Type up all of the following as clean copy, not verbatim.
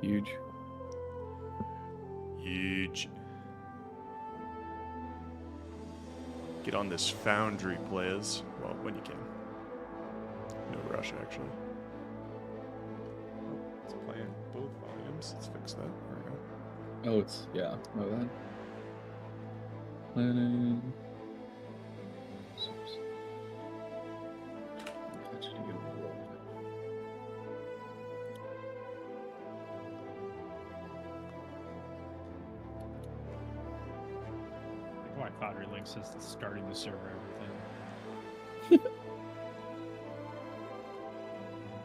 Huge. Huge. Get on this foundry, players. Well, when you can. No rush, actually. Oh, it's playing both volumes. Let's fix that. There we go. Oh, it's, yeah, my bad. Planning. My Foundry link says it's starting the server everything.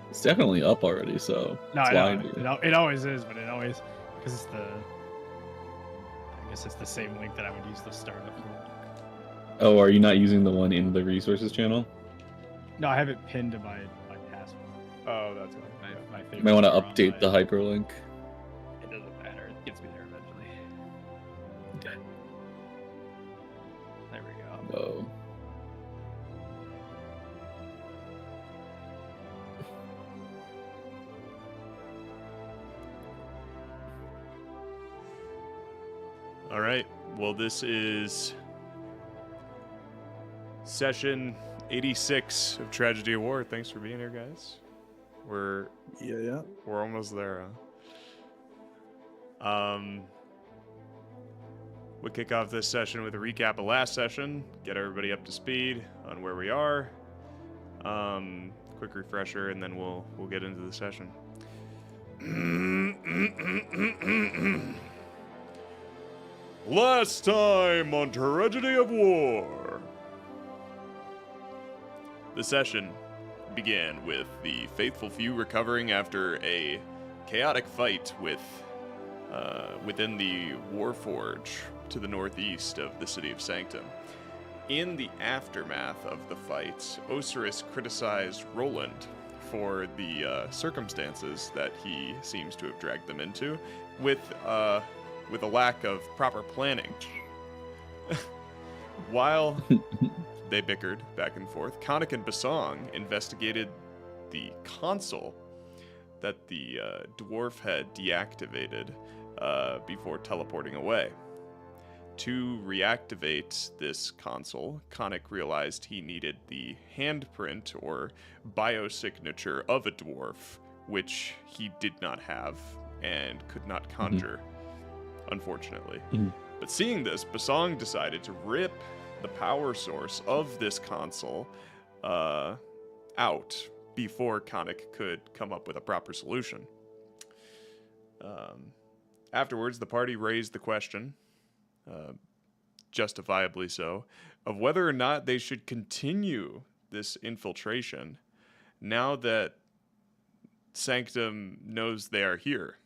It's definitely up already, so No, it's I know. lying to you. It always is, but it always, because it's I guess it's the same link that I would use to start up for. Oh, are you not using the one in the resources channel? No, I have it pinned to my password. Oh, that's good. My favorite. You might want to server on update the my- hyperlink. It doesn't matter. It gets me there eventually. Okay. There we go. Whoa. All right. Well, this is session 86 of Tragedy of War. Thanks for being here, guys. We're almost there. We'll kick off this session with a recap of last session, get everybody up to speed on where we are. Quick refresher, and then we'll get into the session. Last time on Tragedy of War. The session began with the faithful few recovering after a chaotic fight within the Warforge to the northeast of the city of Sanctum. In the aftermath of the fight, Ocerus criticized Rolland for the circumstances that he seems to have dragged them into, with a lack of proper planning. While they bickered back and forth, Khanek and Bosong investigated the console that the dwarf had deactivated before teleporting away. To reactivate this console, Khanek realized he needed the handprint or biosignature of a dwarf, which he did not have and could not conjure, unfortunately. But seeing this, Bosong decided to rip the power source of this console out before Khanek could come up with a proper solution. Afterwards, the party raised the question, justifiably so, of whether or not they should continue this infiltration now that Sanctum knows they are here.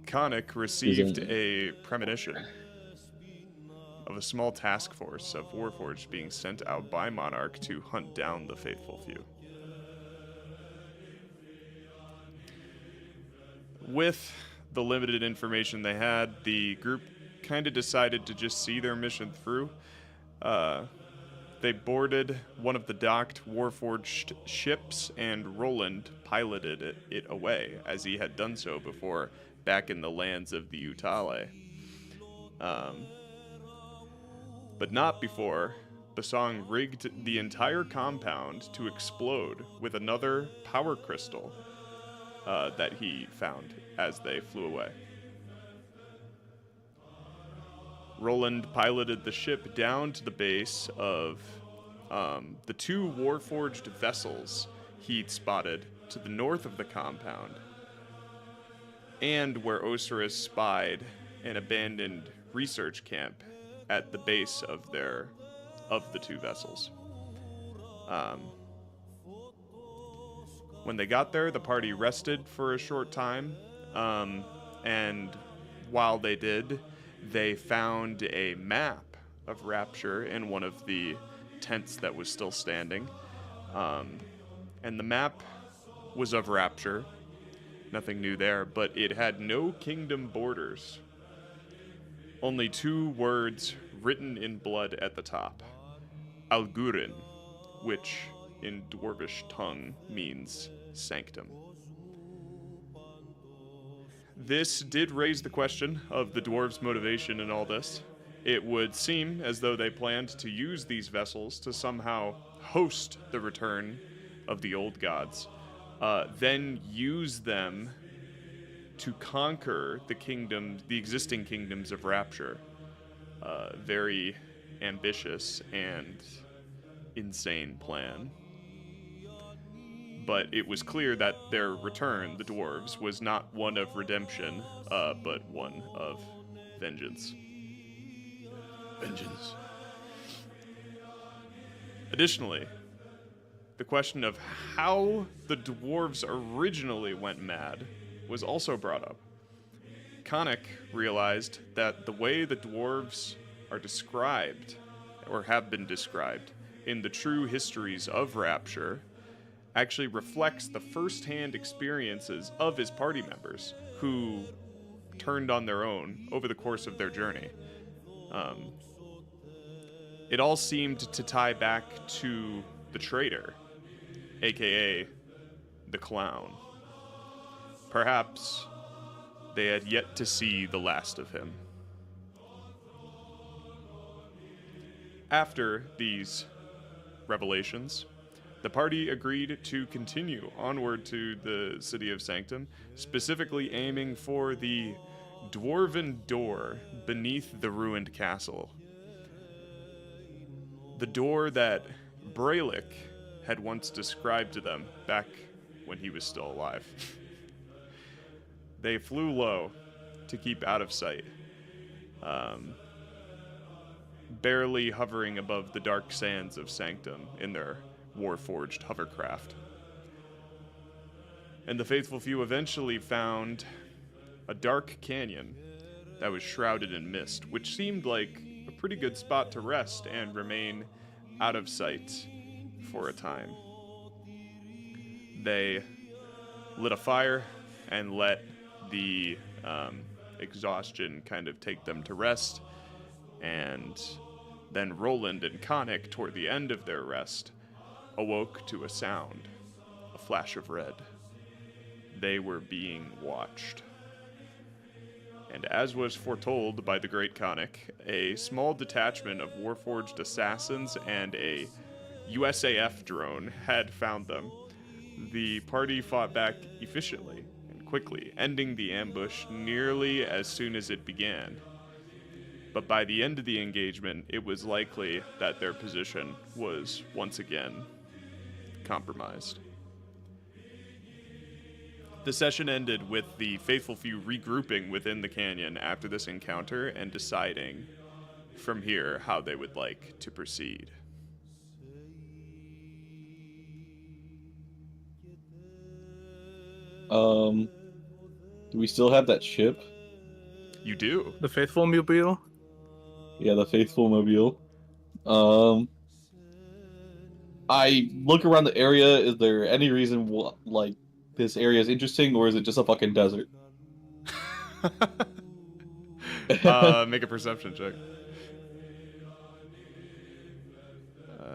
Khanek received a premonition of a small task force of Warforged being sent out by Monarch to hunt down the faithful few. With the limited information they had, the group kind of decided to just see their mission through. They boarded one of the docked Warforged ships, and Rolland piloted it away, as he had done so before back in the lands of the Utale. But not before Bosong rigged the entire compound to explode with another power crystal that he found as they flew away. Rolland piloted the ship down to the base of the two Warforged vessels he'd spotted to the north of the compound, and where Ocerus spied an abandoned research camp at the base of the two vessels. When they got there, the party rested for a short time, and while they did, they found a map of Rapture in one of the tents that was still standing. And the map was of Rapture, nothing new there, but it had no kingdom borders. Only two words written in blood at the top. Algurin, which in Dwarvish tongue means Sanctum. this did raise the question of the dwarves' motivation in all this. It would seem as though they planned to use these vessels to somehow host the return of the old gods, then use them to conquer the existing kingdoms of Rapture. Very ambitious and insane plan. But it was clear that their return, the dwarves, was not one of redemption, but one of vengeance. Vengeance. Additionally, the question of how the dwarves originally went mad was also brought up. Khanek realized that the way the dwarves are described, or have been described, in the true histories of Rapture, actually reflects the first-hand experiences of his party members who turned on their own over the course of their journey. It all seemed to tie back to the traitor, aka the clown. Perhaps they had yet to see the last of him. After these revelations, the party agreed to continue onward to the city of Sanctum, specifically aiming for the dwarven door beneath the ruined castle. The door that Braylick had once described to them back when he was still alive. They flew low to keep out of sight, barely hovering above the dark sands of Sanctum in their war-forged hovercraft. And the faithful few eventually found a dark canyon that was shrouded in mist, which seemed like a pretty good spot to rest and remain out of sight for a time. They lit a fire and let the exhaustion kind of take them to rest, and then Rolland and Khanek, toward the end of their rest, awoke to a sound, a flash of red. They were being watched. And as was foretold by the great Khanek, a small detachment of warforged assassins and a USAF drone had found them. The party fought back efficiently and quickly, ending the ambush nearly as soon as it began. But by the end of the engagement, it was likely that their position was once again compromised. The session ended with the faithful few regrouping within the canyon after this encounter and deciding from here how they would like to proceed. Do we still have that ship? You do. The Faithful Mobile? Yeah, the Faithful Mobile. I look around the area. Is there any reason like this area is interesting, or is it just a fucking desert? Make a perception check.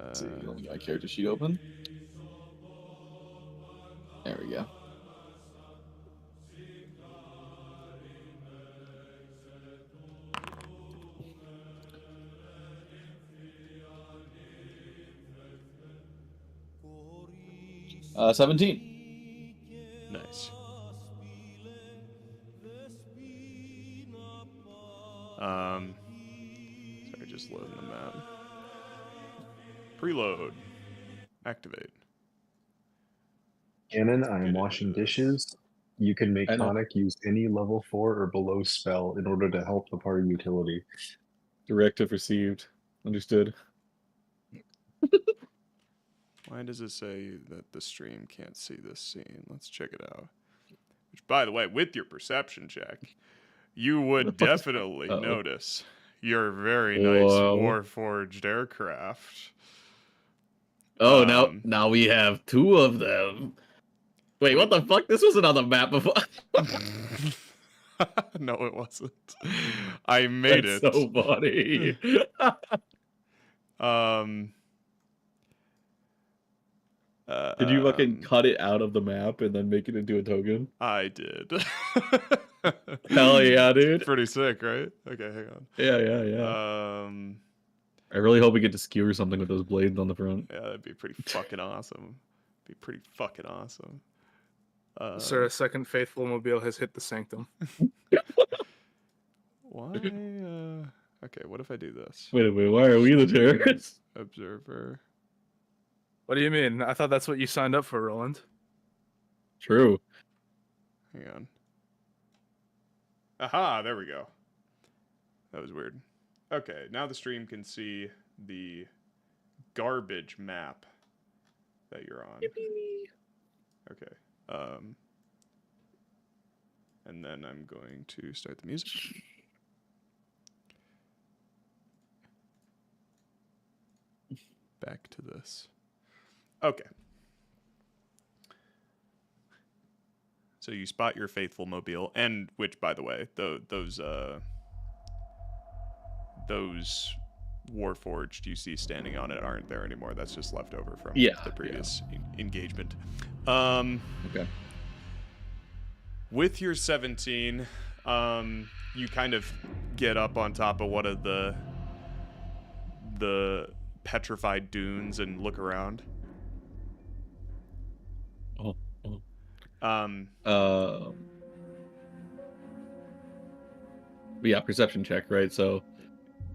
Let's see, let me get my character sheet open. There we go. Uh, 17. Nice. Sorry, just loading the map. Preload. Activate. Cannon, I am Get washing into this. dishes. You can make I know. Khanek use any level 4 or below spell in order to help the party utility. Directive received. Understood. Why does it say that the stream can't see this scene? Let's check it out. Which, by the way, with your perception check, you would definitely Uh-oh. notice your very nice Whoa. Warforged aircraft. Oh, Um, now we have two of them. Wait, what the fuck? This wasn't on the map before. No, it wasn't. I made That's it. so funny. Did you fucking cut it out of the map and then make it into a token? I did. Hell yeah, dude. Pretty sick, right? Okay, hang on. Yeah. I really hope we get to skewer something with those blades on the front. Yeah, that'd be pretty fucking awesome. Be pretty fucking awesome. Sir, a second faithful mobile has hit the Sanctum. Why? Okay, what if I do this? Wait, why are we the terrorists? Observer. What do you mean? I thought that's what you signed up for, Rolland. True. Hang on. Aha, there we go. That was weird. Okay, now the stream can see the garbage map that you're on. Yippee. Okay. And then I'm going to start the music. Back to this. Okay. So you spot your faithful mobile, and which, by the way, those Warforged you see standing on it aren't there anymore. That's just left over from the previous engagement. Okay. With your 17, you kind of get up on top of one of the petrified dunes and look around. Yeah, perception check, right? So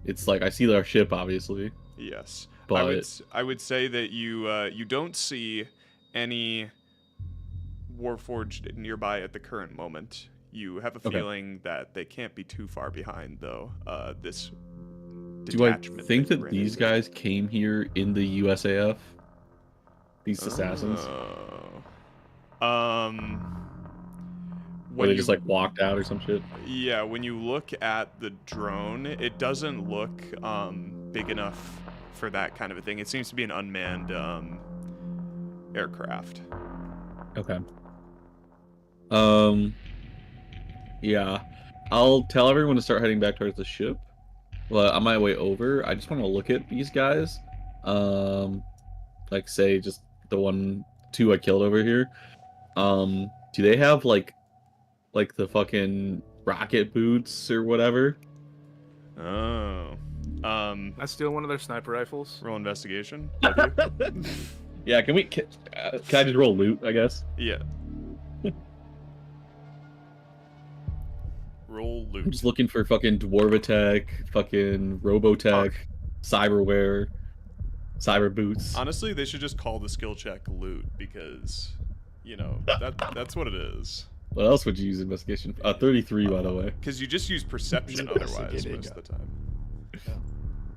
it's like I see our ship, obviously. Yes, but I would say that you don't see any Warforged nearby at the current moment. You have a feeling that they can't be too far behind, though. This do I detachment think that ran these into. guys came here in the USAF? These assassins? Or they just like walked out or some shit? Yeah, when you look at the drone, it doesn't look big enough for that kind of a thing. It seems to be an unmanned aircraft. Okay. Yeah. I'll tell everyone to start heading back towards the ship. Well, on my way over, I just want to look at these guys. Like say just the two I killed over here. Do they have like the fucking rocket boots or whatever? Oh. I steal one of their sniper rifles. Roll investigation. Yeah, can I just roll loot, I guess? Yeah. Roll loot. I'm just looking for fucking Dwarvatech, fucking Robotech, cyberware, cyber boots. Honestly, they should just call the skill check loot because, you know, that's what it is. What else would you use investigation? 33, by the way. Because you just use perception otherwise most of the time. Yeah.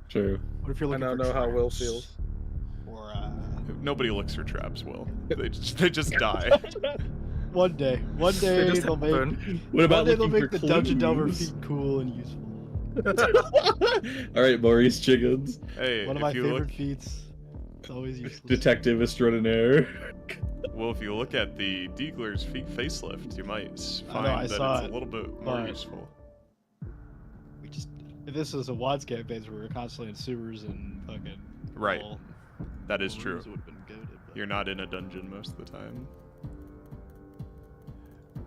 True. What if you're looking I for don't know how Will traps? feels. Or Nobody looks for traps, Will. They just die. one day just they'll make. happen. What about One day they'll looking make for the Dungeon Delver clues? feet cool and useful. All right, Maurice Chickens, Hey, One of if my you favorite look, feats. It's always useful. Detective Extraordinaire. well, if you look at the Deagler's facelift, you might find I that saw it's it, a little bit more but- useful. We just if this was a WADS campaign where we're constantly in sewers and fucking Right. all That is true. rooms, it would've been goated, but- You're not in a dungeon most of the time.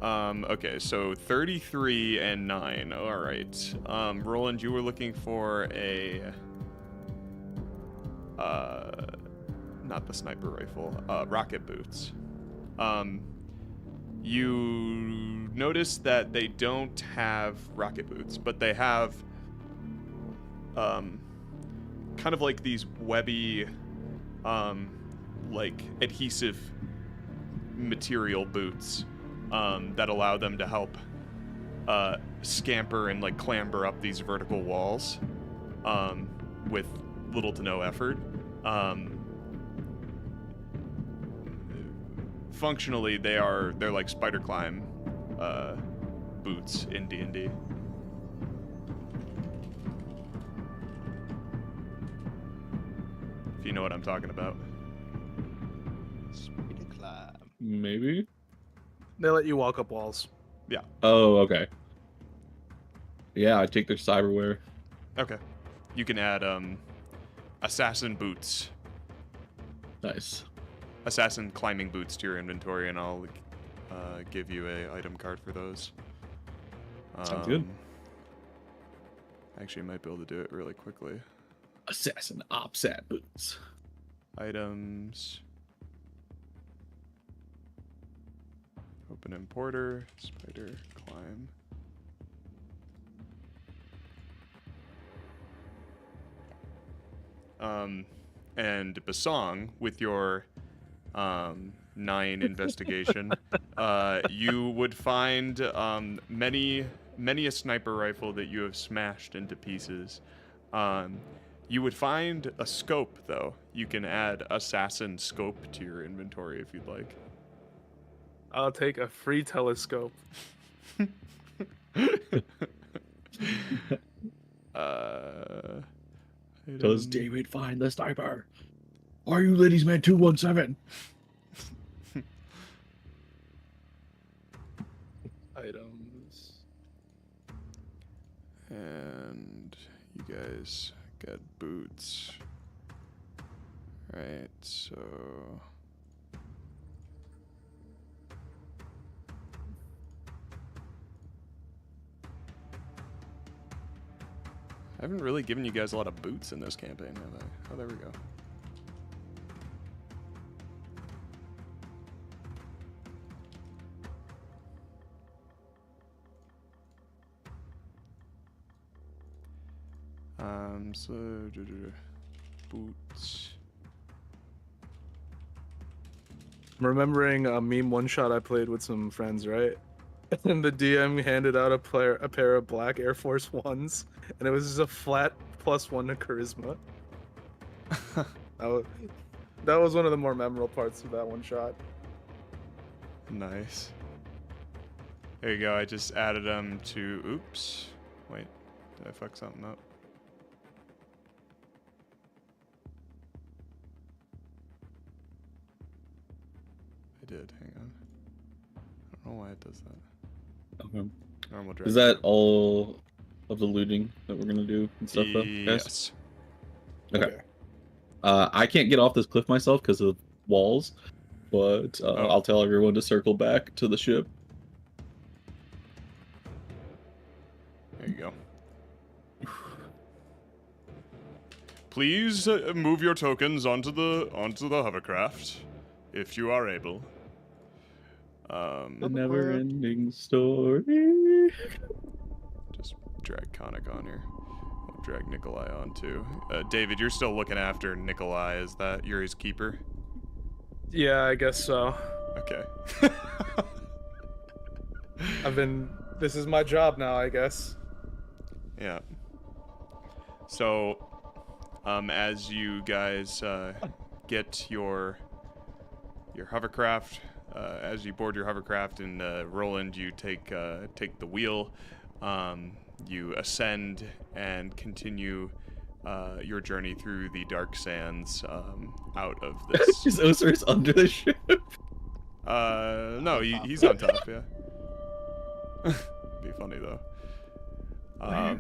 Okay, so 33 and 9. All right. Rolland, you were looking for a not the sniper rifle, rocket boots. You notice that they don't have rocket boots, but they have kind of like these webby like adhesive material boots that allow them to help scamper and like clamber up these vertical walls with little to no effort. Functionally, they're like spider climb boots in D&D. If you know what I'm talking about. Spider climb. Maybe. They let you walk up walls. Yeah. Oh, okay. Yeah, I take their cyberware. Okay. You can add assassin boots, Nice. assassin climbing boots to your inventory, and I'll give you a item card for those. Sounds good. Actually, I might be able to do it really quickly. Assassin OPSAT boots. Items. Open importer. Spider. Climb. And Bosong, with your 9 investigation, you would find many a sniper rifle that you have smashed into pieces. You would find a scope, though. You can add assassin scope to your inventory if you'd like. I'll take a free telescope. Does David find the sniper? Are you ladies man 217? Items. And you guys got boots. Right, so... I haven't really given you guys a lot of boots in this campaign, have I? Oh, there we go. So boots. I'm remembering a meme one shot I played with some friends, right? And the DM handed out a pair of black Air Force Ones, and it was just a flat +1 to charisma. That was one of the more memorable parts of that one shot. Nice. There you go. I just added them to. Oops. Wait. Did I fuck something up? I did. Hang on. I don't know why it does that. Okay. Normal Is that all of the looting that we're gonna do and stuff, though? Yes. Okay. I can't get off this cliff myself because of walls, but I'll tell everyone to circle back to the ship. There you go. Please move your tokens onto the hovercraft, if you are able. The never-ending story. Just drag Khanek on here. I'll drag Nikolai on too. David, you're still looking after Nikolai. Is that you're his keeper? Yeah, I guess so. Okay. This is my job now, I guess. Yeah. So, as you guys get your hovercraft, as you board your hovercraft, and Rolland, you take the wheel. You ascend and continue your journey through the dark sands out of this. Is Ocerus under the ship? No, he's on top. Yeah. Be funny though. Right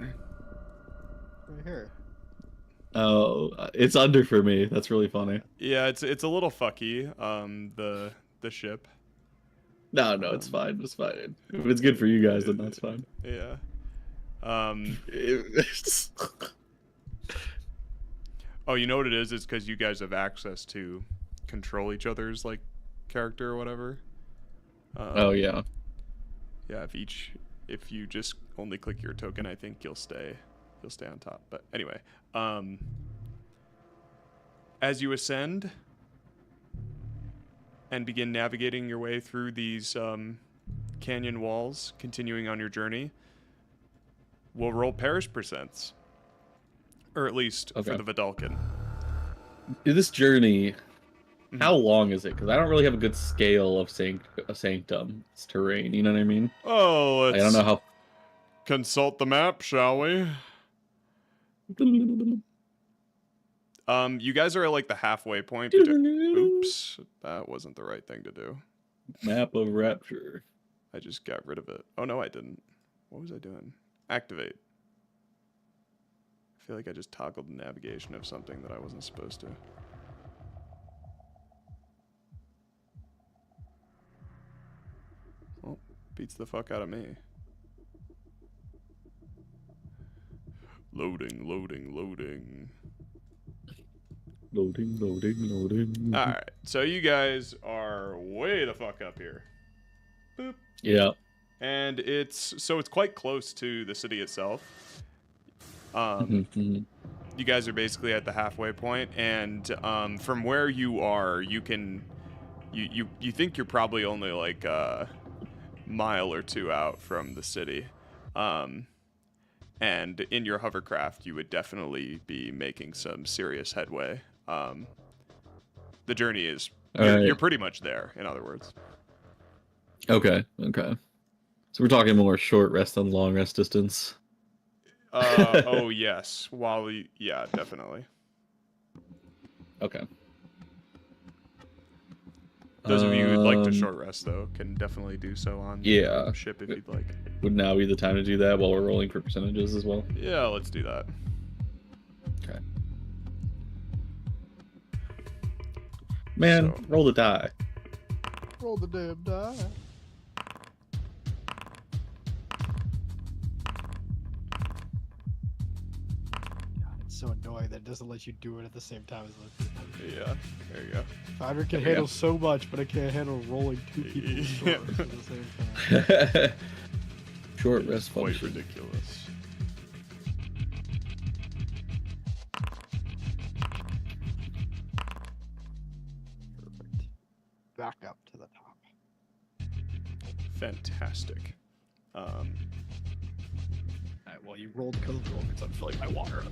here. Oh, it's under for me. That's really funny. Yeah, it's a little fucky. The ship. No, it's fine. It's fine. If it's good for you guys, then that's fine. Yeah. Oh, you know what it is? It's because you guys have access to control each other's like character or whatever. Oh yeah. Yeah. If you just only click your token, I think you'll stay on top. But anyway, as you ascend and begin navigating your way through these canyon walls, continuing on your journey, we'll roll parish percents. Or at least for the Vidalcan. This journey, how long is it? Because I don't really have a good scale of Sanctum. It's terrain, you know what I mean? Oh, I don't know how... Consult the map, shall we? You guys are at like the halfway point. Oops, that wasn't the right thing to do. Map of Rapture. I just got rid of it. Oh no, I didn't. What was I doing? Activate. I feel like I just toggled the navigation of something that I wasn't supposed to. Well, beats the fuck out of me. Loading, loading, loading. Loading. All right, so you guys are way the fuck up here. Boop. Yeah. And it's quite close to the city itself. Mhm. You guys are basically at the halfway point, and from where you are, you can you think you're probably only like a mile or two out from the city. And in your hovercraft, you would definitely be making some serious headway. The journey is you're pretty much there, in other words. Okay. So we're talking more short rest than long rest distance. Oh yes. Yeah, definitely. Okay. Those of you who'd like to short rest, though, can definitely do so on the ship if you'd like. Would now be the time to do that while we're rolling for percentages as well? Yeah, let's do that. Okay. Man, So- roll the die. Roll the damn die. God, it's so annoying that it doesn't let you do it at the same time as other people. Yeah, there you go. Finder can There we handle go. so much, but it can't handle rolling two people Yeah. short at the same time. Short It's rest quite function. ridiculous. Perfect. Back up to the top. Fantastic. Alright, well, you rolled because of the roll, so I'm filling my water up.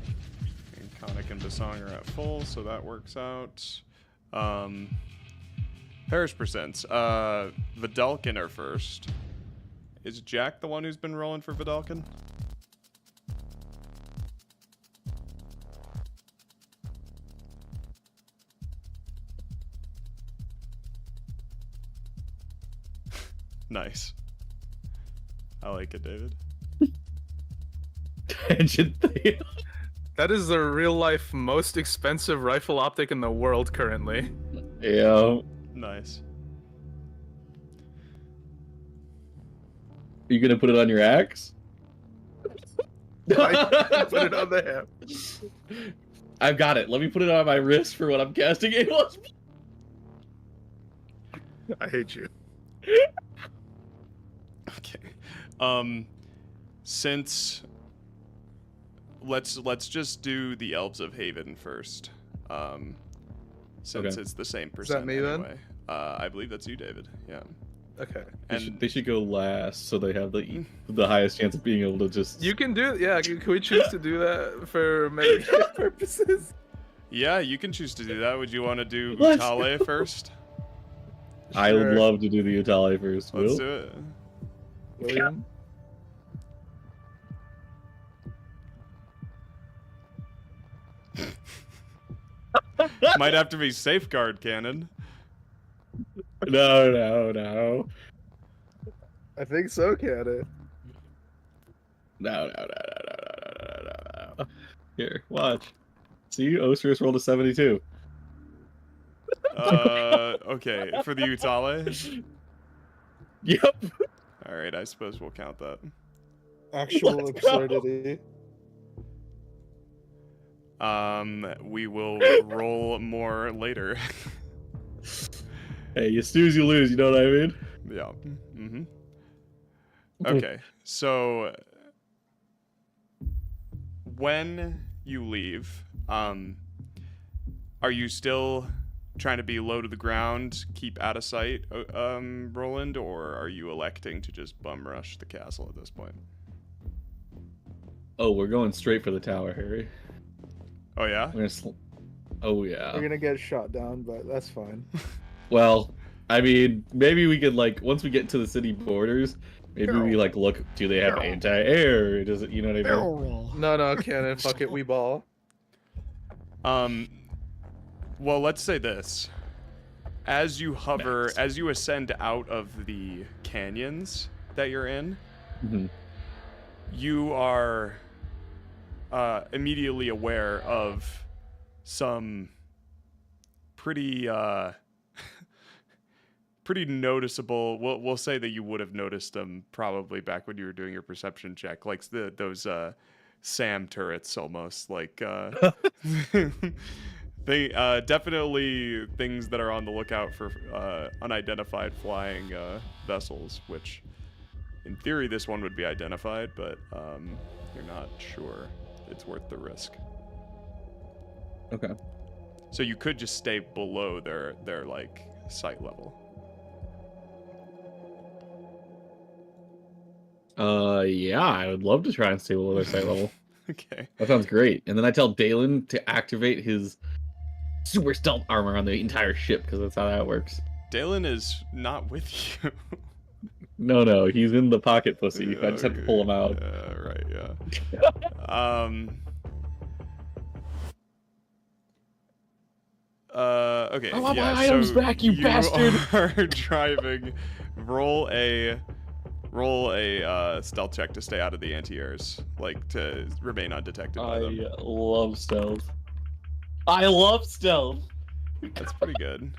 And Khanek and Bosong are at full, so that works out. Parish percents. Vidalkin are first. Is Jack the one who's been rolling for Vidalkin? Nice. I like it, David. Tangent thing. That is the real life most expensive rifle optic in the world currently. Yeah. Nice. Are you gonna put it on your axe? I put it on the hip. I've got it. Let me put it on my wrist for when I'm casting Ivos. I hate you. Okay. Since let's just do the Elves of Haven first. Since Okay. it's the same Is percent that me then? anyway. I believe that's you, David. Yeah. Okay. And They should go last so they have the highest chance of being able to just. You can do it. Yeah, can we choose to do that for metagame purposes? yeah, you can choose to do that. Would you want to do Let's Utale go. first? I would Sure. love to do the Utali first. Let's Will? do it. William? Might have to be safeguard cannon. No. I think so, Cannon. No. Here, watch. See, Ocerus rolled a 72. Okay, for the Utale. Yep. All right, I suppose we'll count that. Actual Let's go. absurdity. We will roll more later. Hey, you snooze, you lose. You know what I mean? Yeah. Mm-hmm. Okay, so when you leave, are you still trying to be low to the ground, keep out of sight, Rolland, or are you electing to just bum rush the castle at this point? Oh, we're going straight for the tower, Harry. Oh yeah. We're gonna oh yeah. We're gonna get shot down, but that's fine. Well, I mean, maybe we could like once we get to the city borders, maybe we like look. Do they have anti-air? Does it? You know what I mean? Barrel roll. No, Cannon, fuck it, we ball. Well, let's say this. As you hover, Max. as you ascend out of the canyons that you're in, Mhm. you are immediately aware of some pretty pretty noticeable. We'll say that you would have noticed them probably back when you were doing your perception check, like those SAM turrets almost, like they definitely things that are on the lookout for unidentified flying vessels, which in theory this one would be identified, but you're not sure it's worth the risk. Okay. So you could just stay below their like sight level. Yeah, I would love to try and stay below their sight level. Okay. That sounds great. And then I tell Daelin to activate his super stealth armor on the entire ship, because that's how that works. Daelin is not with you. No, he's in the pocket pussy. I just have to pull him out. Yeah, right, okay. I want yeah, my items so back, you bastard! are driving. Roll a stealth check to stay out of the anti-airs, like to remain undetected by them. I love stealth. I love stealth. That's pretty good.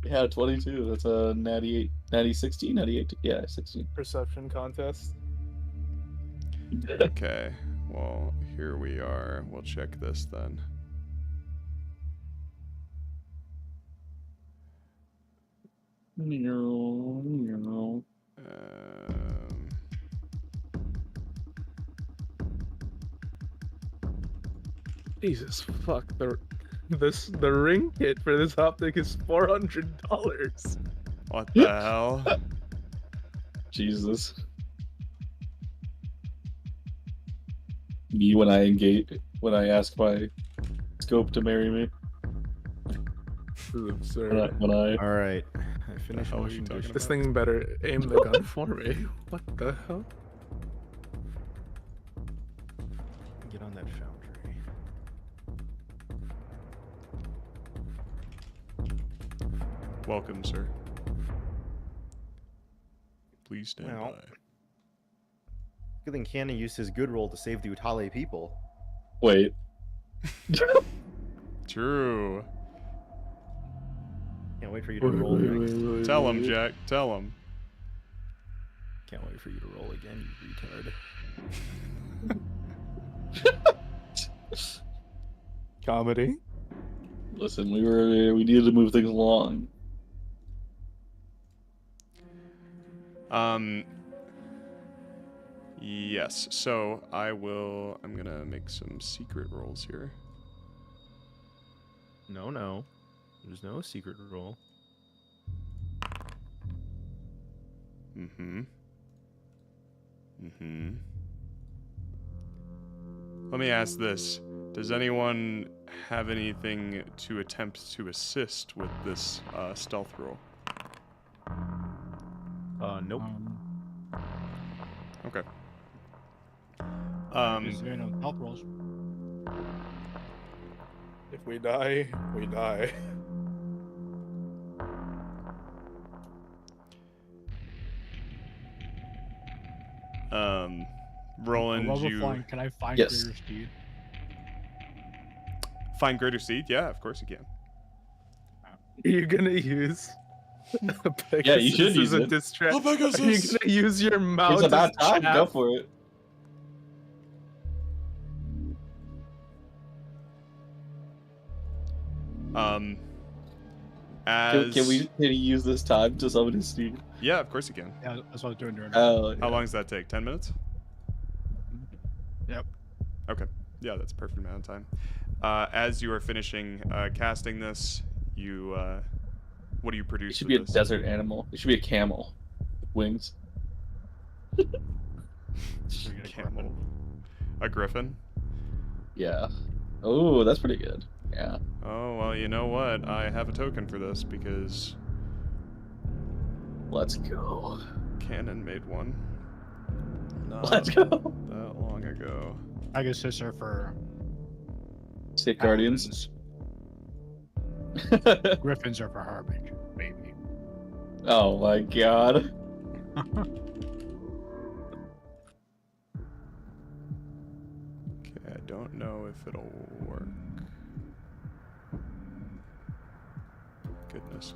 Yeah, 22. That's a natty 16, natty 8. Yeah, 16. Perception contest. Okay. Well, here we are. We'll check this then. No. Jesus fuck, the ring kit for this optic is $400. What the hell? Jesus. Me when I ask my scope to marry me. This is absurd. When I All right, I finished hell are you washing talking dishes. This thing better aim the gun for me. What the hell? Get on that foundry. Welcome, sir. Please stand Well. by. Good thing Khanek used his good roll to save the Utale people. wait. True. Can't wait for you to roll again. Tell him, Jack. Tell him. Can't wait for you to roll again, you retard. Comedy? Listen, we needed to move things along. Yes. So I'm gonna make some secret rolls here. No. There's no secret roll. Let me ask this. Does anyone have anything to attempt to assist with this stealth roll? Nope. Okay. Is there no health rolls? If we die, we die. Roland, While we're you flying, can I find Yes. greater speed? find greater speed? Yeah, of course you can. You're gonna use Yeah, you should Pegasus use as a it. distract. Oh, Pegasus! Are you gonna use your mouth? It's about as time. chat? Go for it. Can we use this time to summon his steed? Yeah, of course you can. Yeah, that's what I was doing during. Oh, How long does that take? 10 minutes? Yep. Okay. Yeah, that's a perfect amount of time. As you are finishing casting this, you what do you produce? it should with be a this? desert animal. It should be a camel. Wings. Camel. A griffin? Yeah. Oh, that's pretty good. Yeah. Oh, well, you know what? I have a token for this because Let's go. Canon made one. Not Let's go. that long ago. I guess this are for State Guardians. Griffins are for Harbinger, maybe. Oh my god. Okay, I don't know if it'll work. Goodness.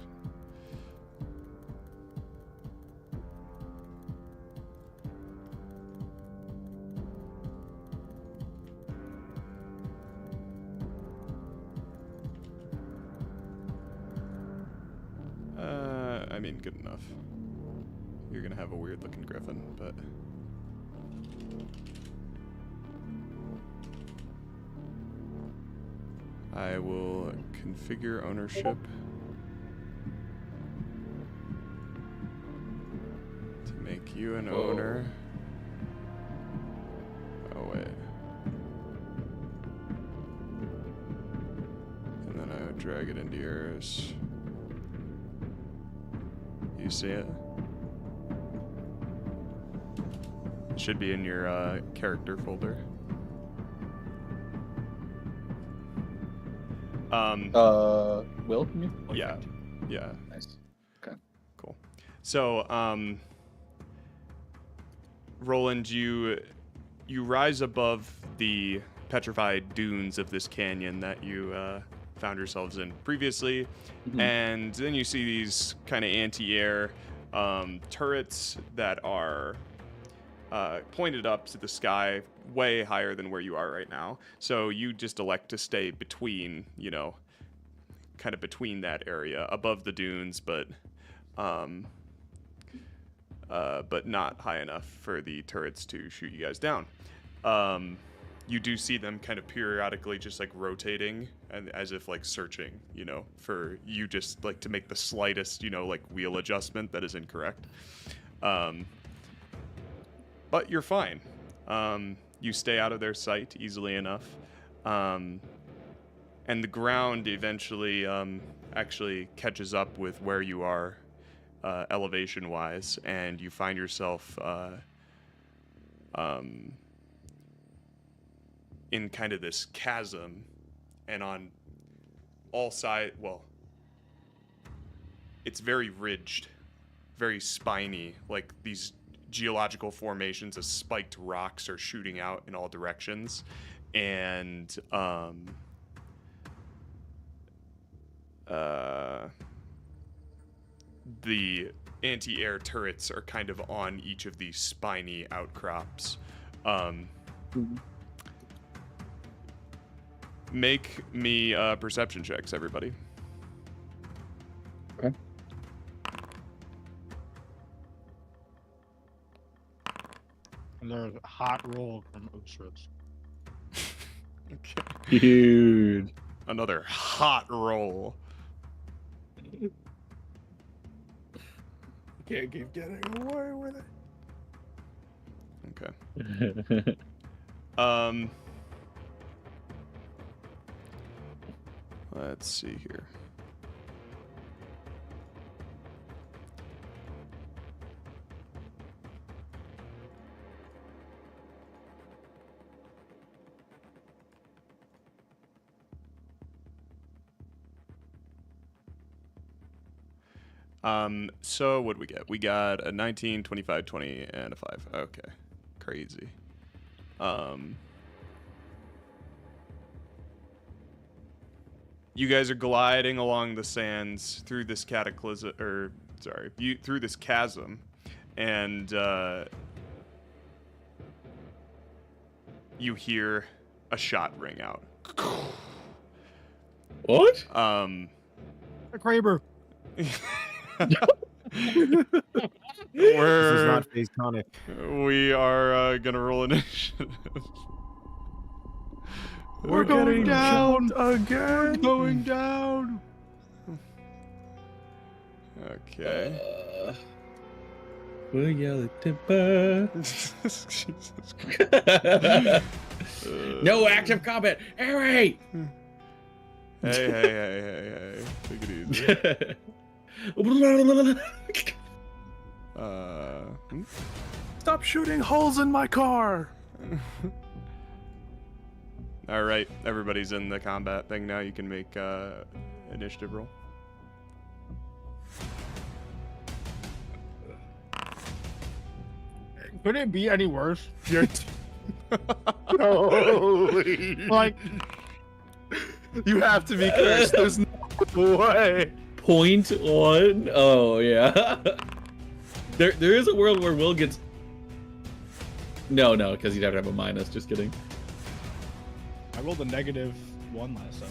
I mean, good enough. You're gonna have a weird looking griffin, but... I will configure ownership to make you an owner. Oh wait. And then I would drag it into yours. You see it? It should be in your character folder. Will, you mean? Yeah. Yeah. Nice. Okay. Cool. So, Rolland, you rise above the petrified dunes of this canyon that you found yourselves in previously, and then you see these kind of anti-air turrets that are pointed up to the sky, way higher than where you are right now. So you just elect to stay between, you know, kind of between that area, above the dunes, but not high enough for the turrets to shoot you guys down. You do see them kind of periodically just like rotating and as if like searching, you know, for you just like to make the slightest, you know, like wheel adjustment that is incorrect. But you're fine. You stay out of their sight easily enough. And the ground eventually actually catches up with where you are elevation-wise, and you find yourself in kind of this chasm, and on all sides, well, it's very ridged, very spiny, like these geological formations of spiked rocks are shooting out in all directions, and the anti-air turrets are kind of on each of these spiny outcrops. Make me perception checks, everybody. Okay. Another hot roll from Ocerus. Okay. Dude. Another hot roll. Can't keep getting away with it. Okay. Let's see here. So what did we get? We got a 19, 25, 20, and a 5. Okay. Crazy. You guys are gliding along the sands through this cataclysm, through this chasm, and you hear a shot ring out. What? A Kraber. This is not phase Khanek. We are gonna roll initiative. We're going getting down jumped again. Going down. Okay. We'll yell at timber. Jesus No active combat. Harry. Hey. Take it easy. Stop shooting holes in my car. All right, everybody's in the combat thing now. You can make initiative roll. Could it be any worse? Holy. Like, You have to be cursed. There's no way. 0.1. Oh yeah. There is a world where Will gets. No, because you'd have to have a minus. Just kidding. I rolled a -1 last time.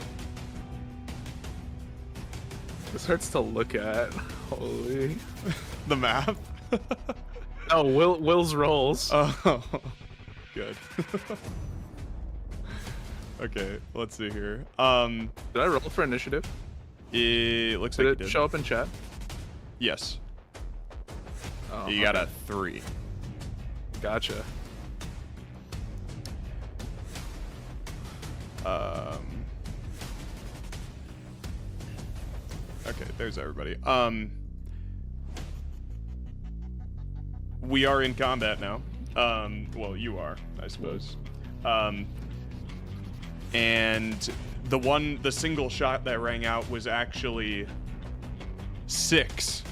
This hurts to look at. Holy. The map. Oh, Will's rolls. Oh, good. Okay, let's see here. Did I roll for initiative? It looks Did like it you did. show up in chat? Yes. Oh, You got okay. a 3. Gotcha. Okay, there's everybody. We are in combat now. Well, you are, I suppose. And the single shot that rang out was actually 6.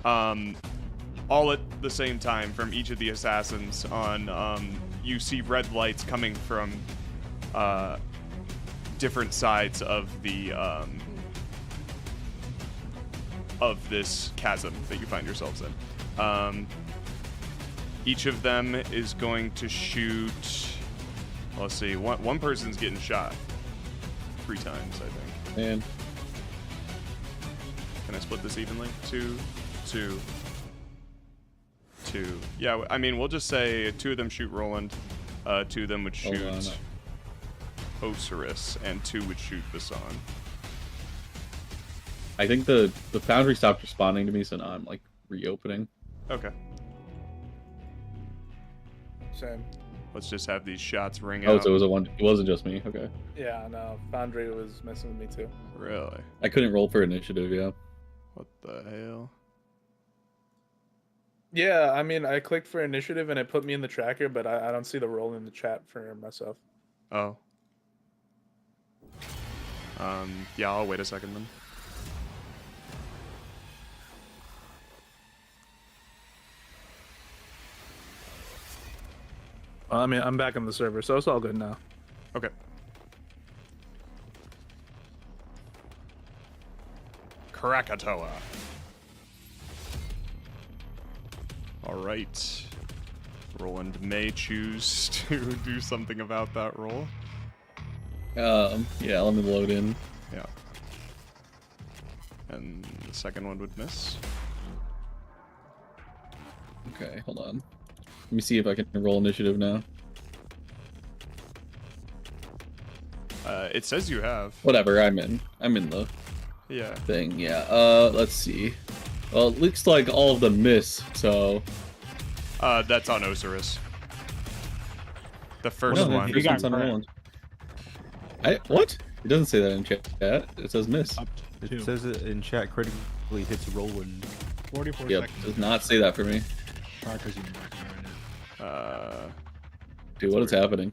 All at the same time from each of the assassins on, you see red lights coming from, different sides of the, of this chasm that you find yourselves in. Each of them is going to shoot, let's see, one person's getting shot 3 times, I think. And Can I split this evenly? 2, 2, 2. Yeah, I mean, we'll just say 2 of them shoot Rolland, 2 of them would Hold on. shoot Ocerus, and 2 would shoot Bosong. I think the foundry stopped responding to me, so now I'm like reopening. Okay, Same. let's just have these shots ring Oh, out. so it was a one. It wasn't just me. Okay. Yeah, no. Foundry was messing with me too. Really? I couldn't roll for initiative. Yeah. What the hell? Yeah, I mean, I clicked for initiative and it put me in the tracker, but I don't see the roll in the chat for myself. Oh. Yeah, I'll wait a second then. Well, I mean, I'm back on the server, so it's all good now. Okay. Krakatoa. All right. Rolland may choose to do something about that roll. Yeah. Let me load in. Yeah. And the second one would miss. Okay. Hold on. Let me see if I can roll initiative now. It says you have. Whatever. I'm in the Yeah. thing. Yeah. Let's see. Well, it looks like all of them miss. So. That's on Ocerus. The first No, the one. You first got one's on crit. Rolland. What? It doesn't say that in chat. It says miss. Up It to says it in chat critically hits Rolland. 44 Yep. seconds. Does not say that for me. Probably 'cause you didn't recommend it. Dude, what is happening?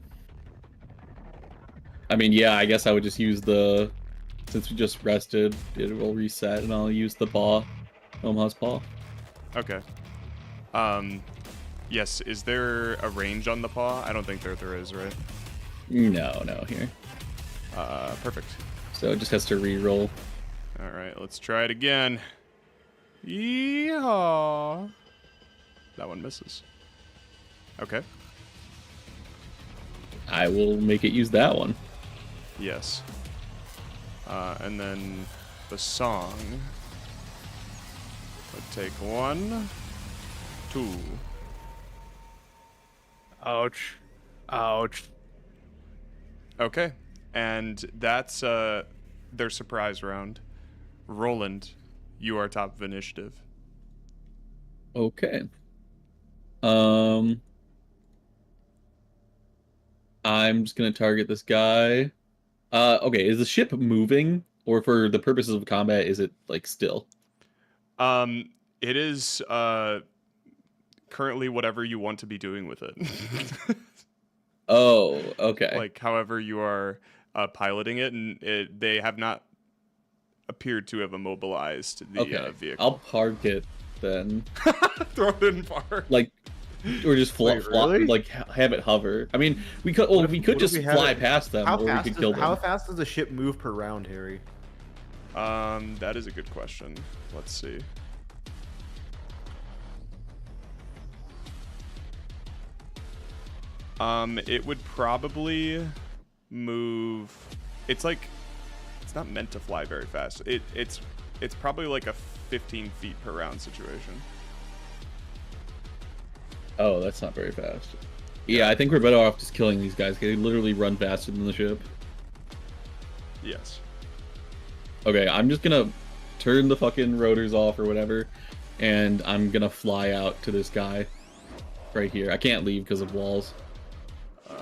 I mean, yeah, I guess I would just use the... Since we just rested, it will reset, and I'll use the paw. Omaha's paw. Okay. Yes, is there a range on the paw? I don't think there is, right? No, here. Perfect. So it just has to re-roll. Alright, let's try it again. Yeehaw! That one misses. Okay. I will make it use that one. Yes. And then the song would take 1, 2. Ouch. Ouch. Okay. And that's their surprise round. Rolland, you are top of initiative. Okay. I'm just gonna target this guy. Okay, is the ship moving? Or for the purposes of combat, is it, like, still? It is currently whatever you want to be doing with it. Oh, okay. Like, however you are piloting it, and they have not appeared to have immobilized the Okay, vehicle. I'll park it then. Throw it in park. Like, or just Wait, really? like have it hover. I mean, we could. Well, What if- we could what if just we have fly it- past them, How or we fast, could kill how them. fast does the ship move per round, Harry? That is a good question. Let's see. It would probably move. It's It's not meant to fly very fast. It's probably like a 15 feet per round situation. Oh, that's not very fast. Yeah, I think we're better off just killing these guys. They literally run faster than the ship. Yes. Okay, I'm just gonna turn the fucking rotors off or whatever, and I'm gonna fly out to this guy right here. I can't leave because of walls. Okay.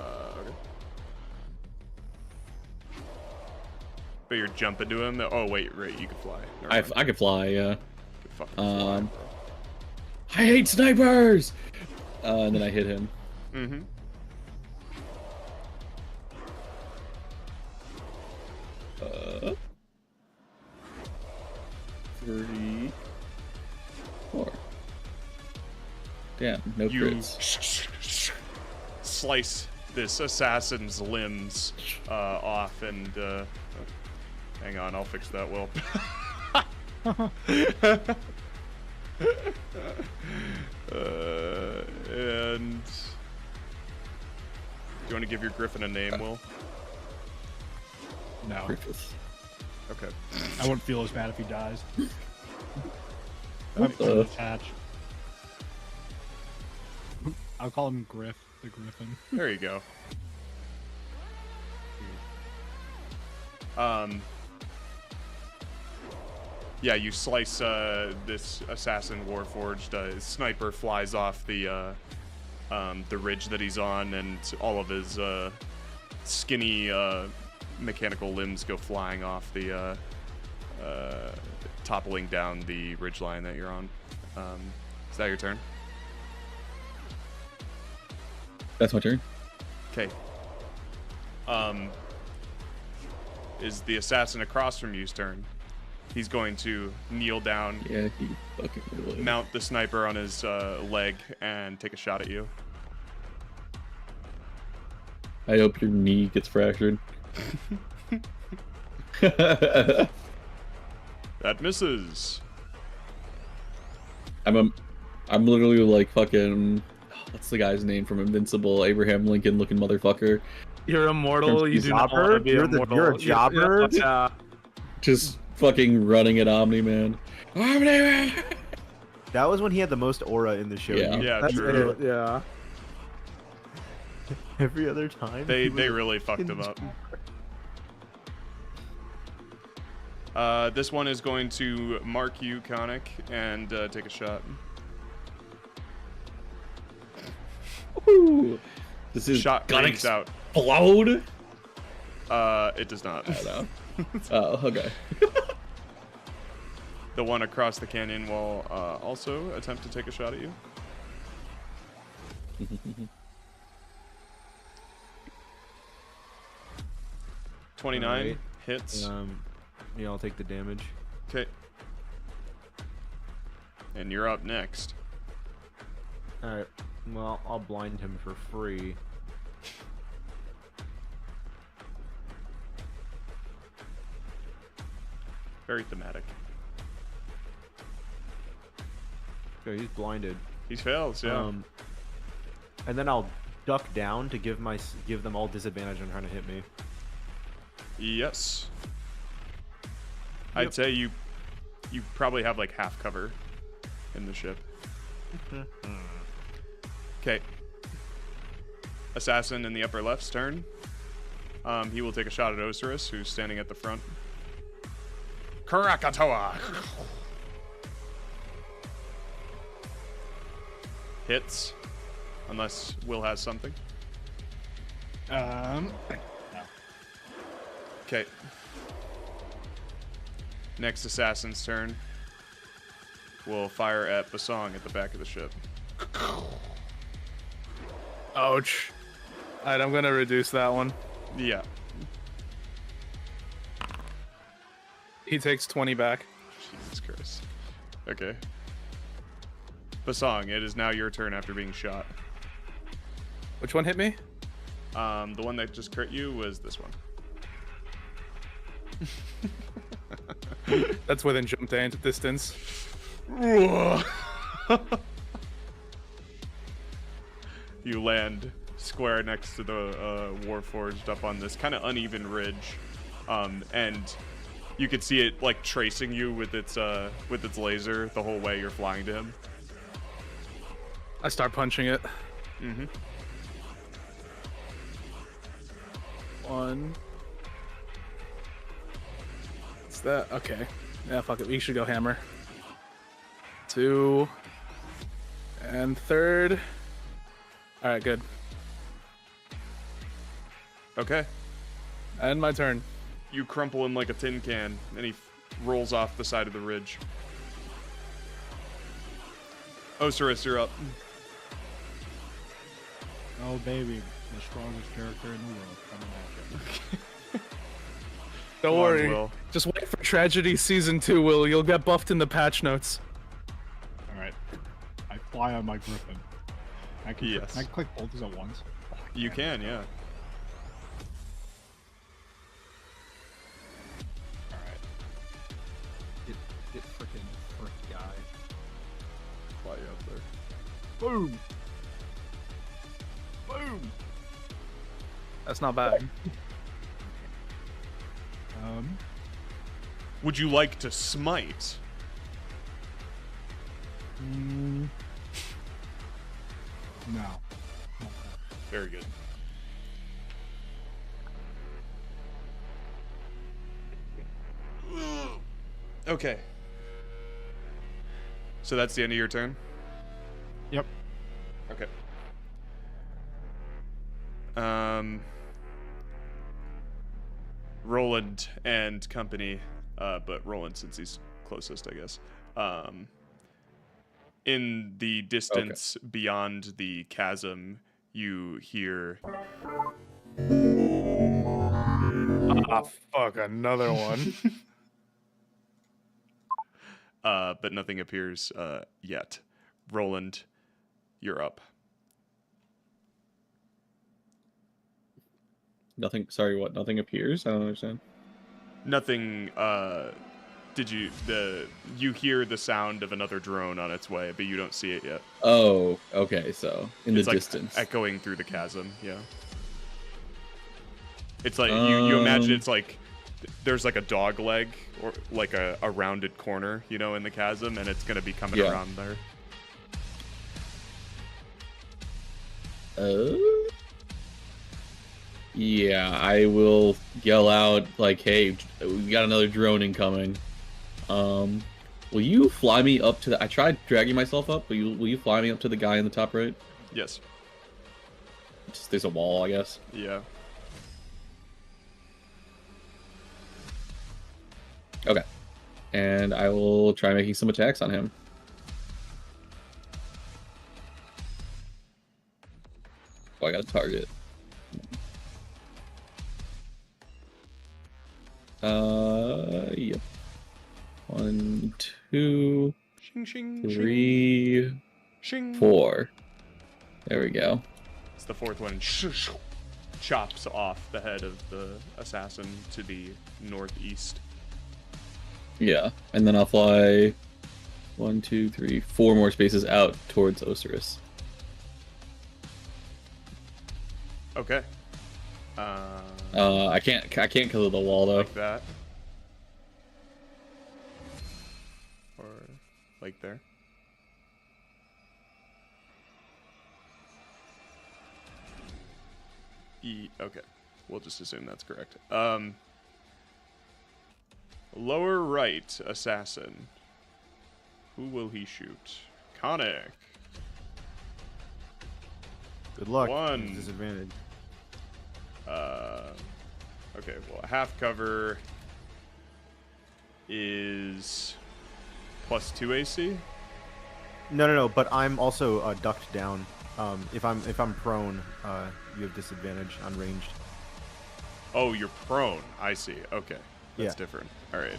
But you're jumping to him? Oh, wait, right, you can fly. I could fly, yeah. You can fucking fly, bro. I hate snipers! And then I hit him. Mm-hmm. Uh, 34. Damn, no You crits. slice this assassin's limbs off, and hang on, I'll fix that. Well, and do you want to give your griffin a name, Will? No. Griffith. Okay. I wouldn't feel as bad if he dies. What the- Attach. I'll call him Griff, the Griffin. There you go. Yeah, you slice this assassin warforged. His sniper flies off the ridge that he's on, and all of his skinny mechanical limbs go flying off the toppling down the ridgeline that you're on. Is that your turn? That's my turn. Okay. Is the assassin across from you's turn? He's going to kneel down, Yeah, he fucking really. mount the sniper on his leg, and take a shot at you. I hope your knee gets fractured. That misses. I'm literally like fucking. What's the guy's name from Invincible? Abraham Lincoln looking motherfucker. You're immortal. You do not Jobber? want to be You're immortal. a jobber? Yeah. Just fucking running at Omni Man. Omni Man. That was when he had the most aura in the show. Yeah. You- Yeah, That's true. it. Yeah. Every other time. They he was really fucked him up. This one is going to mark you, Khanek, and take a shot. Woo. This is Shot gonna rings out. explode. It does not. I don't know. Oh, okay. The one across the canyon will also attempt to take a shot at you. 29 Alright. hits. Yeah, I'll take the damage. Okay. And you're up next. Alright. Well, I'll blind him for free. Very thematic. Okay, he's blinded. He fails, yeah. And then I'll duck down to give them all disadvantage on trying to hit me. Yes. I'd say you probably have like half cover in the ship. Okay. Assassin in the upper left's turn. He will take a shot at Ocerus, who's standing at the front. Krakatoa! Hits. Unless Will has something. Okay. Next assassin's turn. We'll fire at Bosong at the back of the ship. Ouch. Alright, I'm gonna reduce that one. Yeah. He takes 20 back. Jesus Christ. Okay. Bosong, it is now your turn after being shot. Which one hit me? The one that just crit you was this one. That's within jump distance. You land square next to the Warforged up on this kind of uneven ridge. And You could see it like tracing you with its laser the whole way you're flying to him. I start punching it. Mm-hmm. 1. What's that? Okay. Yeah, fuck it. We should go hammer. 2. And 3rd. Alright, good. Okay. And my turn. You crumple him like a tin can, and he rolls off the side of the ridge. Ocerus, you're up. Oh, baby. The strongest character in the world coming at you. Don't Come on, worry. Will. Just wait for Tragedy Season 2, Will. You'll get buffed in the patch notes. Alright. I fly on my griffin. I can, Yes. I can click both these at once. Oh, I You can't. can, yeah. Alright. Get frickin' frick guy. Fly you up there. Boom! Boom! That's not bad. Would you like to smite? No. Very good. Okay. So that's the end of your turn? Yep. Okay. Rolland and company, but Rolland since he's closest, I guess. In the distance beyond the chasm, you hear Ah, fuck, another one. but nothing appears yet. Rolland, you're up. Nothing. Sorry, what? Nothing appears. I don't understand. Nothing. You hear the sound of another drone on its way, but you don't see it yet. Oh, okay. So in It's the like distance. echoing through the chasm. Yeah. It's like you imagine it's like there's like a dog leg or like a rounded corner, you know, in the chasm, and it's gonna be coming Yeah. around there. Yeah, I will yell out like, "Hey, we got another drone incoming." Will you fly me up to the? I tried dragging myself up, but will you fly me up to the guy in the top right? Yes. Just, there's a wall, I guess. Yeah. Okay. And I will try making some attacks on him. Oh, I got a target. Yep. 1, 2, Shing, shing, 3, shing. 4. There we go. It's the fourth one. Chops off the head of the assassin to the northeast. Yeah, and then I'll fly 1, 2, 3, 4 more spaces out towards Ocerus. Okay. I can't kill the wall though. Like that. Or like there. Okay. We'll just assume that's correct. Lower right assassin. Who will he shoot? Khanek. Good luck. One. Disadvantage. Okay, well, half cover is +2 AC. No. But I'm also ducked down. If I'm prone, you have disadvantage on ranged. Oh, you're prone. I see. Okay, that's Yeah. different. All right.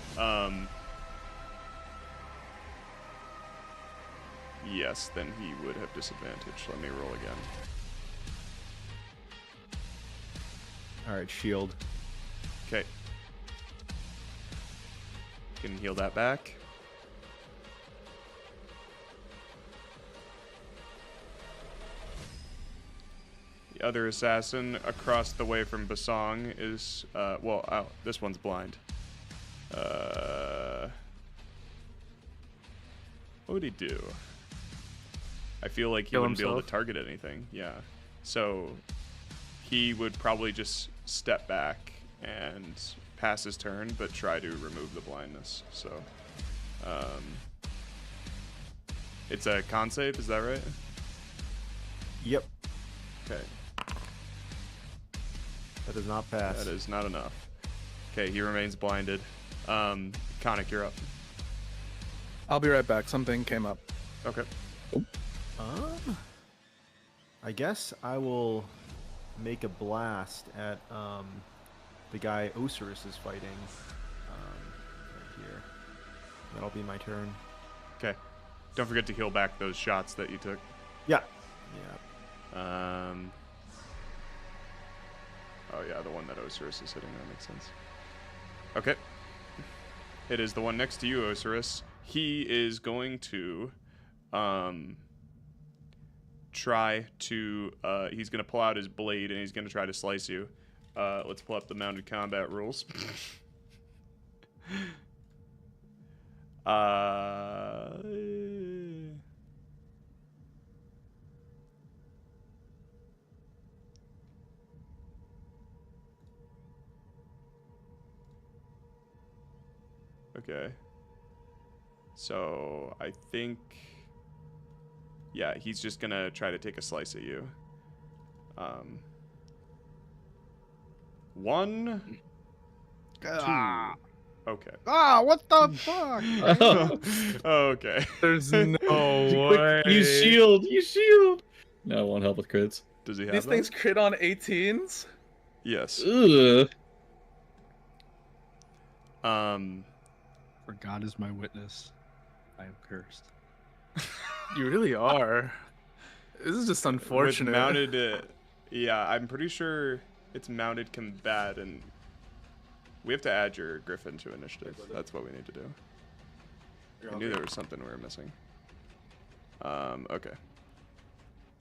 Yes, then he would have disadvantage. Let me roll again. All right, shield. Okay. Can heal that back. The other assassin across the way from Bosong is, this one's blind. What would he do? I feel like he Kill wouldn't be able to himself? target anything. Yeah. So he would probably just step back and pass his turn, but try to remove the blindness. So it's a con save, is that right? Yep. Okay. That does not pass. That is not enough. Okay, he remains blinded. Khanek, you're up. I'll be right back. Something came up. Okay. I guess I will make a blast at the guy Ocerus is fighting right here. That'll be my turn. Okay. Don't forget to heal back those shots that you took. Yeah. Oh yeah, the one that Ocerus is hitting. That makes sense. Okay. It is the one next to you, Ocerus. He is going to try to he's going to pull out his blade and he's going to try to slice you. Let's pull up the mounted combat rules. Okay. So I think, yeah, he's just gonna try to take a slice at you. 1, 2. Okay. What the fuck? Okay. There's no way. You shield. You shield. No, it won't help with crits. Does he have These that? things crit on 18s? Yes. Ugh. For God is my witness, I am cursed. You really are. This is just unfortunate. With mounted, yeah, I'm pretty sure it's mounted combat, and we have to add your griffin to initiative. That's what we need to do. I knew there was something we were missing. Okay.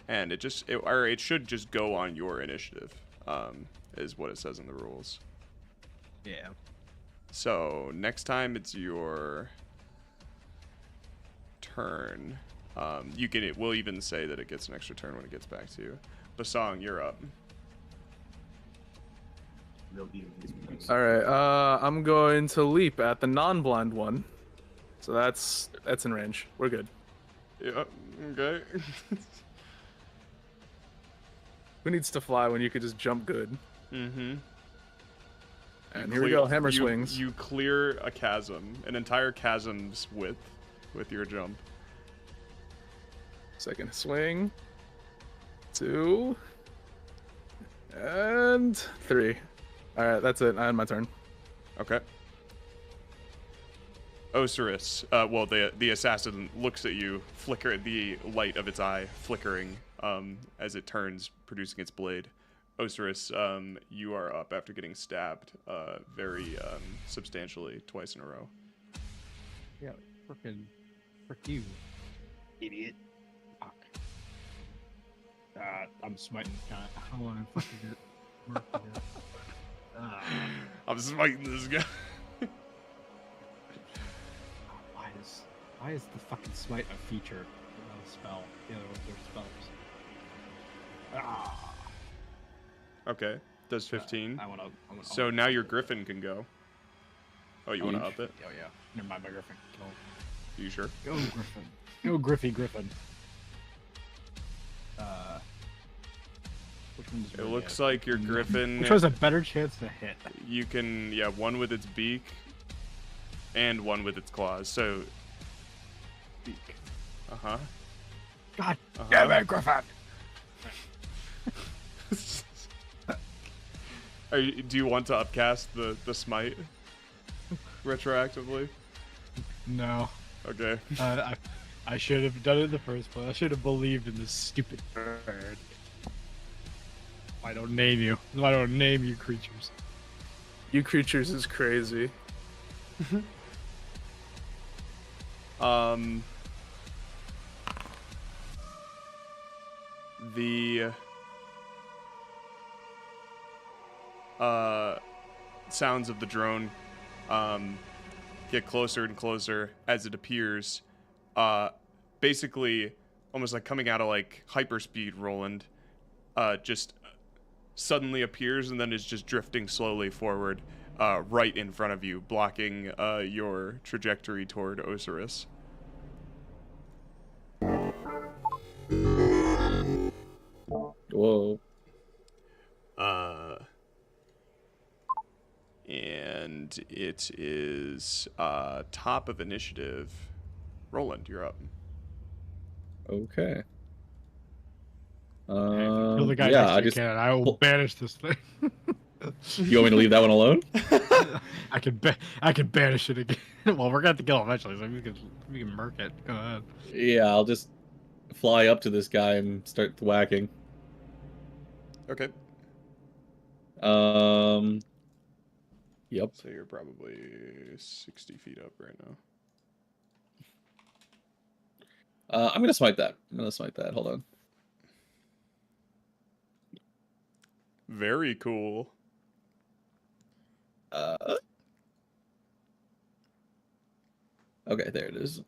And it should just go on your initiative, is what it says in the rules. Yeah. So next time it's your turn. We'll even say that it gets an extra turn when it gets back to you. Bosong, you're up. Alright, I'm going to leap at the non-blind one. So that's in range. We're good. Yeah, okay. Who needs to fly when you could just jump good? Mm-hmm. And here we go, hammer swings. You clear a chasm, an entire chasm's width, with your jump. Second swing. 2. And 3. Alright, that's it. I had my turn. Okay. Ocerus, well, the assassin looks at you, flicker the light of its eye flickering as it turns, producing its blade. Ocerus, you are up after getting stabbed very substantially twice in a row. Yeah, frick you, idiot. Fuck. I'm smiting this guy. How long I fucking get? I'm smiting this guy. Why is the fucking smite a feature, not a spell? The other ones are spells. Okay, does 15. I wanna So now your griffin can go. Oh, you want to up it? Oh yeah. Never mind my Griffin. You sure? Go Griffin. Go Griffin. Which one's It looks like your griffin. Which has a better chance to hit? You can, yeah, one with its beak and one with its claws. So, Beak. uh-huh. God damn it, Griffin! Do you want to upcast the smite retroactively? No. Okay. I should have done it in the first place. I should have believed in this stupid bird. I don't name you. I don't name you creatures. You creatures is crazy. The sounds of the drone get closer and closer as it appears, basically almost like coming out of like hyperspeed. Rolland just suddenly appears and then is just drifting slowly forward, right in front of you, blocking your trajectory toward Ocerus. Whoa. And it is top of initiative. Rolland, you're up. Okay. Kill the guy yeah, next I to you, just. cannon. I will banish this thing. You want me to leave that one alone? I can banish it again. Well, we're gonna have to kill him eventually, so we can murk it. Go ahead. Yeah, I'll just fly up to this guy and start whacking. Okay. Yep. So you're probably 60 feet up right now. I'm gonna smite that. Hold on. Very cool. Okay, there it is.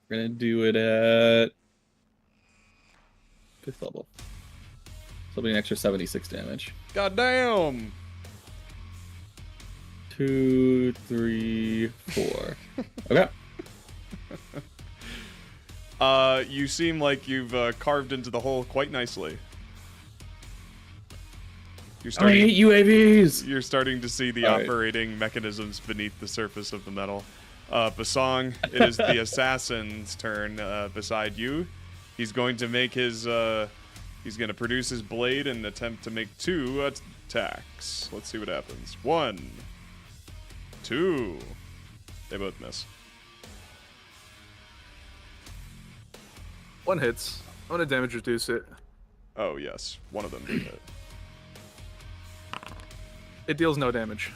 We're gonna do it at 5th level. So it'll be an extra 76 damage. God damn! 2, 3, 4. Okay. You seem like you've carved into the hole quite nicely. I hate UAVs! You're starting to see the operating mechanisms beneath the surface of the metal. Bosong, it is the assassin's turn beside you. He's going to make his... he's going to produce his blade and attempt to make 2 attacks. Let's see what happens. 1, 2. They both miss. 1 hits. I'm gonna damage reduce it. Oh, yes. One of them did hit. It deals no damage.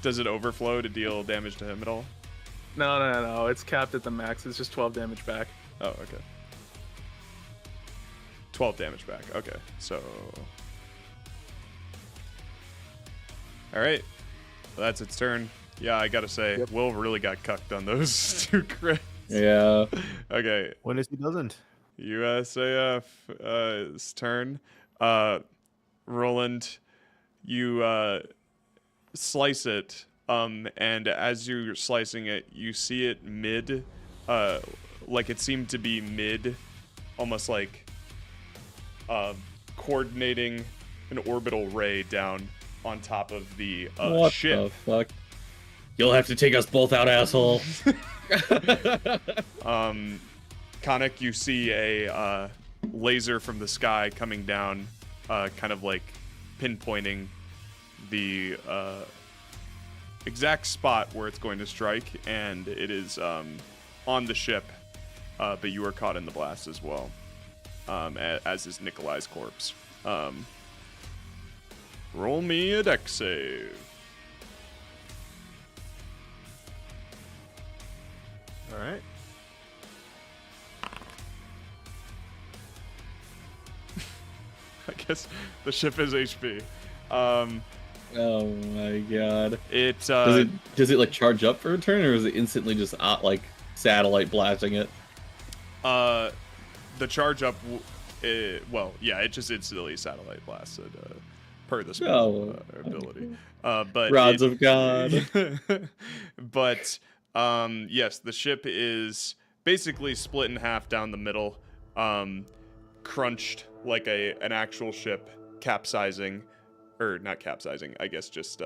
Does it overflow to deal damage to him at all? No. It's capped at the max. It's just 12 damage back. Oh, okay. 12 damage back. Okay, so... Alright. Well, that's its turn. Yeah, I gotta say, Will really got cucked on those 2 crits. Yeah. Okay. When is he doesn't? Saeoth's turn. Rolland, you slice it, and as you're slicing it, you see it mid, like it seemed to be mid, almost like coordinating an orbital ray down on top of the ship. What the fuck? You'll have to take us both out, asshole. Khanek, you see a laser from the sky coming down, kind of like pinpointing the exact spot where it's going to strike, and it is on the ship, but you are caught in the blast as well, as is Nikolai's corpse. Roll me a dex save. All right. I guess the ship is HP. Oh my god. Does Does it like charge up for a turn, or is it instantly just like satellite blasting it? The charge up, well, yeah, it just instantly satellite blasted per the spell ability. But Rods of God. But yes, the ship is basically split in half down the middle, crunched like an actual ship, capsizing, or not capsizing, I guess just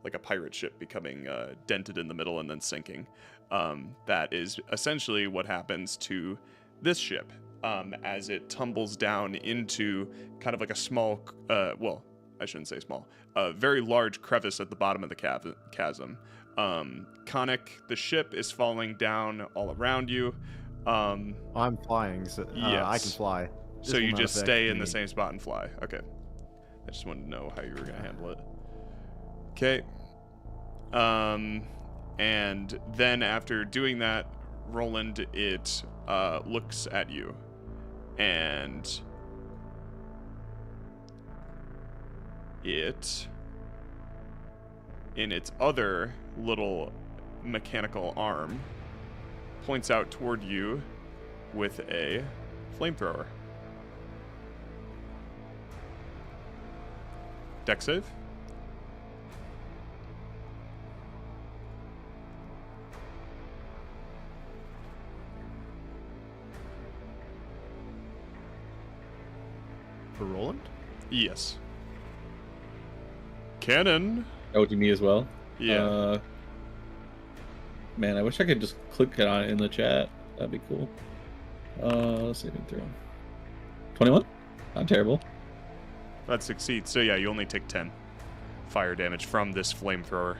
like a pirate ship becoming dented in the middle and then sinking. That is essentially what happens to this ship as it tumbles down into kind of like a small, well, I shouldn't say small, a very large crevice at the bottom of the chasm. Khanek, the ship is falling down all around you. I'm flying, so yes. I can fly. So you just stay in the same spot and fly. Okay. I just wanted to know how you were going to handle it. Okay. And then after doing that, Rolland, it looks at you. And it in its other little mechanical arm, points out toward you with a flamethrower. Dex save? For Rolland? Yes. Cannon. Oh, to me as well. Yeah. Man, I wish I could just click it on it in the chat. That'd be cool. Saving throw. 21? Not terrible. That succeeds. So yeah, you only take 10 fire damage from this flamethrower.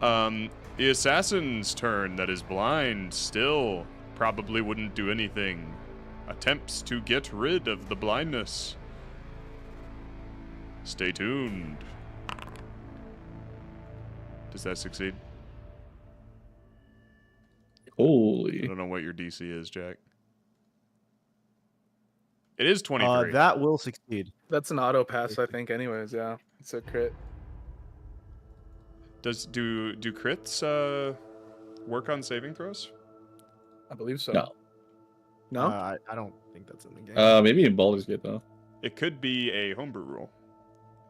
The assassin's turn that is blind still probably wouldn't do anything. Attempts to get rid of the blindness. Stay tuned. Does that succeed? I Holy. don't know what your DC is, Jack. It is 23. That will succeed. That's an auto pass, I think. Anyways, yeah, it's a crit. Do crits work on saving throws? I believe so. No. No. I don't think that's in the game. Maybe in Baldur's Gate though. It could be a homebrew rule,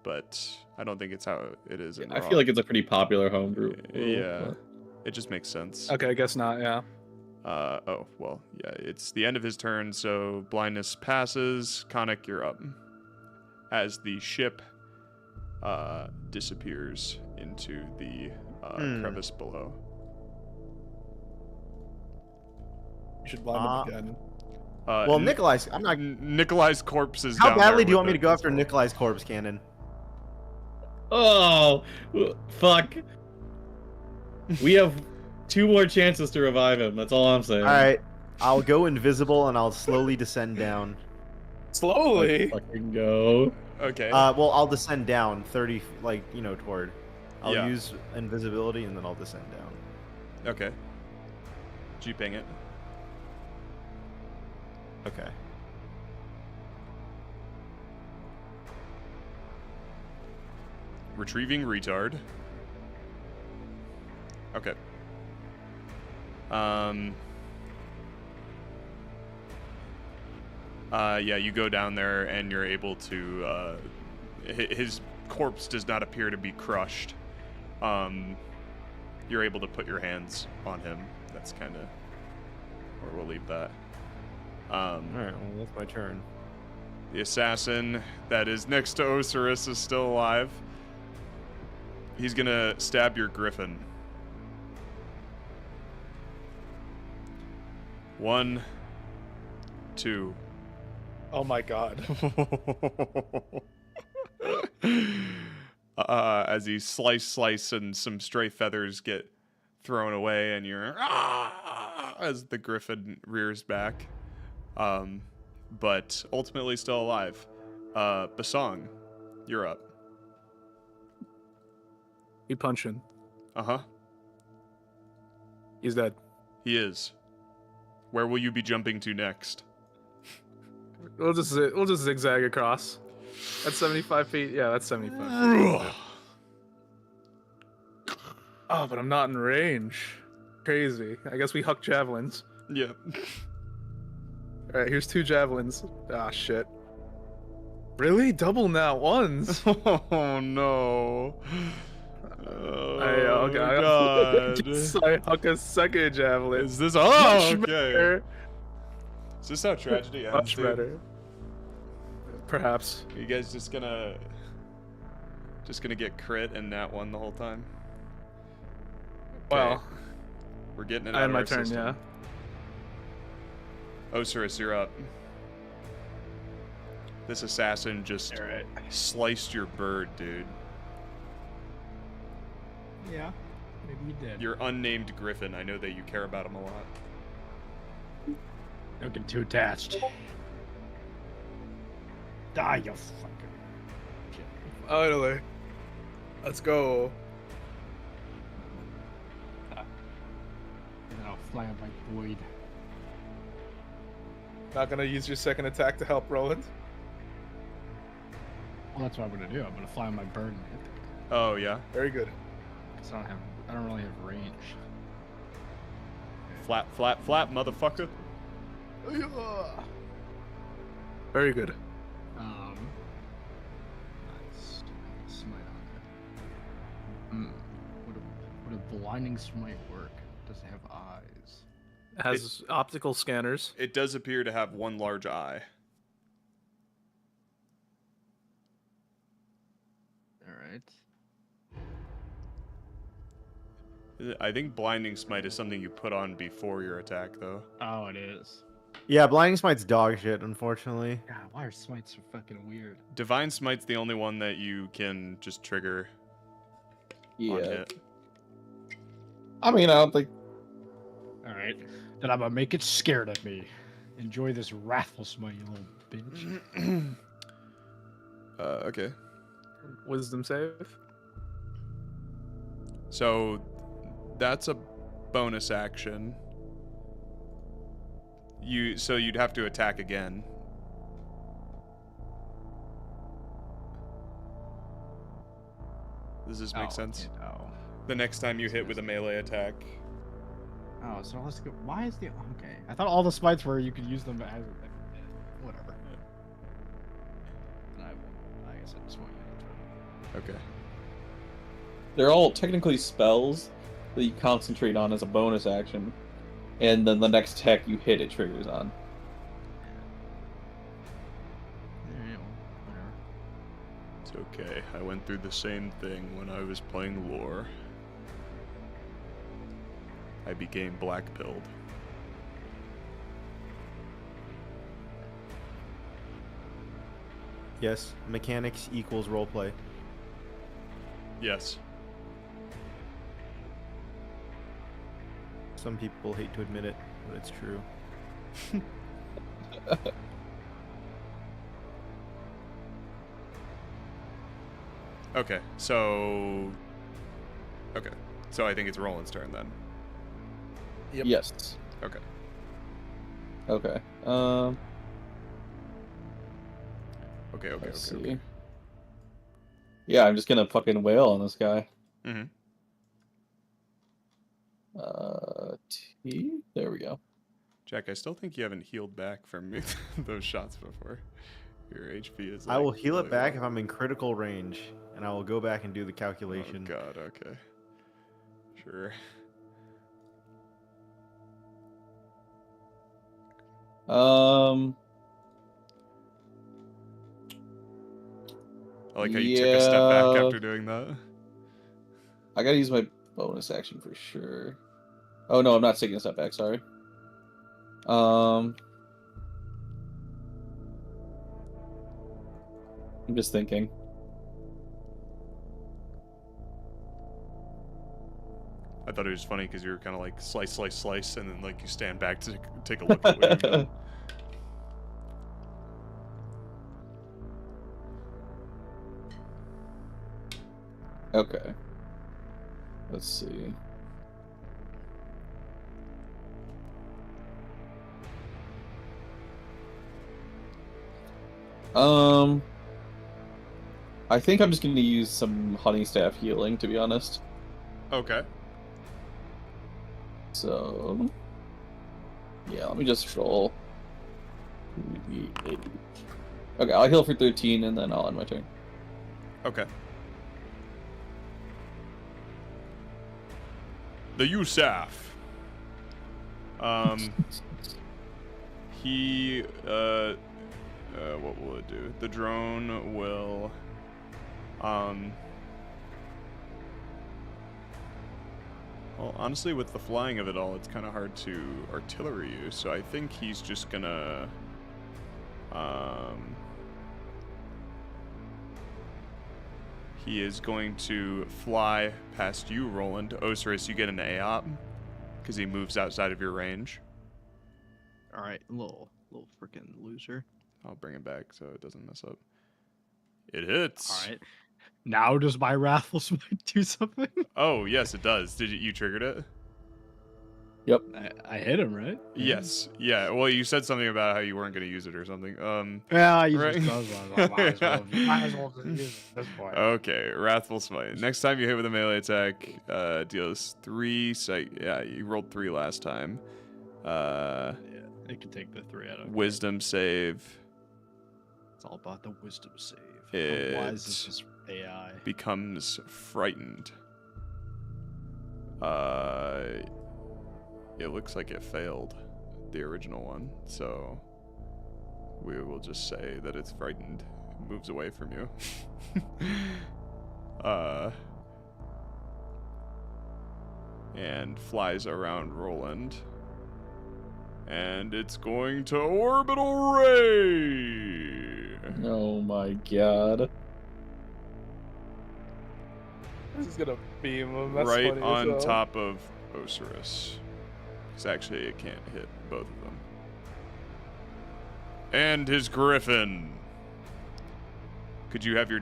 but I don't think it's how it is in I Raw. feel like it's a pretty popular homebrew. rule, Yeah, but- it just makes sense. Okay, I guess not. Yeah. Oh, well, yeah, it's the end of his turn, so blindness passes. Khanek, you're up. As the ship disappears into the crevice below. You should blind him again. Well, Nikolai's. I'm not. Nikolai's corpse is How down badly there do you want with me to it go as after well. Nikolai's corpse, Cannon? Oh, fuck. We have 2 more chances to revive him. That's all I'm saying. All right, I'll go invisible and I'll slowly descend down. Slowly. Let's fucking go. Okay. Well, I'll descend down 30, toward. I'll Yeah. use invisibility and then I'll descend down. Okay. Did you ping it? Okay. Retrieving retard. Okay. Yeah, you go down there and you're able to, his corpse does not appear to be crushed. You're able to put your hands on him. That's kind of where we'll leave that. All right, well, that's my turn. The assassin that is next to Ocerus is still alive. He's gonna stab your griffin. 1, 2. Oh my god. As he slice, and some stray feathers get thrown away, and you're as the griffin rears back. But ultimately still alive. Bosong, you're up. He punching. Uh-huh. He's dead. He is. Where will you be jumping to next? We'll just zigzag across. That's 75 feet. Yeah, that's 75 feet. Oh, but I'm not in range. Crazy. I guess we huck javelins. Yeah. All right, here's 2 javelins. Ah, shit. Really? Double now. Ones? Oh no. Oh God. god. So I huck a second javelin. Is this Much okay? better. Is this how tragedy ends? Much dude? better. Perhaps. Are you guys just gonna get crit and nat 1 the whole time? Well, we're getting it I out had of my our turn, system. yeah. Ocerus, you're up. This assassin just sliced your bird, dude. Yeah, maybe you did. Your unnamed griffin. I know that you care about him a lot. Don't get too attached. Die, you fucking. Finally. Let's go. And then I'll fly up my void. Not gonna use your second attack to help Rolland. Well, that's what I'm gonna do. I'm gonna fly on my bird and hit them. Oh yeah. Very good. 'cause I don't really have range. Flap, flap, flap, motherfucker. Very good. Nice. Smite on it. Would a blinding smite work? Does it have eyes? It has optical scanners. It does appear to have one large eye. All right. I think Blinding Smite is something you put on before your attack, though. Oh, it is. Yeah, Blinding Smite's dog shit, unfortunately. God, why are smites so fucking weird? Divine Smite's the only one that you can just trigger on hit. I mean, I don't think. All right. Then I'm gonna make it scared of me. Enjoy this wrathful smite, you little bitch. Okay. Wisdom save. So that's a bonus action. So you'd have to attack again. Does this make sense? Oh. The next time you hit with a melee attack. Oh, so let's go. Why is the okay? I thought all the smites were you could use them as whatever. And I guess I just want you to. Okay. They're all technically spells that you concentrate on as a bonus action, and then the next tech you hit it triggers on. It's okay. I went through the same thing when I was playing lore. I became black-pilled. Yes, mechanics equals roleplay. Yes. Some people hate to admit it, but it's true. Okay, so I think it's Roland's turn then. Yep. Yes. Okay. Okay. Let's see. Okay. Yeah, I'm just gonna fucking wail on this guy. Mm-hmm. There we go. Jack, I still think you haven't healed back from those shots before. Your HP is. I will like, heal it really back low. if I'm in critical range, and I will go back and do the Oh calculation. God. Okay. Sure. I like how you took a step back Yeah. after doing that. I gotta use my bonus action for sure. Oh no, I'm not taking a step back. Sorry. I'm just thinking. I thought it was funny because you were kind of like slice, slice, slice, and then like you stand back to take a look at what you've done. Okay. Let's see. I think I'm just going to use some honey staff healing, to be honest. Okay. So, yeah, let me just roll. Okay, I'll heal for 13, and then I'll end my turn. Okay. The Yusaf. He what will it do? The drone will well, honestly, with the flying of it all, it's kind of hard to artillery you, so I think he's just gonna he is going to fly past you, Rolland. Ocerus, you get an AOP because he moves outside of your range. All right, little freaking loser. I'll bring it back so it doesn't mess up. It hits. All right. Now does my wrathful smite do something? Oh yes, it does. Did you triggered it? Yep. I hit him, right? Yes. Yeah. Well, you said something about how you weren't going to use it or something. Yeah, I Right. might as well use it at this point. Okay, Wrathful Smite. Next time you hit with a melee attack, deals 3 yeah, you rolled 3 last time. Yeah, it can take the 3 out of Wisdom save. It's all about the wisdom save. It How wise is this AI? becomes frightened. It looks like it failed, the original one, so we will just say that it's frightened. It moves away from you. And flies around Rolland. And it's going to Orbital Ray! Oh my god. This is gonna beam him. That's Right funny on as hell. top of Ocerus. Because actually it can't hit both of them. And his Griffin. Could you have your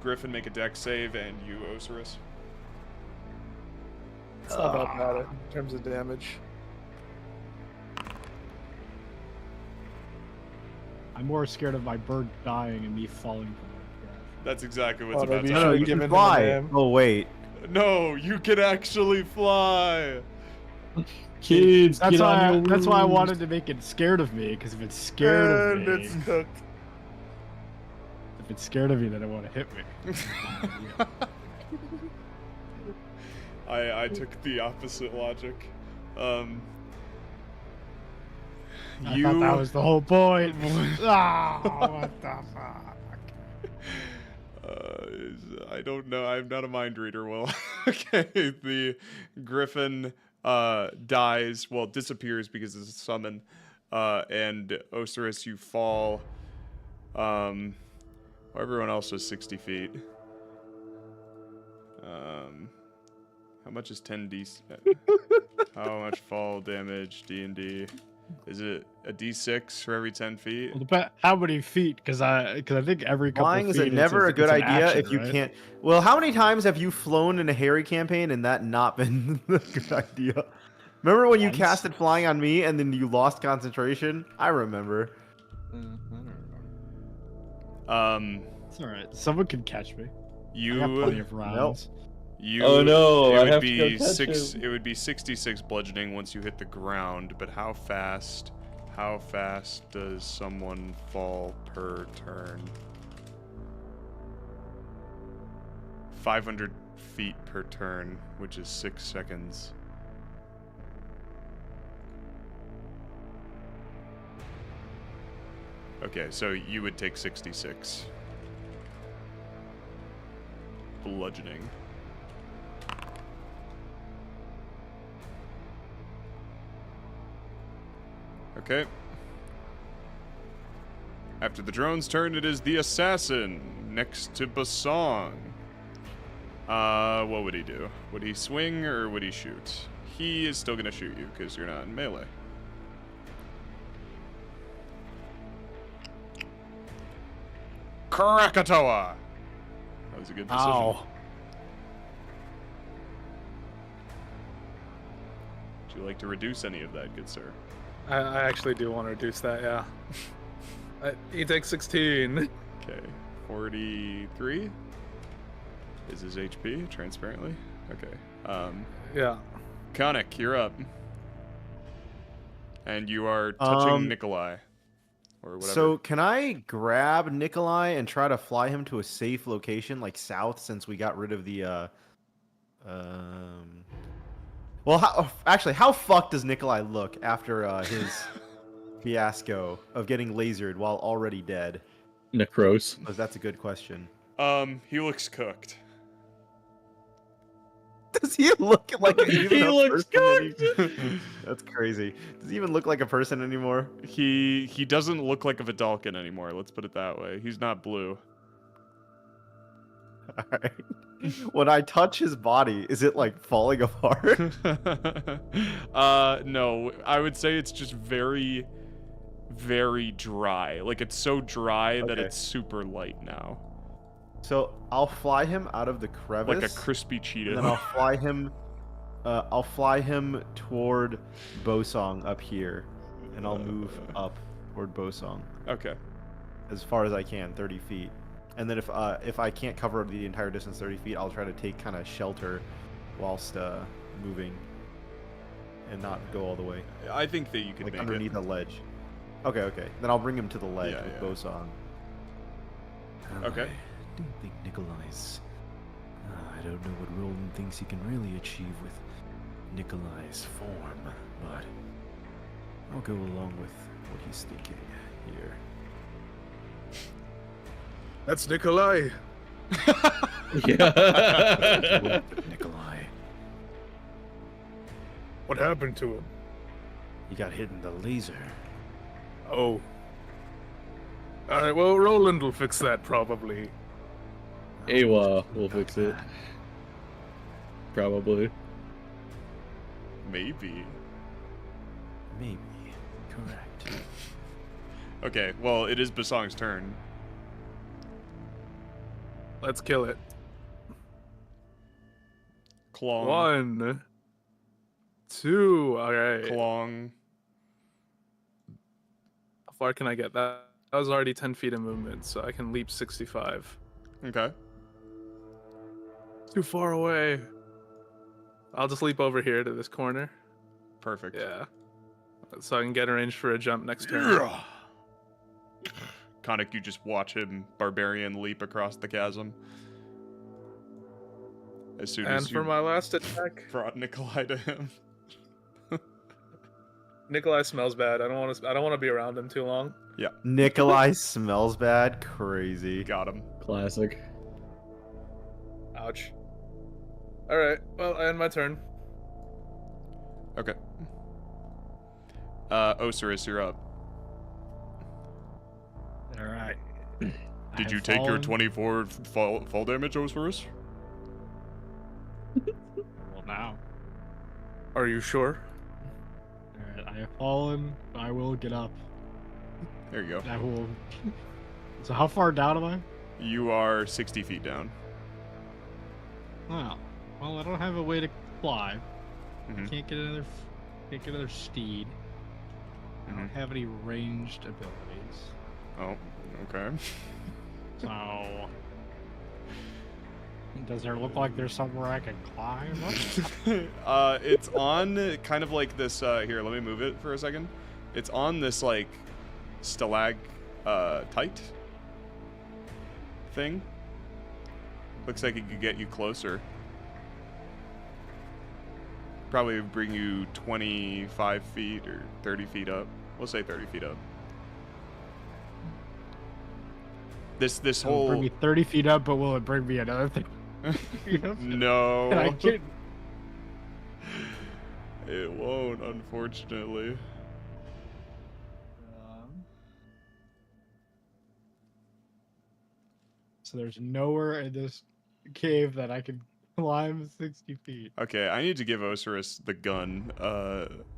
Griffin make a dex save and you, Ocerus? It's not that bad in terms of damage. I'm more scared of my bird dying and me falling from the crash. That's exactly what's Oh, about maybe to you No, happen. you given can him fly. a name. Oh wait. No, you can actually fly. Kids, That's get on why. your That's why I roofs. wanted to make it scared of me. Because if it's scared And of me, it's cooked. if it's scared of me, then it want to hit me. I took the opposite logic. I thought that was the whole point. What the fuck? I don't know. I'm not a mind reader. Well, okay. The Griffin dies. Well, disappears because it's a summon. And Ocerus, you fall. Everyone else was 60 feet. How much is 10d? How much fall damage? D&D. Is it a d6 for every 10 feet? Well, depend how many feet? Because I think every couple Flying feet is it's never a good it's an idea action, if you right? can't. Well, how many times have you flown in a Harry campaign and that not been a good idea? Remember when you Once. casted flying on me and then you lost concentration? I remember. I don't remember. It's all right. Someone can catch me. I got plenty You of rounds. Oh no, it I would have to be go catch six. him. It would be 66 bludgeoning once you hit the ground. But how fast? How fast does someone fall per turn? 500 feet per turn, which is 6 seconds. Okay, so you would take 66 bludgeoning. Okay. After the drone's turn, it is the assassin next to Bosong. What would he do? Would he swing or would he shoot? He is still gonna shoot you because you're not in melee. Krakatoa! That was a good decision. Ow. Would you like to reduce any of that, good sir? I actually do want to reduce that, yeah. He takes 16. Okay, 43 is his HP, transparently. Okay, Yeah. Khanek, you're up. And you are touching Nikolai. Or whatever. So can I grab Nikolai and try to fly him to a safe location, like south, since we got rid of the Well, how fucked does Nikolai look after his fiasco of getting lasered while already dead? Necros. Because that's a good question. He looks cooked. Does he look like He looks That's crazy. Does he even look like a person anymore? He doesn't look like a Vidalkin anymore, let's put it that way. He's not blue. Alright. When I touch his body, is it like falling apart? No, I would say it's just very, very dry. Like, it's so dry that Okay. it's super light now. So I'll fly him out of the crevice. Like a crispy And then I'll Cheeto. fly him I'll fly him toward Bosong up here, and I'll move up toward Bosong Okay. as far as I can, 30 feet. And then if I can't cover the entire distance 30 feet, I'll try to take kind of shelter whilst moving and not go all the way. I think that you can Like make underneath it. a ledge. Okay. Then I'll bring him to the ledge Yeah, with yeah. Bosong. Okay. I don't think Nikolai's. I don't know what Rolland thinks he can really achieve with Nikolai's form, but I'll go along with what he's thinking here. That's Nikolai. Yeah. Nikolai, What happened to him? he got hit in the laser. Oh. Alright, well, Rolland will fix that probably. Aewa will fix it. Probably. Maybe. Maybe. Correct. Okay, well, it is Basong's turn. Let's kill it. Klong. 1, 2. Alright. Klong. How far can I get? That was already 10 feet of movement, so I can leap 65. Okay. Too far away. I'll just leap over here to this corner. Perfect. Yeah. So I can get arranged for a jump next turn. Khanek, you just watch him, barbarian, leap across the chasm. As soon And as for you my last attack, brought Nikolai to him. Nikolai smells bad. I don't want to be around him too long. Nikolai smells bad. Crazy. Got him. Classic. Ouch. All right. Well, I end my turn. Okay. Ocerus, you're up. All right. Did you take your 24 fall damage, Ocerus? Well, now. Are you sure? All right, I have fallen. I will get up. There you go. I will. So how far down am I? You are 60 feet down. Wow. Well, I don't have a way to fly. Mhm. Can't get another steed. I don't have any ranged abilities. Oh, okay. So, does there look like there's somewhere I can climb? It's on kind of like this. Here, let me move it for a second. It's on this like stalactite thing. Looks like it could get you closer. Probably bring you 25 feet or 30 feet up. We'll say 30 feet up. This It'll whole bring me 30 feet up, but will it bring me another thing? no. Can I get? It won't, unfortunately. So there's nowhere in this cave that I can climb 60 feet. Okay, I need to give Ocerus the gun.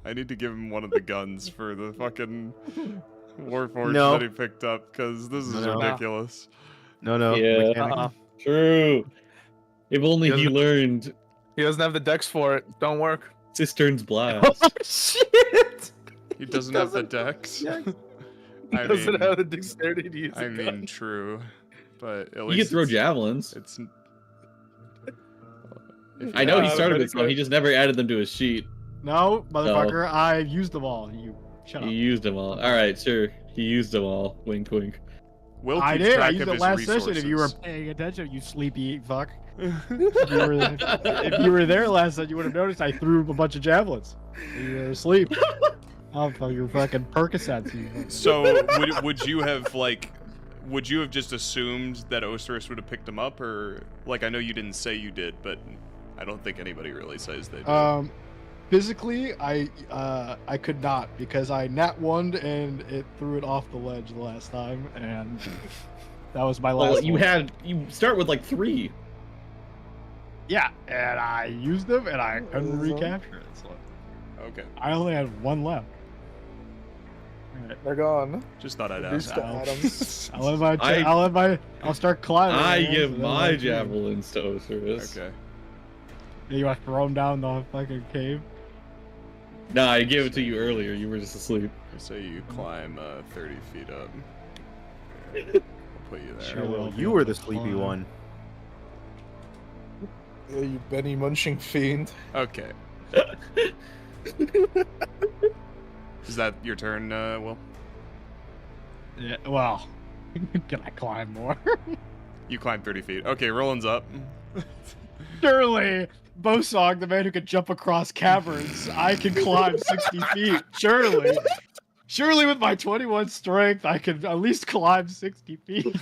I need to give him one of the guns for the fucking Warforged No. that he picked up, because this is No. ridiculous. No. Yeah. mechanic. True. If only he Doesn't- learned He doesn't have the dex for it. Don't work. Cistern's blast. Oh shit! He doesn't have the dex. He I doesn't mean, have the dexterity to use I a mean, gun. true, but at You least can throw it's- javelins. It's. I know he Yeah, started but with some. He just never added them to his sheet. No, motherfucker, I used them all. You shut He up. used them all. All right, sure. He used them all. Wink, wink. Will I keeps did. I track used of it his last resources. session. If you were paying attention, you sleepy fuck. If you were there last night, you would have noticed I threw a bunch of javelins. You were asleep. Oh, fuck your fucking Percocets. You. So would you have would you have just assumed that Ocerus would have picked him up, or like I know you didn't say you did, but I don't think anybody really says they did. Physically, I could not because I nat one and it threw it off the ledge the last time, and that was my last. Well, you one. you start with like 3. Yeah, and I used them and I couldn't recapture it. So Okay, I only had one left. They're gone. just thought I'd Reduced ask. to atoms. I'll start climbing. I man, give so my that's it. javelins to Ocerus. Okay. You got thrown down the fucking cave. Nah, I gave it to you earlier. You were just asleep. So you climb 30 feet up. I'll put you there. Sure. Well, you were the sleepy Fine. one. Yeah, you Benny munching fiend. Okay. Is that your turn, Will? Yeah, well, can I climb more? You climb 30 feet. Okay, Rolland's up. Surely, Bosong, the man who can jump across caverns, I can climb 60 feet. Surely. Surely with my 21 strength, I can at least climb 60 feet.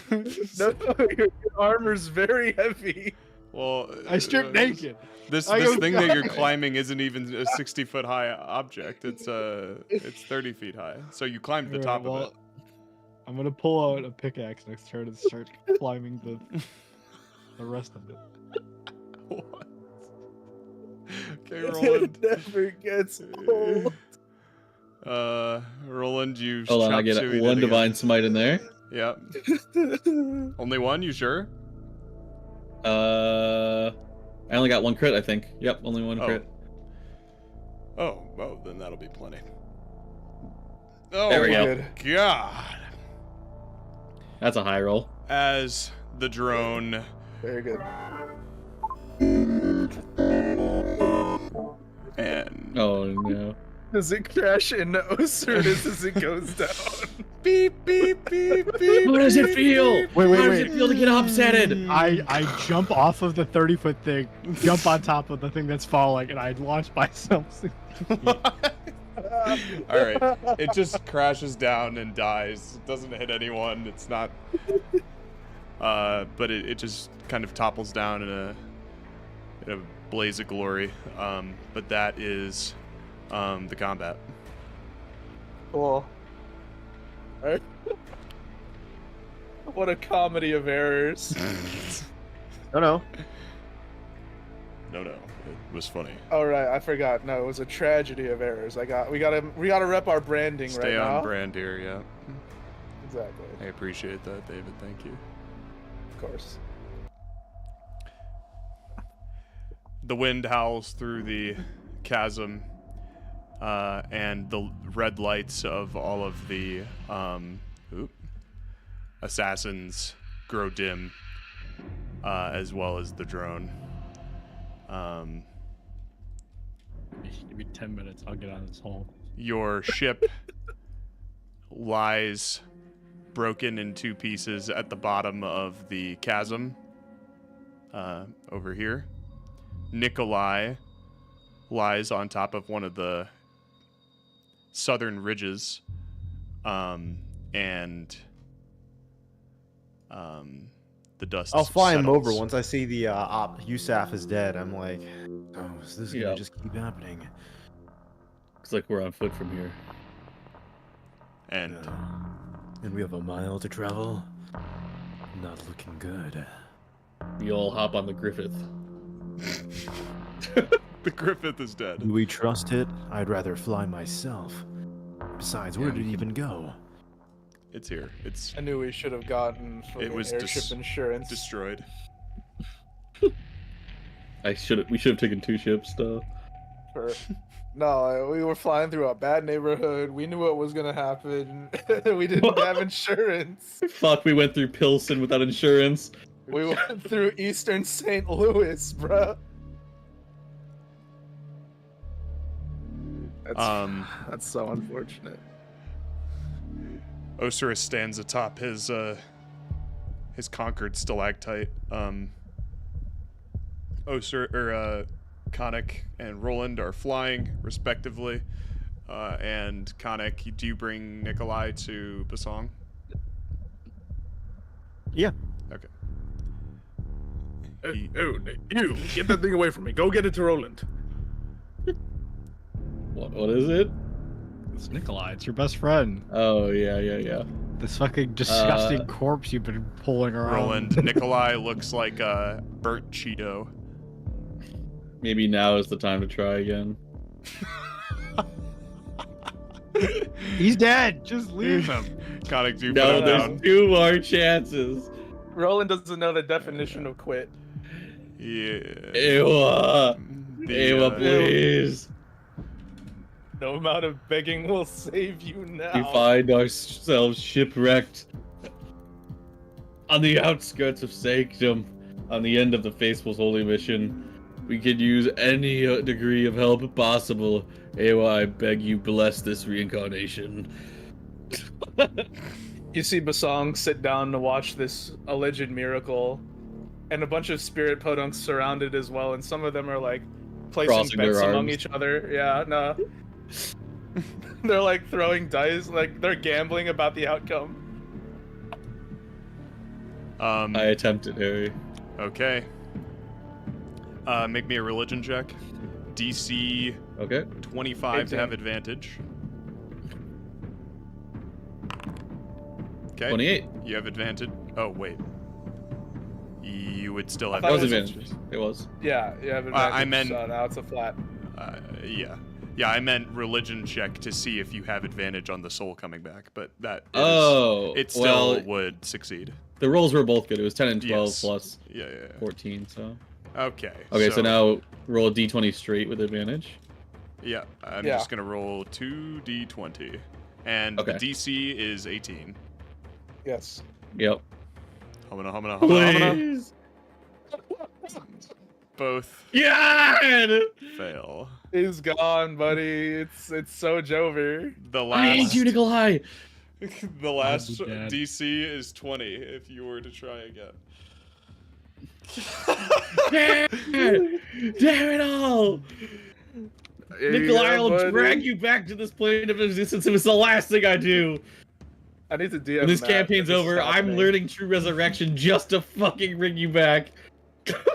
No, your armor's very heavy. Well, I stripped naked. This I go- thing that you're climbing isn't even a 60-foot high object. It's 30 feet high. So you climbed the top of it. I'm gonna pull out a pickaxe next turn and start climbing the rest of it. What? Okay, Rolland. It never gets old. Rolland, you Hold on, I chop get suey one together. divine smite in there. Yep. Only one? You sure? I only got one crit, I think. Yep, only one Oh. crit. Oh, then that'll be plenty. Oh There we go. Good. God. That's a high roll. As the drone Very good. and Oh no. Does it crash into Ocerus as it goes down? beep beep beep beep. How does it feel? Wait, How does wait. it feel to get upsetted? I jump off of the 30-foot thing, jump on top of the thing that's falling, and I launch myself. Alright. It just crashes down and dies. It doesn't hit anyone. It's not but it just kind of topples down in a blaze of glory. But that is the combat. Cool. Alright. What a comedy of errors. No, no. No, it was funny. All right, I forgot. No, it was a tragedy of errors. We gotta rep our branding Stay right on now. brand here, yeah. Exactly. I appreciate that, David. Thank you. Of course. The wind howls through the chasm, and the red lights of all of the assassins grow dim, as well as the drone. Give me 10 minutes, I'll get out of this hole. Your ship lies broken in two pieces at the bottom of the chasm, over here. Nikolai lies on top of one of the southern ridges, and the dust I'll fly him over settles. once I see the Yusuf is dead. I'm like, oh, is this Yeah. gonna just keep happening? Looks like we're on foot from here. And And we have a mile to travel. Not looking good. We all hop on the Griffith. the Griffith is dead. Do we trust it? I'd rather fly myself. Besides, where did it even go? It's here. It's I knew we should have gotten It was airship insurance. destroyed. We should have taken two ships though. No, we were flying through a bad neighborhood. We knew what was gonna happen. We didn't have insurance. Fuck, we went through Pilsen without insurance. We went through Eastern St. Louis, bruh. That's so unfortunate. Ocerus stands atop his conquered stalactite. Khanek and Rolland are flying, respectively. And Khanek, do you bring Nikolai to Bosong? Yeah. Okay. You, get that thing away from me. Go get it to Rolland. What is it? It's Nikolai, it's your best friend. Oh yeah. This fucking disgusting corpse you've been pulling around. Rolland, Nikolai looks like a burnt Cheeto. Maybe now is the time to try again. He's dead. Just leave him. Khanek, do you No, put him there's down? 2 more chances. Roland doesn't know the definition of quit. Yeah. Aewa, The, Aewa, please. No amount of begging will save you now. We find ourselves shipwrecked on the outskirts of Sanctum, on the end of the Faithful's holy mission. We could use any degree of help possible. Aewa, I beg you, bless this reincarnation. You see Bosong sit down to watch this alleged miracle, and a bunch of spirit podunks surrounded as well, and some of them are like placing Crossing their bets among arms. each other. Yeah, no. They're like throwing dice, like they're gambling about the outcome. I attempted, Harry. Okay. Make me a religion check. DC Okay. 25 to have advantage. Okay. 28. You have advantage. Oh, wait. You would still have I That was thought advantage. It was. Yeah, you have advantage. I meant- so now it's a flat. Yeah. Yeah, I meant religion check to see if you have advantage on the soul coming back, but that it still well, would succeed. the rolls were both good. It was 10 and 12 Yes. plus Yeah. 14, so. Okay. Okay, so now roll a d20 straight with advantage. Yeah, I'm Yeah. just gonna roll 2d20, and Okay. the DC is 18. Yes. Yep. Humana. Please. Both Yeah! fail. He's gone, buddy. It's so Jover. The I hate last you, Nikolai! the last I'll be dead. DC is 20 if you were to try again. Damn it all! Nikolai, Yeah, I'll buddy. drag you back to this plane of existence. It was the last thing I do. I need to DM When this Matt campaign's if this is over, I'm happening. learning true resurrection just to fucking bring you back.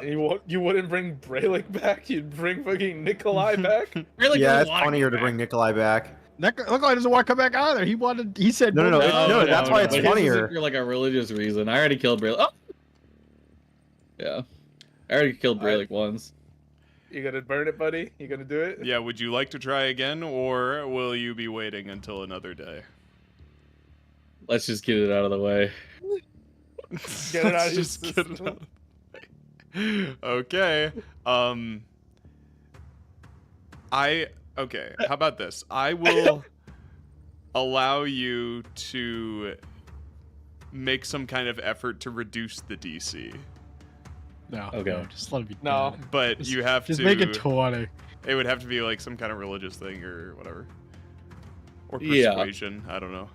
You wouldn't bring Braylick back? You'd bring fucking Nikolai back? Really? Yeah, don't it's wanna funnier get to bring back. Nikolai back. Nikolai doesn't want to come back either. He said No, more it's- than- no, that's why it's but his is funnier. for like a religious reason. I already killed Braylick. Oh! Yeah. I already killed Braylick once. You gonna burn it, buddy? You gonna do it? Yeah, would you like to try again, or will you be waiting until another day? Let's just get it out of the way. Get it out of your Just get it system. out. Okay. Okay, how about this? I will allow you to make some kind of effort to reduce the DC. No. Okay. No, just let it be. No. dead. But Just- you have Just to make it 20. It would have to be like some kind of religious thing or whatever. Or Yeah. persuasion, I don't know.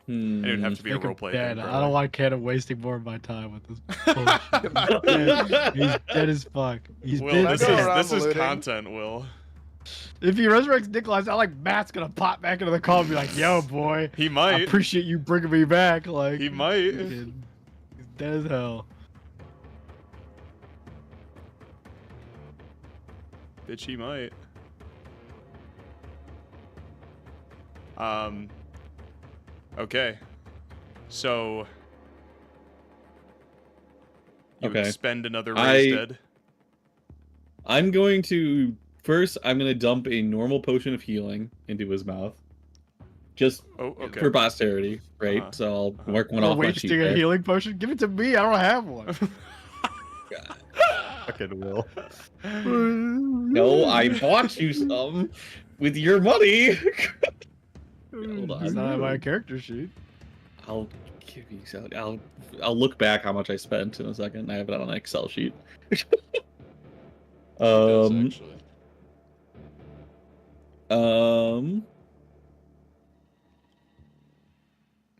Hmm. And it would have to be a Make him roleplay dead. thing. I don't want Ken wasting more of my time with this bullshit. He's dead as fuck. He's Will, been this go is dead. around this is looting. content, Will. If he resurrects Nikolai, it's not like Matt's gonna pop back into the call and be like, "Yo, boy, He I might. appreciate you bringing me back." Like, He might. fucking- he's dead as hell. Bitch, he might. Okay. So you would Okay. spend another raise I- dead. I'm going to first. I'm going to dump a normal potion of healing into his mouth, just Oh, okay. for posterity, right? Uh-huh. So I'll Uh-huh. mark one We're off my sheet. wasting a there. healing potion. Give it to me. I don't have one. Fucking Will. No, I bought you some with your money. Hold It's on. not on my character sheet. I'll give you some. I'll look back how much I spent in a second. I have it on an Excel sheet. He does, actually.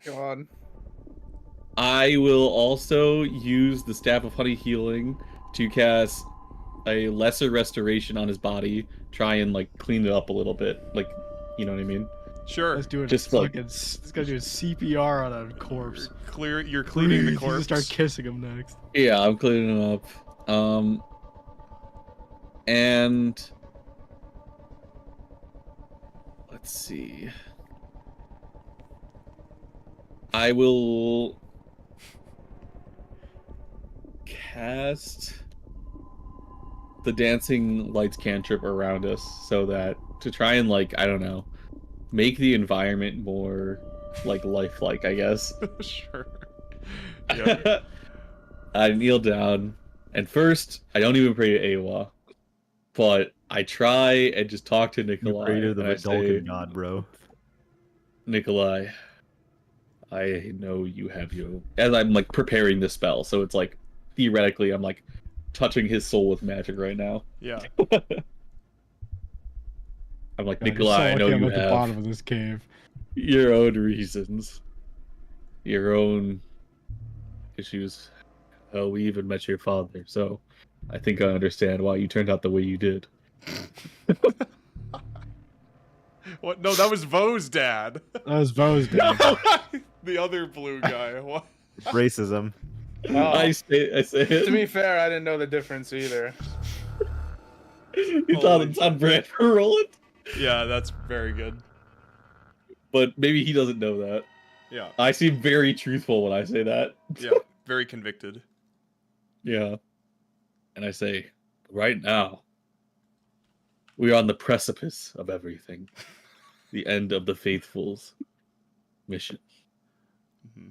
Go on. I will also use the Staff of Honey Healing to cast a lesser restoration on his body. Try and like clean it up a little bit, like, you know what I mean? Sure. Let's do it. Just like- This guy's doing CPR on a corpse. You're cleaning the Breathe. He's gonna corpse. start kissing him next. Yeah, I'm cleaning him up. And let's see. I will cast the dancing lights cantrip around us so that to try and like, I don't know, make the environment more like lifelike, I guess. Sure. Yeah. I kneel down, and first, I don't even pray to Aewa, but I try and just talk to You Nikolai. pray to the and I say, Vedalken god, bro. Nikolai, I know you have your... As I'm, like, preparing the spell, so it's like, theoretically, I'm, like, touching his soul with magic right now. Yeah. I'm like, God, you're Nikolai, so I know lucky I'm you at the have bottom of this cave. your own reasons, your own issues. Oh, we even met your father, so I think I understand why you turned out the way you did. What? No, that was Woes' dad. That was Vo's dad. The other blue guy. What? Racism. Oh, I say it. to be fair, I didn't know the difference either. It's on brand for Rolland, Yeah, that's very good. but maybe he doesn't know that. Yeah. I seem very truthful when I say that. Yeah. Very convicted. Yeah. And I say, right now, we are on the precipice of everything. The end of the faithful's mission. Mhm.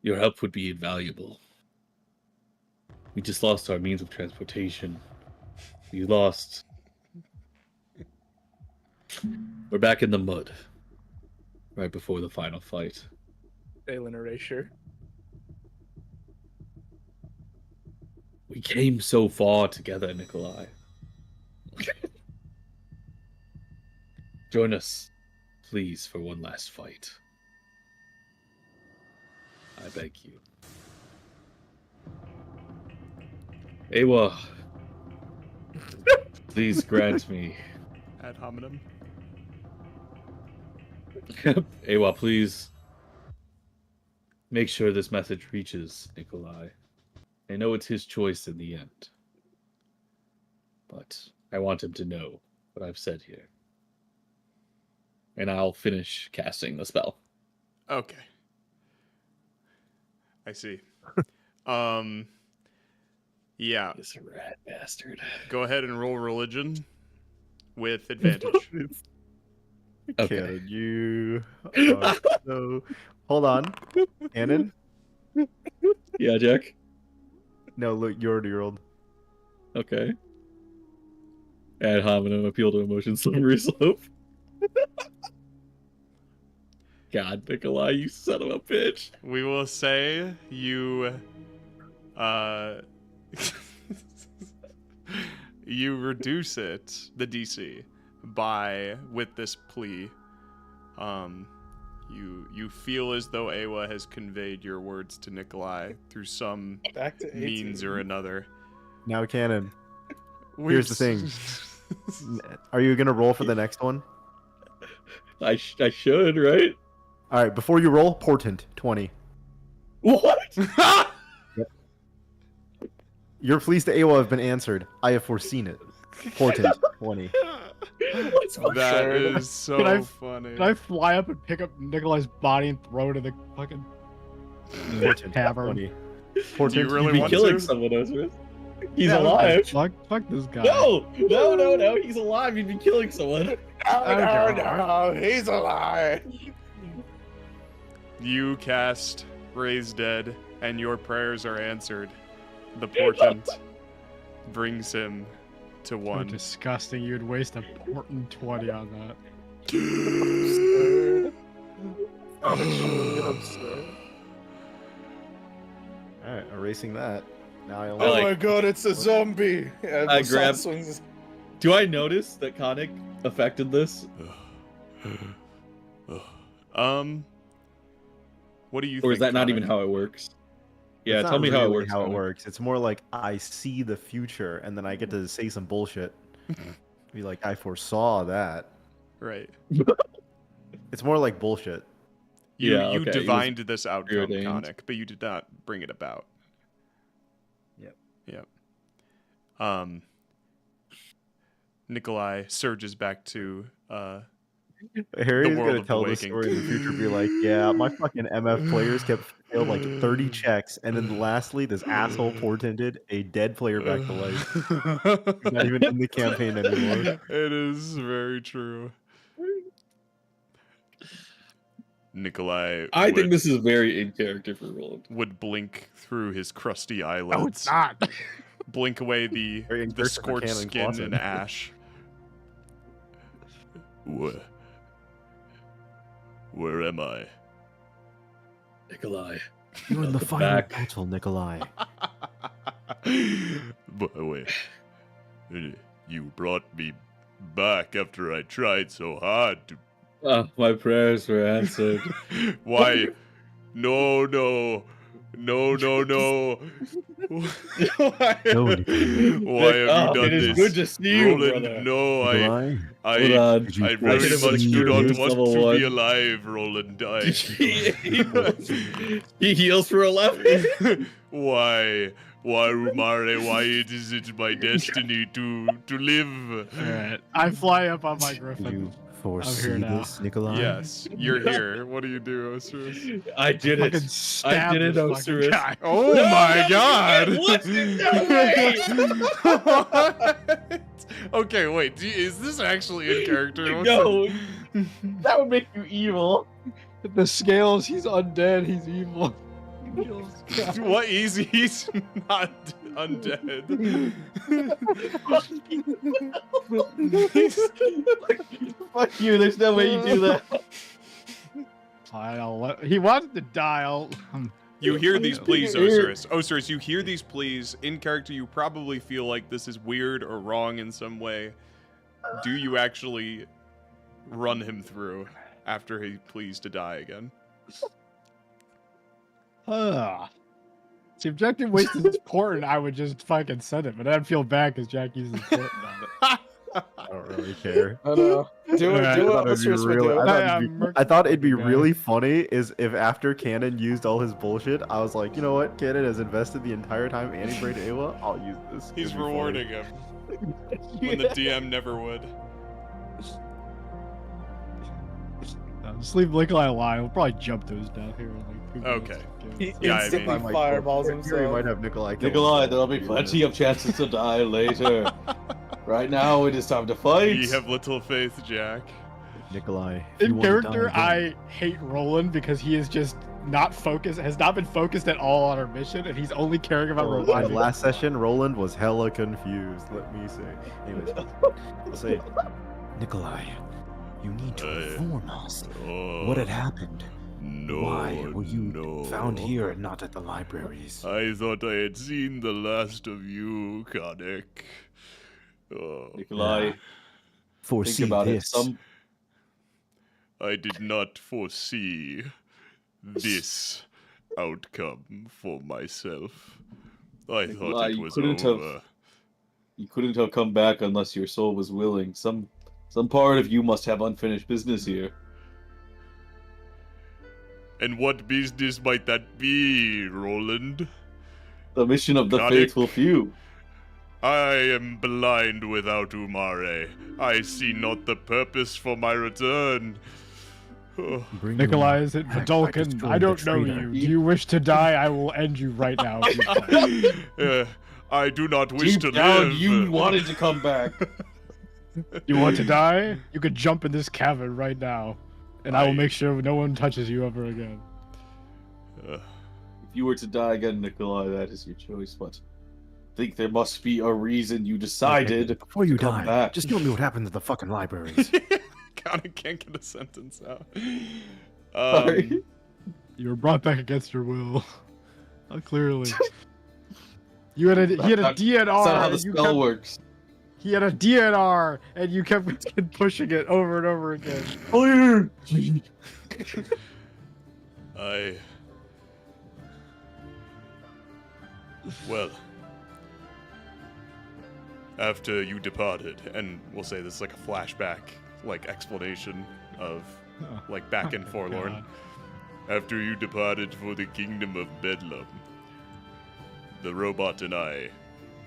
Your help would be invaluable. We just lost our means of transportation. We lost... We're back in the mud. Right before the final fight. Daelin erasure. We came so far together, Nikolai. Join us, please, for one last fight. I beg you. Aewa, please grant me. Ad hominem. Aewa, please make sure this message reaches Nikolai. I know it's his choice in the end, but I want him to know what I've said here. And I'll finish casting the spell. Okay. I see. Yeah. This rat bastard. Go ahead and roll religion with advantage. Okay. Can you? No. Hold on. Cannon? Yeah, Jack. No, look, you already rolled. Okay. Ad hominem, appeal to emotion, slippery slope. God, Nikolai, you son of a bitch. We will say you you reduce it, the DC, by with this plea. You feel as though Aewa has conveyed your words to Nikolai through some Back to 18. means or another. Now, Cannon. Here's the thing. Are you gonna roll for the next one? I should, right? All right. Before you roll, portent 20. What? Your pleas to Aewa have been answered. I have foreseen it. Portent 20. That is so Can I- funny. Can I fly up and pick up Nikolai's body and throw it in the fucking Portent tavern? 20. Do you Portent. really You'd be want killing to? someone, Ocerus. He's Yeah, alive. Fuck this guy. No, he's alive. You'd be killing someone. No, he's alive. You cast Raise Dead, and your prayers are answered. The portent brings him to So one. disgusting. You'd waste a portent 20 on that. Absurd. All right, erasing that. Now I I only. Oh like- my god, it's a zombie. And I the grab- sun swings. Do I notice that Khanek affected this? What do you think? Or is that not Khanek? even how it works? Yeah, It's tell not me how it really works. How it Khanek. works. It's more like I see the future, and then I get to say some bullshit. Be like, I foresaw that. Right. It's more like bullshit. You Yeah, you okay, he was divined this outcome, preordained. Khanek, but you did not bring it about. Yep. Yep. Nikolai surges back to Harry's world gonna of tell the the waking. story in the future. Be like, yeah, my fucking MF players failed like 30 checks, and then lastly, this asshole portended a dead player back to life. He's not even in the campaign anymore. It is very true. Nikolai I would, think this is very in character for Rolland. would blink through his crusty eyelids. No, it's not. Blink away the Very in character for scorched Canon skin Clausen. and ash. Where am I? Nikolai. You're in the the final back. battle, Nikolai. But wait, you brought me back after I tried so hard to. My prayers were answered. Why? No, no, no, no, no. Why, No, why have you done It this? is good to see you, Roland, brother. no, Nikolai? I Hold on. Did you I force very hit him with much a do not Qeynos want level to be 1. alive, Roland. He heals for 11. Why, Umare? Why is it my destiny to live? Alright. I fly up on my Did griffin. you foresee now. this, Nikolai? Yes, you're here. What do you do, Osiris? I did Fucking it. stab I did it, this fucking Ocerus. guy. Oh No, my God! What's it What? Okay, wait. Is this actually in character? No, that would make you evil. The scales, he's undead, he's evil. What? He's not undead. Fuck you. There's no way you do that. He wanted to die. You hear these pleas, Here. Osiris. Osiris, you hear these pleas. In character, you probably feel like this is weird or wrong in some way. Do you actually run him through after he pleads to die again? The objective waste is important. I would just fucking send it, but I'd feel bad because Jackie's important on it. I don't really care. I know. Do it. Alright. Do I what thought it'd be Osiris would really- do. I thought it'd be Okay. really funny is if after Cannon used all his bullshit, I was like, you know what? Cannon has invested the entire time Annie prayed Aewa. I'll use this. He's It'd be funny. rewarding him when the DM never would. Just leave Nikolai alive. We'll probably jump those down here. In like 2 minutes. Okay. He Yeah, I instantly mean- fireballs Here we himself. might have Nikolai. kill Nikolai, himself. there'll be plenty of chances to die later. Right now, it is time to fight. You have little faith, Jack. Nikolai. if you In wanna character, die again- I hate Rolland because he is just not focused, has not been focused at all on our mission, and he's only caring about In reviving. last session, Roland was hella confused. Let me say. Anyways, I'll say. Nikolai, you need to Uh, inform us Oh, what had happened. no, Why were you no. found here and not at the libraries? I thought I had seen the last of you, Khanek. Oh, Nikolai, Foresee think about this. it. I did not foresee this outcome for myself. I thought Nikolai, it you was couldn't over. You couldn't have come back unless your soul was willing. Some part of you must have unfinished business here. And what business might that be, Roland? The mission of the Khanek. faithful few. I am blind without Umare. I see not the purpose for my return. Oh, Bring your Nikolai, is it act like Vidalkin? destroying I the don't know traitor. you. Do you wish to die? I will end you right now. if you die. I do not wish Deep to down, live. you wanted to come back. You want to die? You could jump in this cavern right now, and I will I- make sure no one touches you ever again. Uh, If you were to die again, Nikolai, that is your choice. But I think there must be a reason you decided Before you to come die, back. just tell me what happened to the fucking libraries. Kinda can't get a sentence out. Sorry. You were brought back against your will. Clearly. He had a DNR. That's not how the and you spell kept- works. He had a DNR, and you kept pushing it over and over again. Clear. Well, after you departed, and we'll say this is like a flashback, like explanation of like back in Forlorn. God. After you departed for the kingdom of Bedlam, the robot and I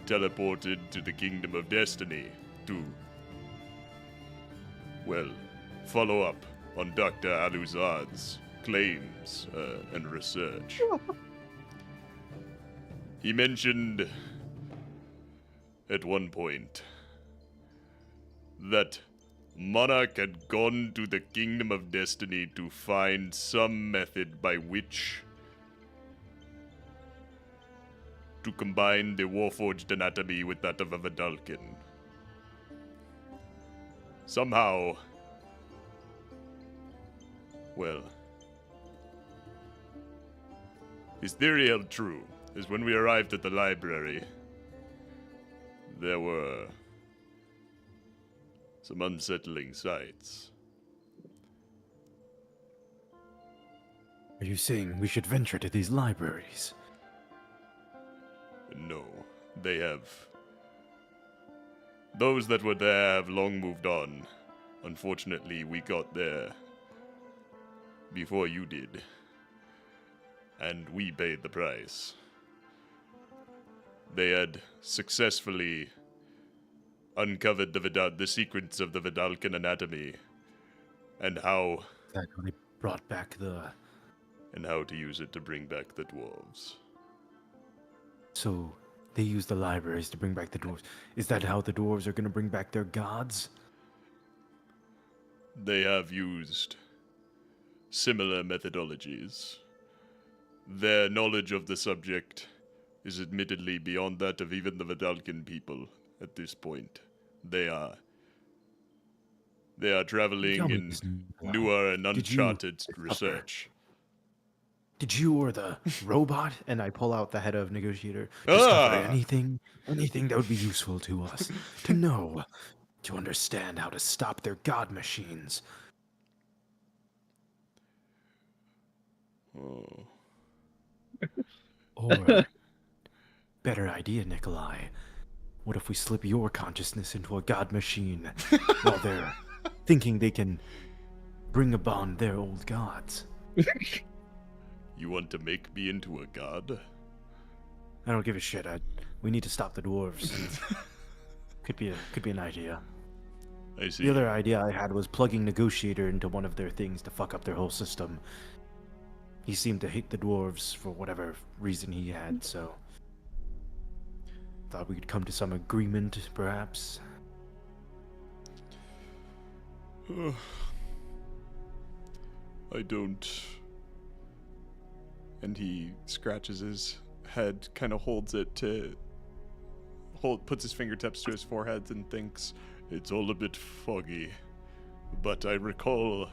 teleported to the kingdom of Destiny to, well, follow up on Dr. Aluzad's claims and research. He mentioned at one point that Monarch had gone to the Kingdom of Destiny to find some method by which to combine the Warforged anatomy with that of a Vedalken. Somehow, well, his theory held true, as when we arrived at the library, there were some unsettling sights. Are you saying we should venture to these libraries? No, they have. Those that were there have long moved on. Unfortunately, we got there before you did. And we paid the price. They had successfully uncovered the secrets of the Vedalken anatomy and how That when they brought back and how to use it to bring back the dwarves. So they use the libraries to bring back the dwarves. Is that how the dwarves are going to bring back their gods? They have used similar methodologies. Their knowledge of the subject is admittedly beyond that of even the Vedalken people at this point. They are traveling Tell me in this, Nikolai. newer and Did you uncharted discover- research. Did you or the robot? And I pull out the head of negotiator. Discover Ah! anything that would be useful to us, to know, to understand how to stop their god machines. Oh. Or, better idea, Nikolai. What if we slip your consciousness into a god machine while they're thinking they can bring upon their old gods? You want to make me into a god? I don't give a shit. We need to stop the dwarves. Could be an idea. I see. The other idea I had was plugging Negotiator into one of their things to fuck up their whole system. He seemed to hate the dwarves for whatever reason he had, so thought we could come to some agreement, perhaps. I don't. And he scratches his head, kind of holds it to puts his fingertips to his forehead and thinks, it's all a bit foggy. But I recall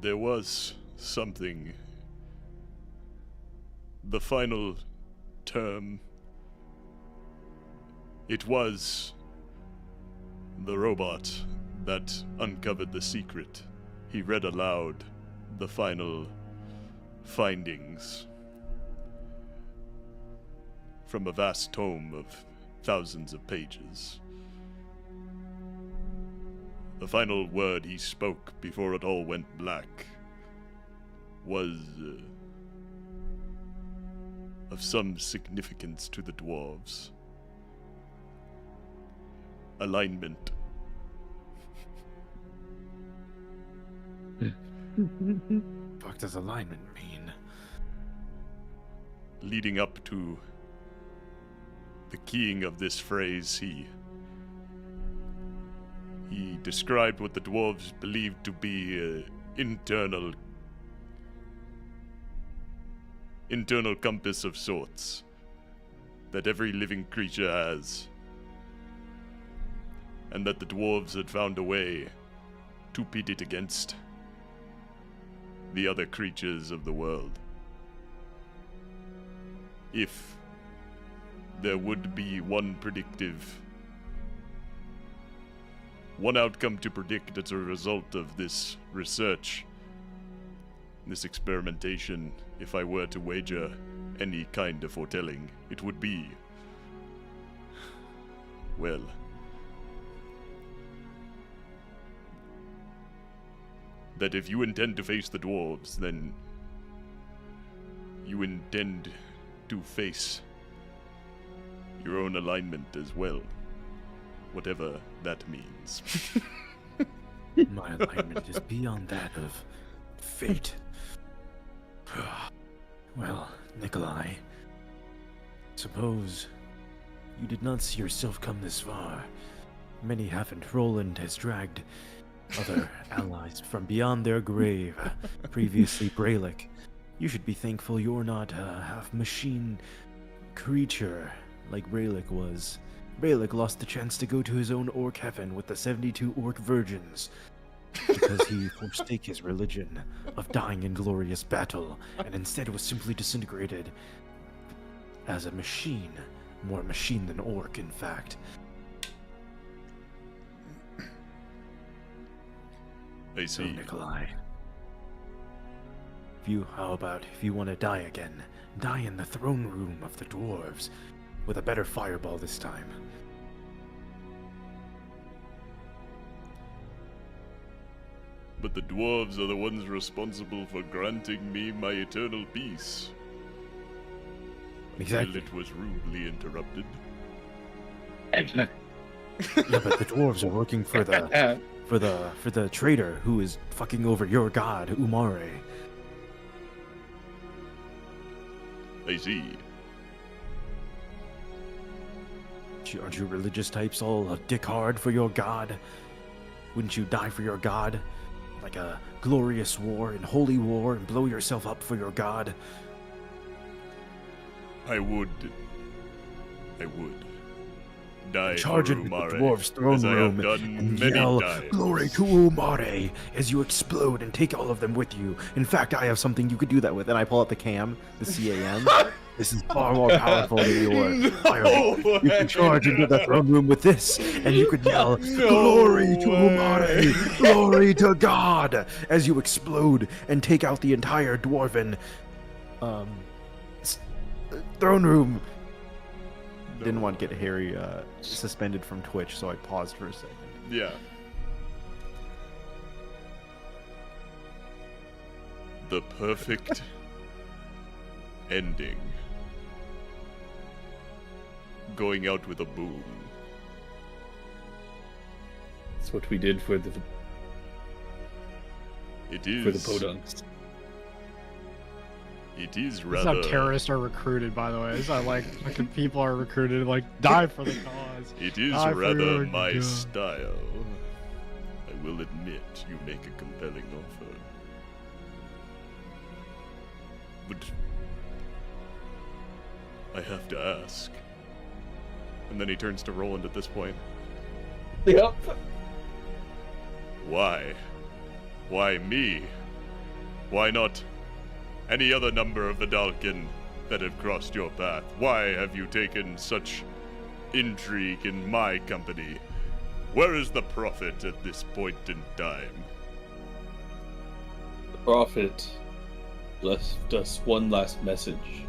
there was something. The final term. It was the robot that uncovered the secret. He read aloud the final findings from a vast tome of thousands of pages. The final word he spoke before it all went black was of some significance to the dwarves. Alignment. Fuck does alignment mean? Leading up to the keying of this phrase, he described what the dwarves believed to be internal compass of sorts that every living creature has, and that the dwarves had found a way to pit it against the other creatures of the world. If there would be one outcome to predict as a result of this research, this experimentation, if I were to wager any kind of foretelling, it would be, well, that if you intend to face the dwarves, then you intend to face your own alignment as well, whatever that means. My alignment is beyond that of fate. Well, Nikolai, suppose you did not see yourself come this far, Many haven't. Rolland has dragged other allies from beyond their grave, previously Braylic. You should be thankful you're not a half-machine creature like Braylic was. Braylic lost the chance to go to his own orc heaven with the 72 orc virgins because he forsake his religion of dying in glorious battle and instead was simply disintegrated as a machine. More machine than orc, in fact. I So, see. Nikolai, how about if you want to die again, die in the throne room of the dwarves, with a better fireball this time. But the dwarves are the ones responsible for granting me my eternal peace. Until Exactly. it was rudely interrupted. Yeah, but the dwarves are working for the traitor who is fucking over your god, Umare. I see. Aren't you religious types all dick hard for your god? Wouldn't you die for your god? Like a glorious war and holy war and blow yourself up for your god? I would die Charge for into the Umare, dwarves' throne as I have room done and many yell, times. "Glory to Umare!" as you explode and take all of them with you. In fact, I have something you could do that with. And I pull out the CAM, the CAM. This is far more powerful than your fireball. You can charge into the throne room with this, and you could yell, "Glory to Umare! Glory to God!" as you explode and take out the entire dwarven throne room. Didn't want to get Harry suspended from Twitch, so I paused for a second. Yeah. The perfect ending. Going out with a boom. That's what we did for the It is. for the podunks. It is This is rather. how terrorists are recruited, by the way. This is how, like, fucking people are recruited, like, die for the cause. It is Die for rather your my God. style. I will admit you make a compelling offer. But I have to ask. And then he turns to Rolland at this point. Yep. Why? Why me? Why not any other number of the Dalkin that have crossed your path? Why have you taken such intrigue in my company? Where is the prophet at this point in time? The prophet left us one last message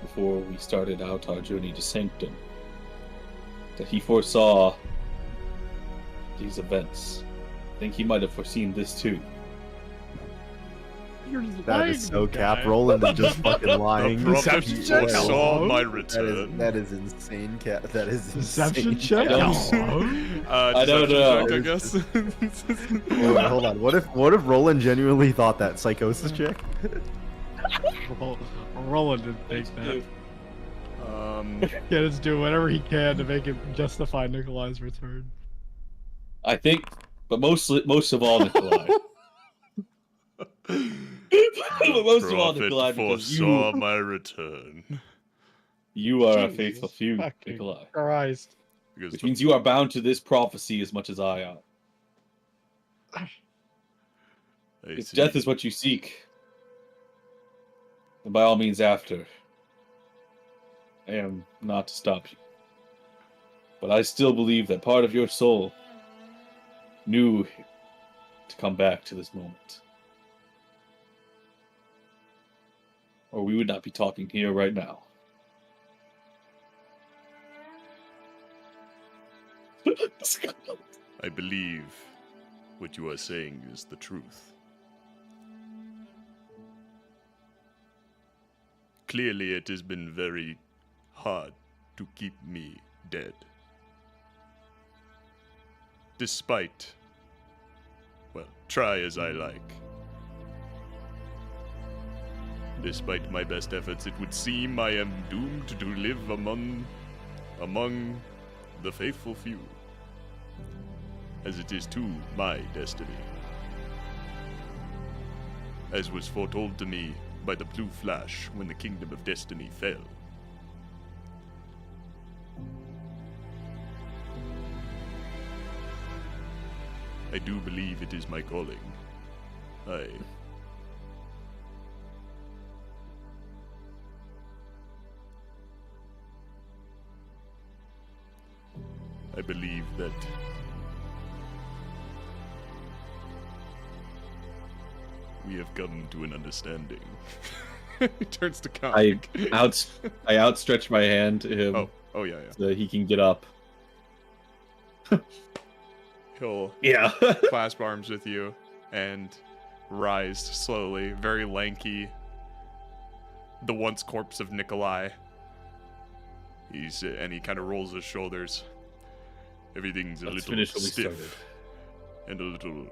before we started out our journey to Sanctum. That he foresaw these events. I think he might have foreseen this too. You're just That lying is to so the cap. guy. Roland is just fucking lying. The prophet Deception check. foresaw Hello? my That return. is insane, cat. That is Deception insane. check? Yeah. Hello? I don't know. Deception check, I guess. Wait, hold on. What if Roland genuinely thought that psychosis check? Rolland didn't think that. Yeah, just do whatever he can to make it justify Nikolai's return. I think, but most of all, Nikolai. But most of all, Prophet Nikolai, because foresaw my return. you are a Jesus faithful few, fucking Nikolai. Christ. Because Which means you are bound to this prophecy as much as I am. I If see. death is what you seek, then by all means after. I am not to stop you. But I still believe that part of your soul knew to come back to this moment. Or we would not be talking here right now. I believe what you are saying is the truth. Clearly, it has been very hard to keep me dead. Despite, well, try as I like. Despite my best efforts, it would seem I am doomed to live among the faithful few. as it is to my destiny. As was foretold to me by the blue flash when the Kingdom of Destiny fell. I do believe it is my calling. I believe that we have come to an understanding. He turns to Khanek. I outstretch my hand to him. Oh yeah. So that he can get up. He'll Yeah. clasp arms with you and rise slowly, very lanky. The once corpse of Nikolai. He kind of rolls his shoulders. Everything's a little stiff and a little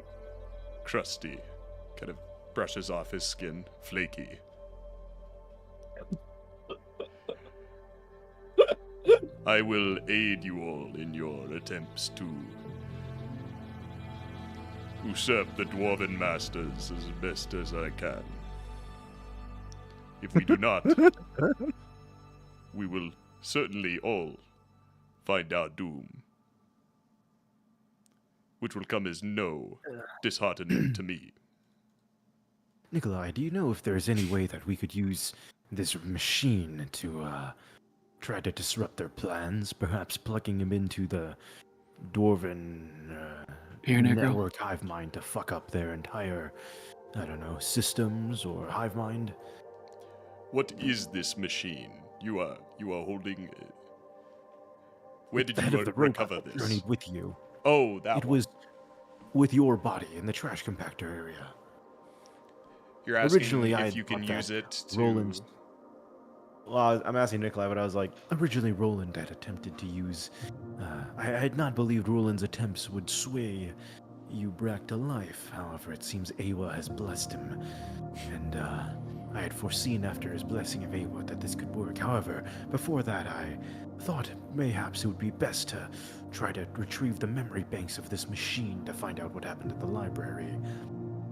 crusty. Kind of brushes off his skin, flaky. I will aid you all in your attempts to usurp the Dwarven Masters as best as I can. If we do not, we will certainly all find our doom. Which will come as no disheartening to me. Nikolai, do you know if there's any way that we could use this machine to try to disrupt their plans? Perhaps plugging him into the Dwarven network hive mind to fuck up their entire, I don't know, systems or hive mind? What is this machine you are holding? Where did you recover this? Journeyed with you. Oh, that it one. was with your body in the trash compactor area. You're asking Originally, if you can use it to... Roland. Well, I'm asking Nikolai, but I was like... Originally, Rolland had attempted to use... I had not believed Roland's attempts would sway you back to life. However, it seems Aewa has blessed him. And I had foreseen after his blessing of Aewa that this could work. However, before that, I thought mayhaps it would be best to try to retrieve the memory banks of this machine to find out what happened at the library.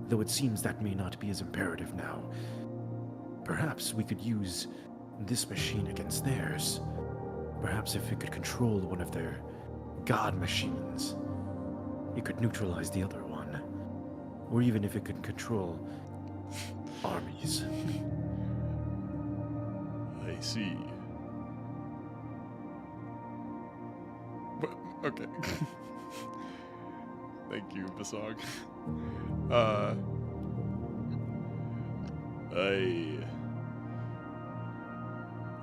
Though it seems that may not be as imperative now. Perhaps we could use this machine against theirs. Perhaps if it could control one of their god machines, it could neutralize the other one. Or even if it could control armies. I see. Okay. Thank you, Bosong.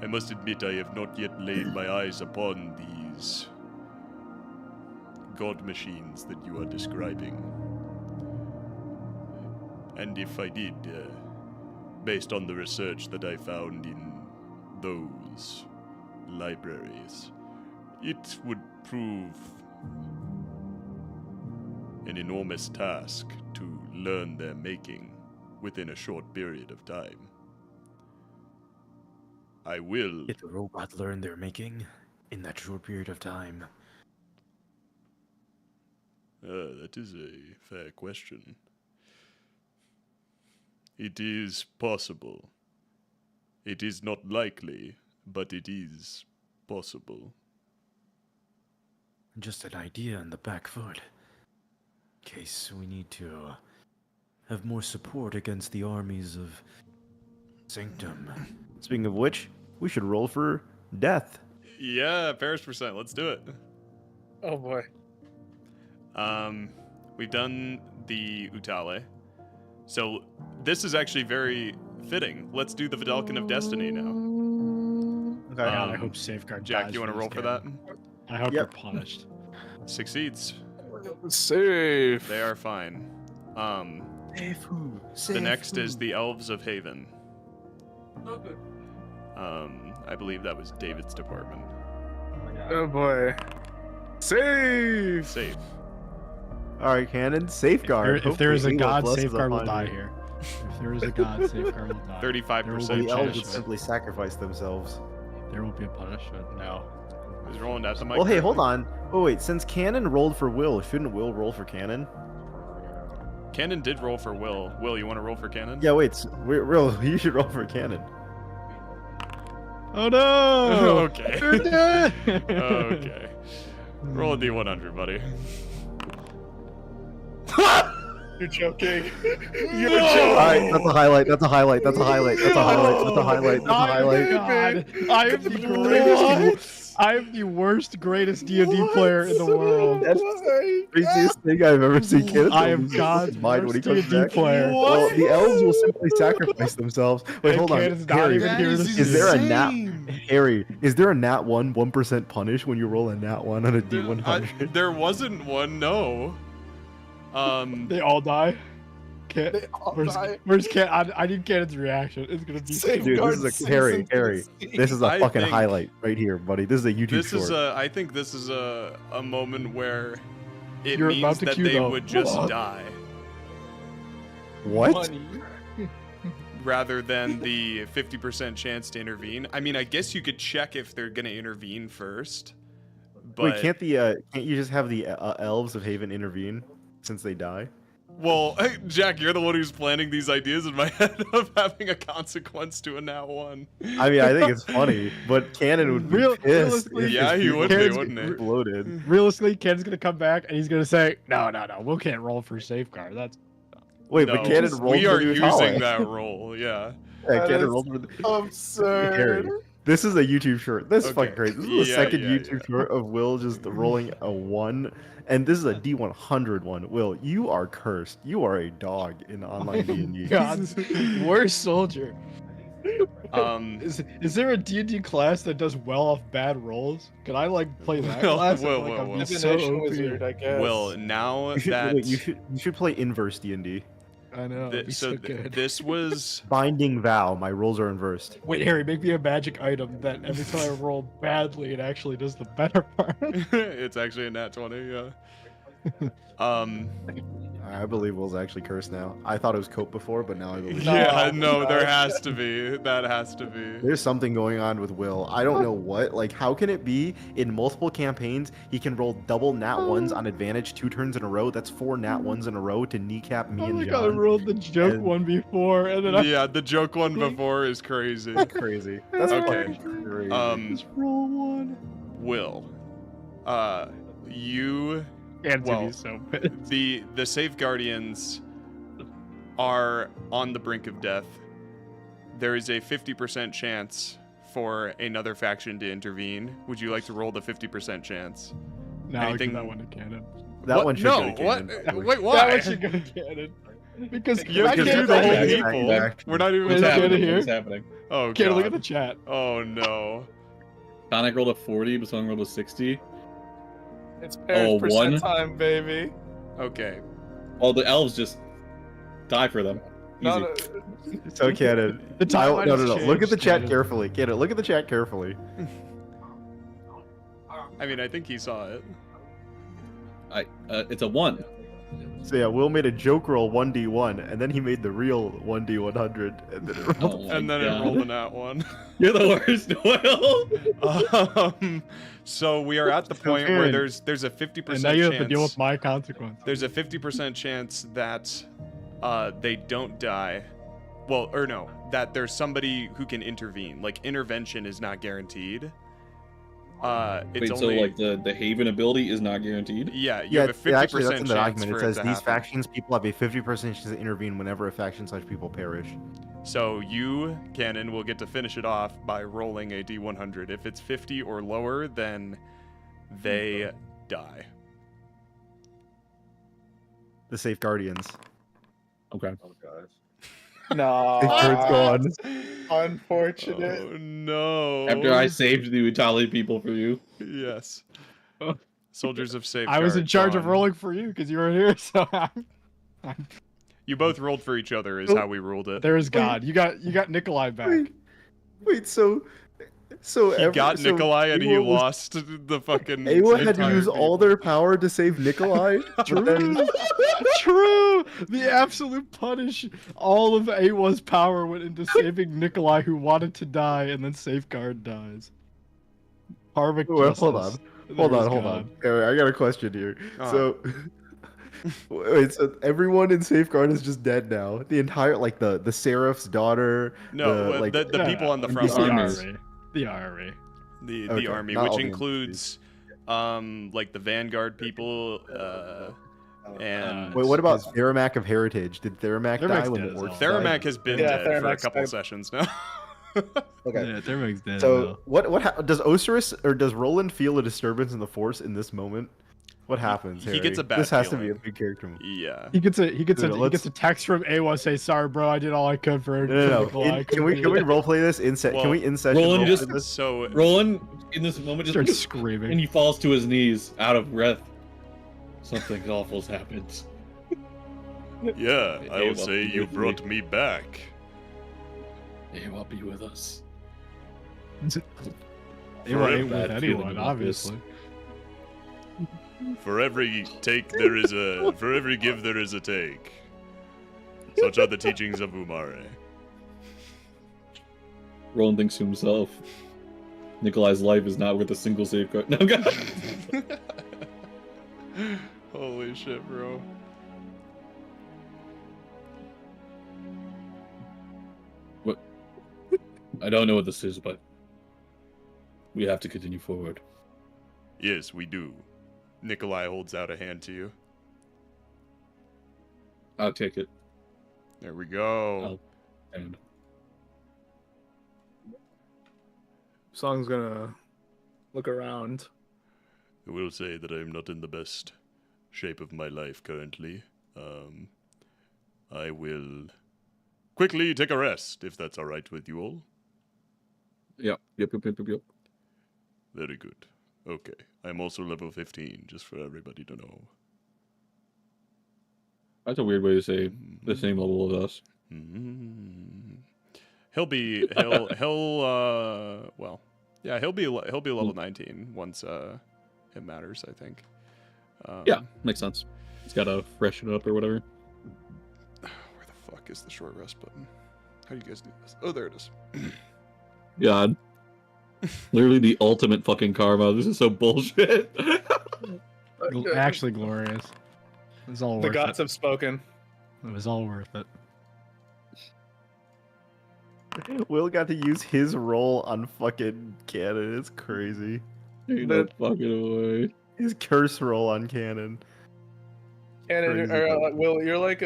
I must admit I have not yet laid my eyes upon these god machines that you are describing. And if I did, based on the research that I found in those libraries, it would prove an enormous task to learn their making within a short period of time. I will... Did the robot learn their making in that short period of time? That is a fair question. It is possible. It is not likely, but it is possible. Just an idea on the back foot. In case we need to have more support against the armies of Sanctum. Speaking of which, we should roll for death. Yeah, Paris percent. Let's do it. Oh boy. We've done the Utale. So this is actually very fitting. Let's do the Vidalcan of Destiny now. Okay. God, I hope Safeguard Jack, dies you want to for roll this for game. that? I hope Yep. you're punished. Succeeds. Safe. They are fine. The next is the Elves of Haven. I believe that was David's department. Oh boy. Safe. Safe. All right, Cannon, safeguard. If there is a Hopefully god, blesses Safeguard will upon die you. here. If there is a god, Safeguard will die. 35% There will The be elves would punishment. simply sacrifice themselves. There won't be a punishment. No. Is Rolland at the mic? Well, hey, currently? hold on. Oh wait, since Cannon rolled for Will, shouldn't Will roll for Cannon? Cannon did roll for Will. Will, you want to roll for Cannon? Yeah, wait, Will, you should roll for Cannon. Oh no! Okay. You're dead! Okay. Roll a d100, buddy. You're joking. You're No! joking. Alright, that's a highlight, that's a highlight, that's a highlight, that's a highlight, that's a highlight, that's a Oh highlight. God, I am the greatest. I am the worst, greatest D&D player in the world. That's the craziest thing I've ever seen. Cannon I am loses God's his mind when he worst comes D&D back. player. Well, the elves will simply sacrifice themselves. Wait, And hold on. Cannon's not Harry, even here to is there a nat? insane. Harry, is there a nat 1% punish when you roll a nat 1 on a D100? There wasn't one, no. They all die. Can't. They all die. Where's Can? I need Cannon's reaction. It's gonna be so Dude, this is a Harry. This is a I fucking think- highlight right here, buddy. This is a YouTube This short. is a. I think this is a moment where it You're means about to that cue they though. would just Hold on. die what? Money. rather than the 50% chance to intervene. I mean, I guess you could check if they're gonna intervene first. But Wait, can't you just have the elves of Haven intervene since they die? well, Jack, you're the one who's planning these ideas in my head of having a consequence to a nat 1. I mean, I think it's funny, but Cannon would be pissed. Realistically, if Yeah, his he people would be, just wouldn't he? exploded. Realistically, Cannon's gonna come back and he's gonna say, "No, Will can't roll for safeguard." That's Wait, No, but Cannon rolled we for are the using Utah. that roll, yeah. Yeah, That Cannon is rolled for the Absurd. Harry. This is a YouTube short. This is Okay. fucking crazy. This is the Yeah, second yeah, YouTube short of Will just rolling a 1. And this is a D100 one. Will, you are cursed. You are a dog in online D&D. God's worst soldier. Um, Is there a D&D class that does well off bad rolls? Can I like play that Well, class? well, Like, well, I'm well. so Divination OP. wizard, I guess. Will, now You should, that wait, you should play inverse D&D. I know. it'd be so good. this was Binding Vow. My rolls are inversed. Wait, Harry, make me a magic item that every time I roll badly, it actually does the better part. it's actually a nat 20, yeah. I believe Will's actually cursed now. I thought it was Cope before, but now I believe. Yeah, no, there has to be. That has to be. There's something going on with Will. I don't know what. Like, how can it be in multiple campaigns he can roll double nat 1s on advantage 2 turns in a row? That's 4 nat 1s in a row to kneecap me Oh and my god, I John. rolled the joke And- one before, and then I Yeah, the joke one before is crazy. That's crazy. That's Okay. fucking crazy. just roll one. Will, you And Well, so bad. the Safeguardians are on the brink of death. There is a 50% chance for another faction to intervene. Would you like to roll the 50% chance? No, I'll anything- give that one to Cannon. that What? one should No, go to what? Cannon. Wait, That why? one should go to Cannon. Because You I can can't do the whole back- people. back. We're not even. What's What's happening happening? here? What's happening? Oh Cannon, look at god. the chat. Oh no. Khanek rolled a 40, Bosong rolled a 60. It's Paris one? percent time, baby. Okay. All the elves just die for them. Easy. No, So Cannon. The timeline No, has no. Look at the changed, chat Cannon. carefully. Cannon, look at the chat carefully. I mean, I think he saw it. It's a 1. So yeah, Will made a joke roll 1d1, and then he made the real 1d100, and then it rolled. Oh my And then God. it rolled an at one. You're the worst, Will. So we are at the point where there's a 50% And now you have to deal chance. with my consequences. There's a 50% chance that they don't die. Well, or no, that there's somebody who can intervene. Like intervention is not guaranteed. It's Wait, only so like the Haven ability is not guaranteed? yeah, you Yeah, have a 50% actually, that's in the chance document. for It says to these happen. factions people have a 50% chance to intervene whenever a faction/people perish. So you, Cannon, will get to finish it off by rolling a d100. If it's 50 or lower, then they die. The Safeguardians. Okay. no. It's gone. Unfortunate. Oh no. After I saved the Utali people for you. Yes. Oh. Soldiers of Safeguard. I was in charge of gone. rolling for you because you were here, so You both rolled for each other is Oh. how we ruled it. there is God. You got Nikolai back. Wait, so He got Nikolai and he Aewa was- lost the fucking Aewa had to entire use all people. their power to save Nikolai. but then, True. The absolute punish. All of Aewa's power went into saving Nikolai, who wanted to die, and then Safeguard dies. Karmic Well, justice. hold on. Hold on. Okay, I got a question here. Uh-huh. So, wait, so everyone in Safeguard is just dead now. The entire, like, the Seraph's daughter. No, the, like, the people on the front the lines. armies. The army. The Okay, army, not which all the includes like the Vanguard people, and Wait, what about Theramak of Heritage? Did Theramak die Theramak's when dead the as orcs hell. died? Theramak has been Yeah, dead for a Theramak's couple dead. sessions now. Okay. Yeah, Thermag's dead. So now. what does Ocerus or does Rolland feel a disturbance in the Force in this moment? What happens? he Harry? gets a bad This has to be feeling. a big character move. Yeah. He gets Dude, a text from Aewa say, "Sorry, bro, I did all I could for No. Nikolai. I Can we couldn't do it." roleplay this in set? Well, Can we in session Roland roleplay just- this? So Rolland, in this moment, just Starts and screaming. he falls to his knees, out of breath. Something awful's happened. yeah, I Aewa will say be you with me. brought me back. Aewa be with us. Aewa ain't bad with feeling anyone, about this. obviously. For every take there is a, for every give there is a take. Such are the teachings of Umare. Roland thinks to himself, Nikolai's life is not worth a single safeguard. No, God. Holy shit, bro. I don't know what this is, but we have to continue forward. Yes, we do. Nikolai holds out a hand to you. I'll take it. There we go. And Song's gonna look around. I will say that I am not in the best shape of my life currently. I will quickly take a rest, if that's alright with you all. Yep. Very good. Okay. I'm also level 15, just for everybody to know. That's a weird way to say the same level as us. Mm. He'll be level 19 once it matters, I think. Yeah, makes sense. He's got to freshen it up or whatever. Where the fuck is the short rest button? How do you guys do this? Oh, there it is. God. Literally the ultimate fucking karma. This is so bullshit. Actually glorious. It was all The worth gods it. have spoken. It was all worth it. Will got to use his roll on fucking Cannon. It's crazy. Ain't no fucking way. His curse roll on Cannon. And Crazy. Will, you're like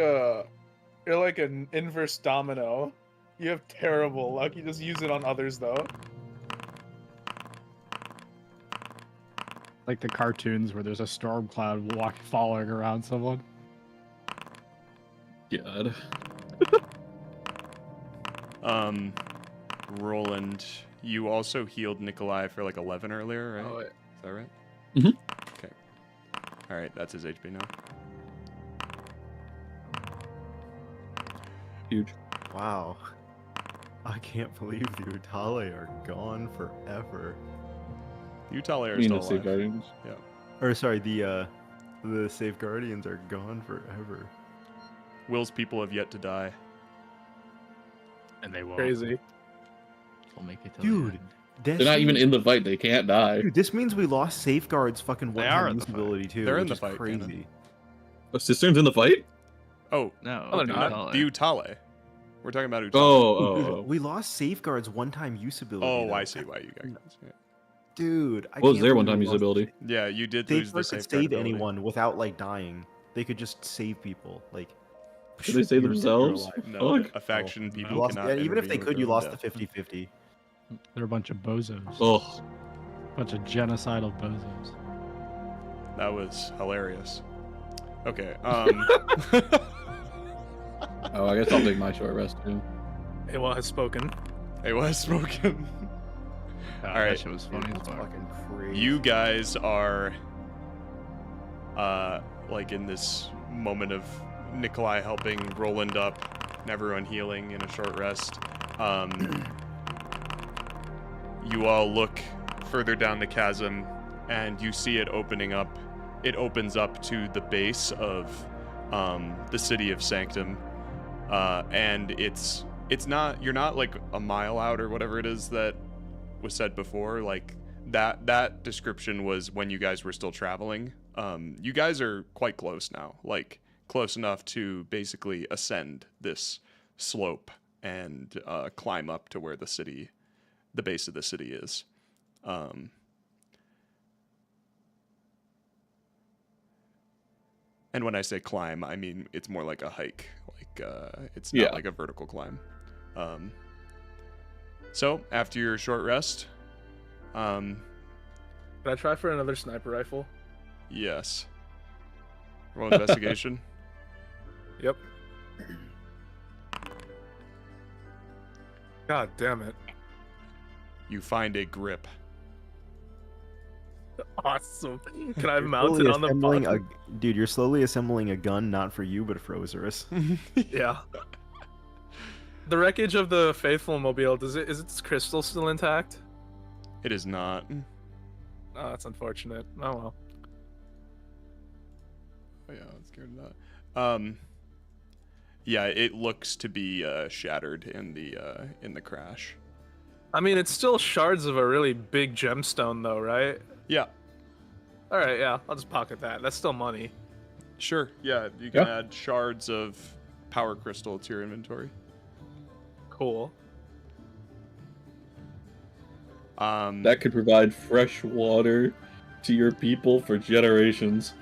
an inverse domino. You have terrible luck. You just use it on others though. Like the cartoons where there's a storm cloud following around someone. God. Rolland, you also healed Nikolai for like 11 earlier, right? Oh, yeah. Is that right? Mhm. Okay. Alright, that's his HP now. Huge. Wow. I can't believe the Utale are gone forever. Utah I are mean, still the alive. Safeguardians. Yeah. Or sorry, the Safeguardians are gone forever. Will's people have yet to die. And they won't. Crazy. They'll make it to the Dude, end. They're not even in the fight. They can't die. Dude, this means we lost Safeguard's fucking They are one-time in use the fight. ability too. They're in which the is fight, crazy. Cannon. Oh, Cistern's in the fight? Oh, No, Oh, they're not not. the Utale. We're talking about Utale. Oh. We lost Safeguard's one-time use ability. Oh, though. I see why you got yeah. Dude, I What was can't their believe one-time we use lost ability? Yeah, you did lose the Safeguard could safeguard save ability. anyone without like dying. They could just save people. Like, Did they save you're dead or themselves? alive. No, Fuck. a faction You people lost, cannot. and even if they intervene could, you with lost their the own death. 50-50. They're a bunch of bozos. Oh. Bunch of genocidal bozos. That was hilarious. Okay. Oh, I guess I'll take my short rest too. Aewa has spoken. It was spoken. God, Alright. That shit was funny as It's fuck. fucking crazy. You guys are, like in this moment of Nikolai helping Rolland up and everyone healing in a short rest. You all look further down the chasm and you see it opening up. It opens up to the base of the city of Sanctum, and it's not, you're not like a mile out or whatever it is that was said before. Like that description was when you guys were still traveling. You guys are quite close now, like close enough to basically ascend this slope and climb up to where the base of the city is. And when I say climb, I mean it's more like a hike. Like it's not like a vertical climb. So after your short rest, Can I try for another sniper rifle? yes. Roll investigation. Yep. God damn it. You find a grip. Awesome. Can I You're mount slowly it on the assembling bottom? Dude, you're slowly assembling a gun, not for you, but for Ocerus. Yeah. The wreckage of the Faithful Mobile, is its crystal still intact? It is not. Oh, that's unfortunate. Oh well. Oh, yeah, I'm scared of that. Yeah, it looks to be shattered in the crash. I mean, it's still shards of a really big gemstone, though, right? Yeah, All right, yeah, I'll just pocket that. That's still money. sure. Yeah, you can add shards of power crystal to your inventory. Cool. That could provide fresh water to your people for generations.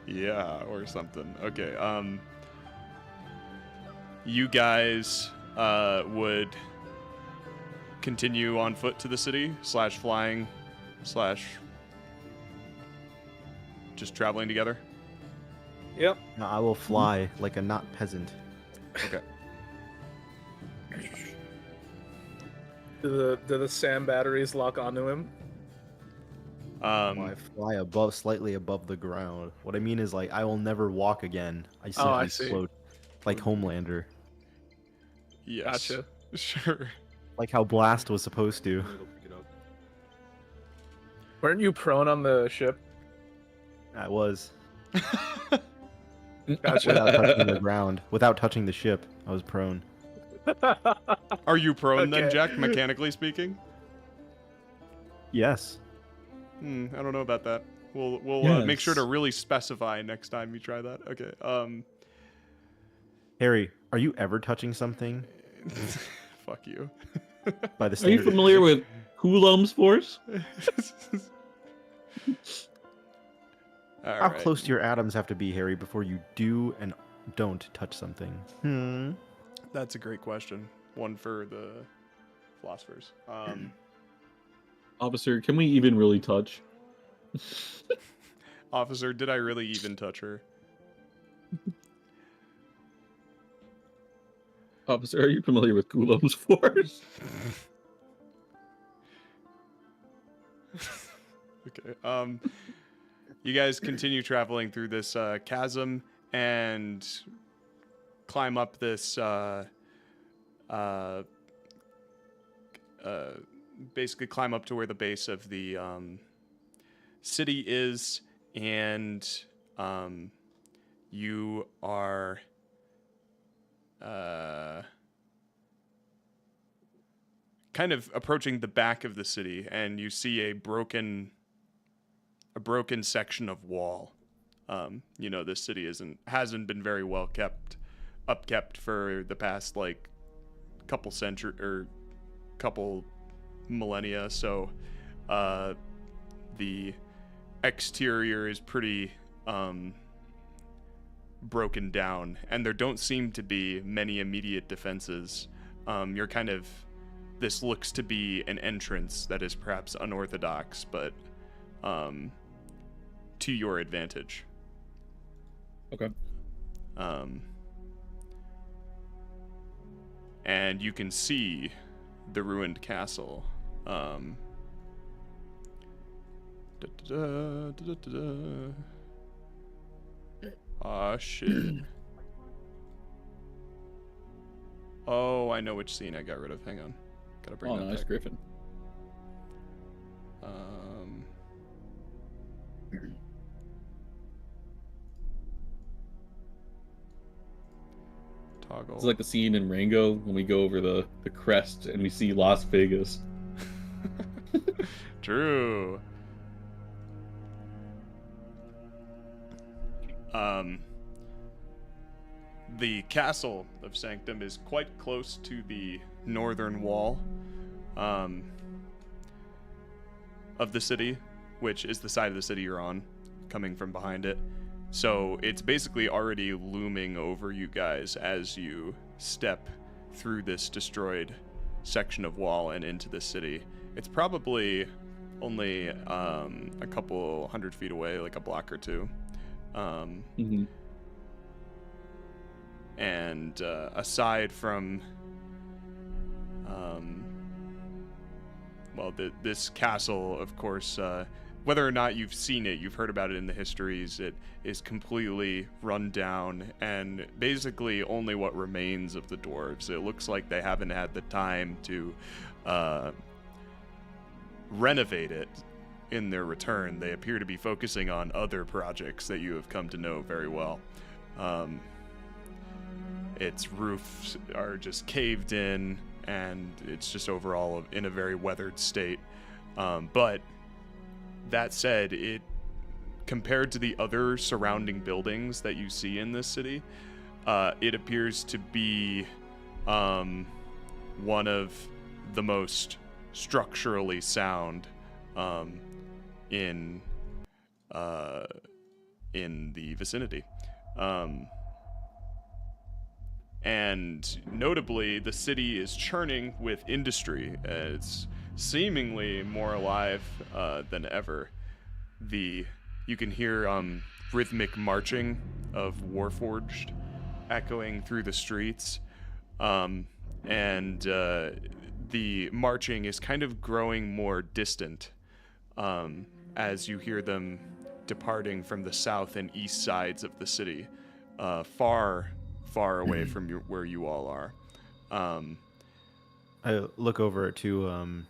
Yeah, or something. Okay. You guys would continue on foot to the city, / flying, / just traveling together. Yep. No, I will fly like a not peasant. Okay. Do the SAM batteries lock onto him? I fly slightly above the ground. What I mean is, like, I will never walk again. I simply I see. float, like Homelander, Yes. Gotcha. Sure. like how Blast was supposed to. Weren't you prone on the ship? I was Gotcha. without touching the ground, without touching the ship. I was prone. Are you prone then, Okay. Jack? Mechanically speaking? Yes. I don't know about that. We'll make sure to Yes. really specify next time you try that. Okay. Harry, are you ever touching something Fuck you. by the Are you standard? familiar with Huul's force? How close to your atoms have to be, Harry, before you do and don't touch something? That's a great question. One for the philosophers. Officer, can we even really touch? Officer, did I really even touch her? Officer, are you familiar with Goulam's force? Okay. You guys continue traveling through this chasm and climb up this basically climb up to where the base of the city is, and you are kind of approaching the back of the city, and you see a broken section of wall. You know, this city hasn't been very well upkept for the past like couple millennia, so the exterior is pretty broken down, and there don't seem to be many immediate defenses. This looks to be an entrance that is perhaps unorthodox, but to your advantage. Okay. And you can see the ruined castle. Ah, shit. Oh, I know which scene I got rid of. Hang on. Gotta bring Oh, that nice, back. Griffin. Toggle. It's like the scene in Rango when we go over the crest and we see Las Vegas. True. The castle of Sanctum is quite close to the northern wall of the city, which is the side of the city you're on, coming from behind it. So it's basically already looming over you guys as you step through this destroyed section of wall and into the city. It's probably only a couple 100 feet away, like a block or two. And aside from, this castle, of course, whether or not you've seen it, you've heard about it in the histories, it is completely run down and basically only what remains of the dwarves. It looks like they haven't had the time to renovate it in their return. They appear to be focusing on other projects that you have come to know very well. Its roofs are just caved in, and it's just overall in a very weathered state. But that said, it compared to the other surrounding buildings that you see in this city, it appears to be one of the most structurally sound in the vicinity. And notably, the city is churning with industry. It's seemingly more alive than ever. You can hear rhythmic marching of Warforged echoing through the streets, and the marching is kind of growing more distant as you hear them departing from the south and east sides of the city, far away from where you all are. I look over to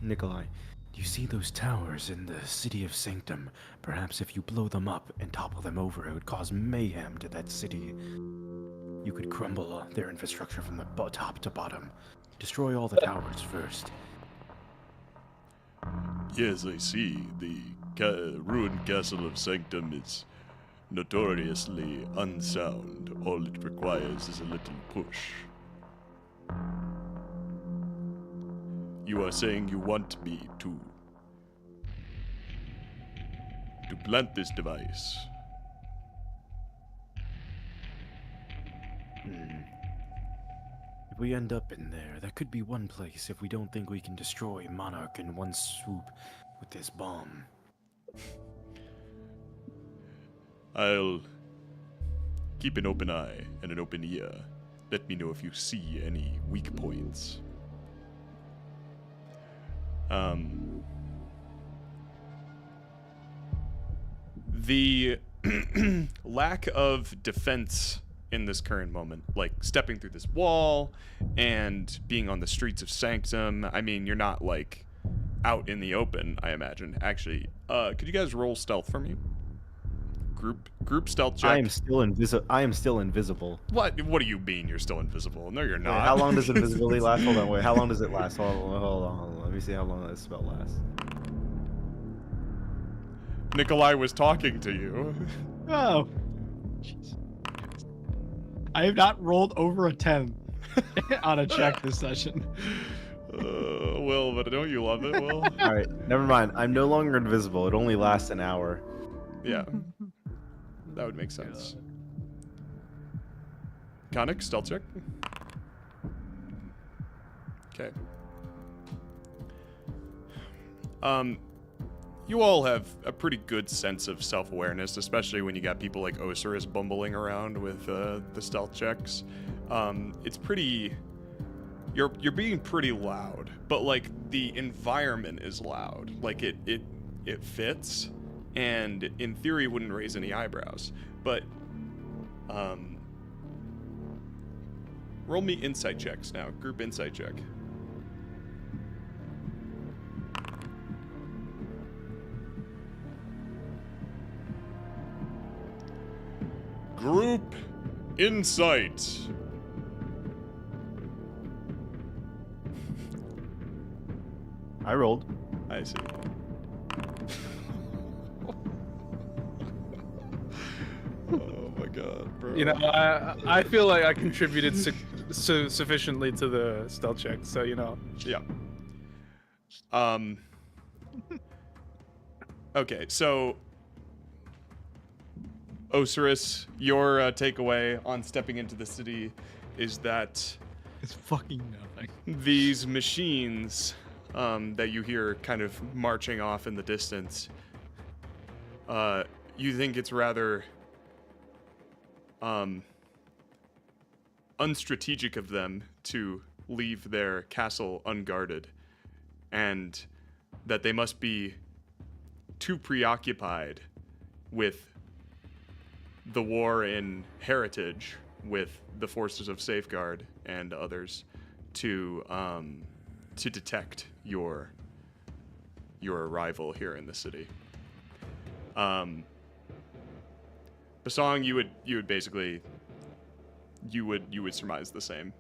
Nikolai. Do you see those towers in the city of Sanctum? Perhaps if you blow them up and topple them over, it would cause mayhem to that city. You could crumble their infrastructure from the top to bottom. Destroy all the towers first. Yes, I see. The ruined castle of Sanctum is notoriously unsound. All it requires is a little push. You are saying you want me to plant this device. If we end up in there, that could be one place if we don't think we can destroy Monarch in one swoop with this bomb. I'll keep an open eye and an open ear. Let me know if you see any weak points. The lack of defense in this current moment, like stepping through this wall and being on the streets of Sanctum, I mean, you're not like out in the open, I imagine. Actually, could you guys roll stealth for me? Group stealth check. I am still invisible. What do you mean you're still invisible? No, you're not. Wait, how long does invisibility last? Hold on, wait. How long does it last? Hold on. Let me see how long that spell lasts. Nikolai was talking to you. Oh. Jeez. I have not rolled over a 10 on a check this session. Will, but don't you love it, Will? All right, never mind. I'm no longer invisible. It only lasts an hour. Yeah. That would make sense. Khanek, stealth check. Okay. You all have a pretty good sense of self-awareness, especially when you got people like Ocerus bumbling around with the stealth checks. It's pretty... You're being pretty loud, but like the environment is loud. Like it fits, and in theory wouldn't raise any eyebrows. But roll me insight checks now. Group insight check. Group insight. I rolled. I I see. Oh my god, bro. You know, I feel like I contributed sufficiently to the stealth check, so you know. Yeah. Okay, so Ocerus, your takeaway on stepping into the city is that It's fucking nothing. these machines that you hear kind of marching off in the distance, you think it's rather unstrategic of them to leave their castle unguarded, and that they must be too preoccupied with the war in Heritage with the forces of Safeguard and others to detect your arrival here in the city. Bosong, you would basically you would surmise the same.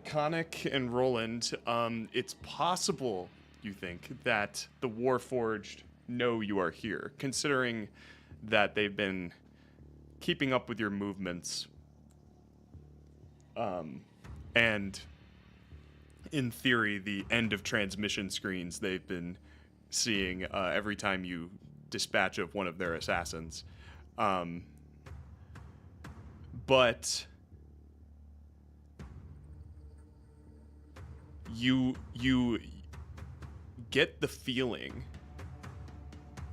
Khanek and Rolland, it's possible, you think, that the Warforged know you are here, considering that they've been keeping up with your movements. And in theory, the end of transmission screens they've been seeing every time you dispatch of one of their assassins. But you get the feeling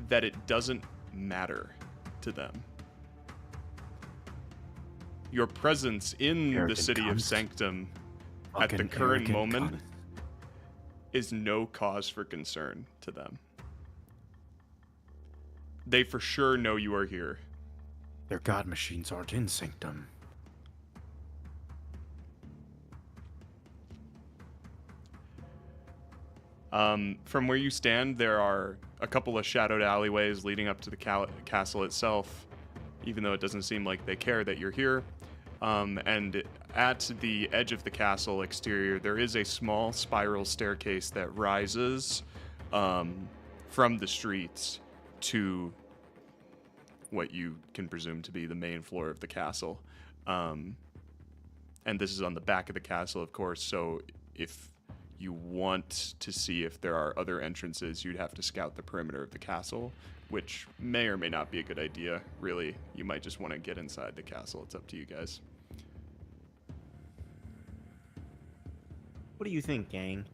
that it doesn't matter to them. Your presence in the Arrogant city of cunts. Sanctum at the Fucking current arrogant moment cunts. is no cause for concern to them. They for sure know you are here. Their god machines aren't in Sanctum. From where you stand, there are a couple of shadowed alleyways leading up to the castle itself, even though it doesn't seem like they care that you're here. And at the edge of the castle exterior, there is a small spiral staircase that rises from the streets to what you can presume to be the main floor of the castle. And this is on the back of the castle, of course, so if you want to see if there are other entrances, you'd have to scout the perimeter of the castle, which may or may not be a good idea. Really, you might just want to get inside the castle. It's up to you guys. What do you think, gang?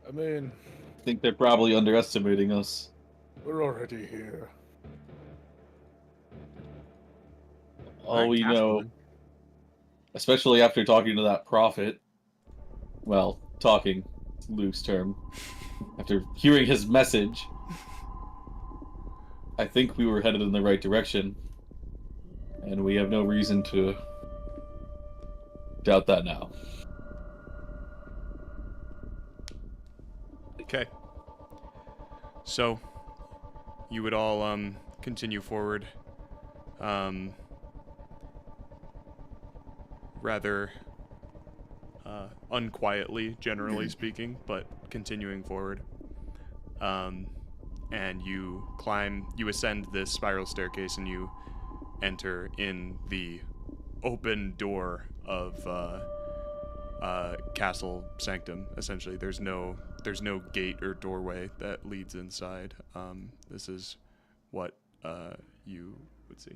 I mean, I think they're probably underestimating us. we're already here. All we know, especially after talking to that prophet, well, talking, loose term, after hearing his message, I think we were headed in the right direction, and we have no reason to doubt that now. Okay. So, you would all continue forward. Rather unquietly, generally speaking, but continuing forward. And you ascend this spiral staircase, and you enter in the open door of Castle Sanctum. Essentially, there's no gate or doorway that leads inside. This is what you would see.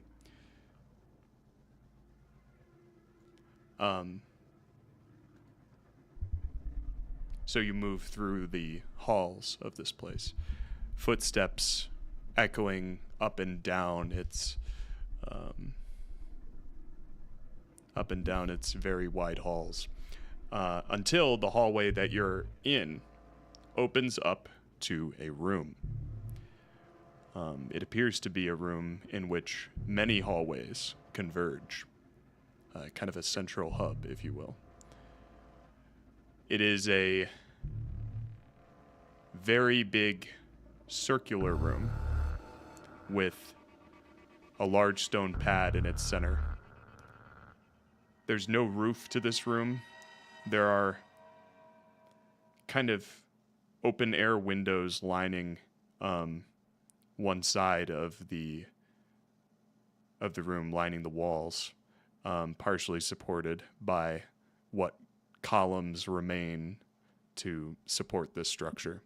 So you move through the halls of this place, footsteps echoing up and down its very wide halls, until the hallway that you're in opens up to a room. It appears to be a room in which many hallways converge. Kind of a central hub, if you will. It is a very big circular room with a large stone pad in its center. There's no roof to this room. There are kind of open air windows lining one side of the room, lining the walls, partially supported by what columns remain to support this structure.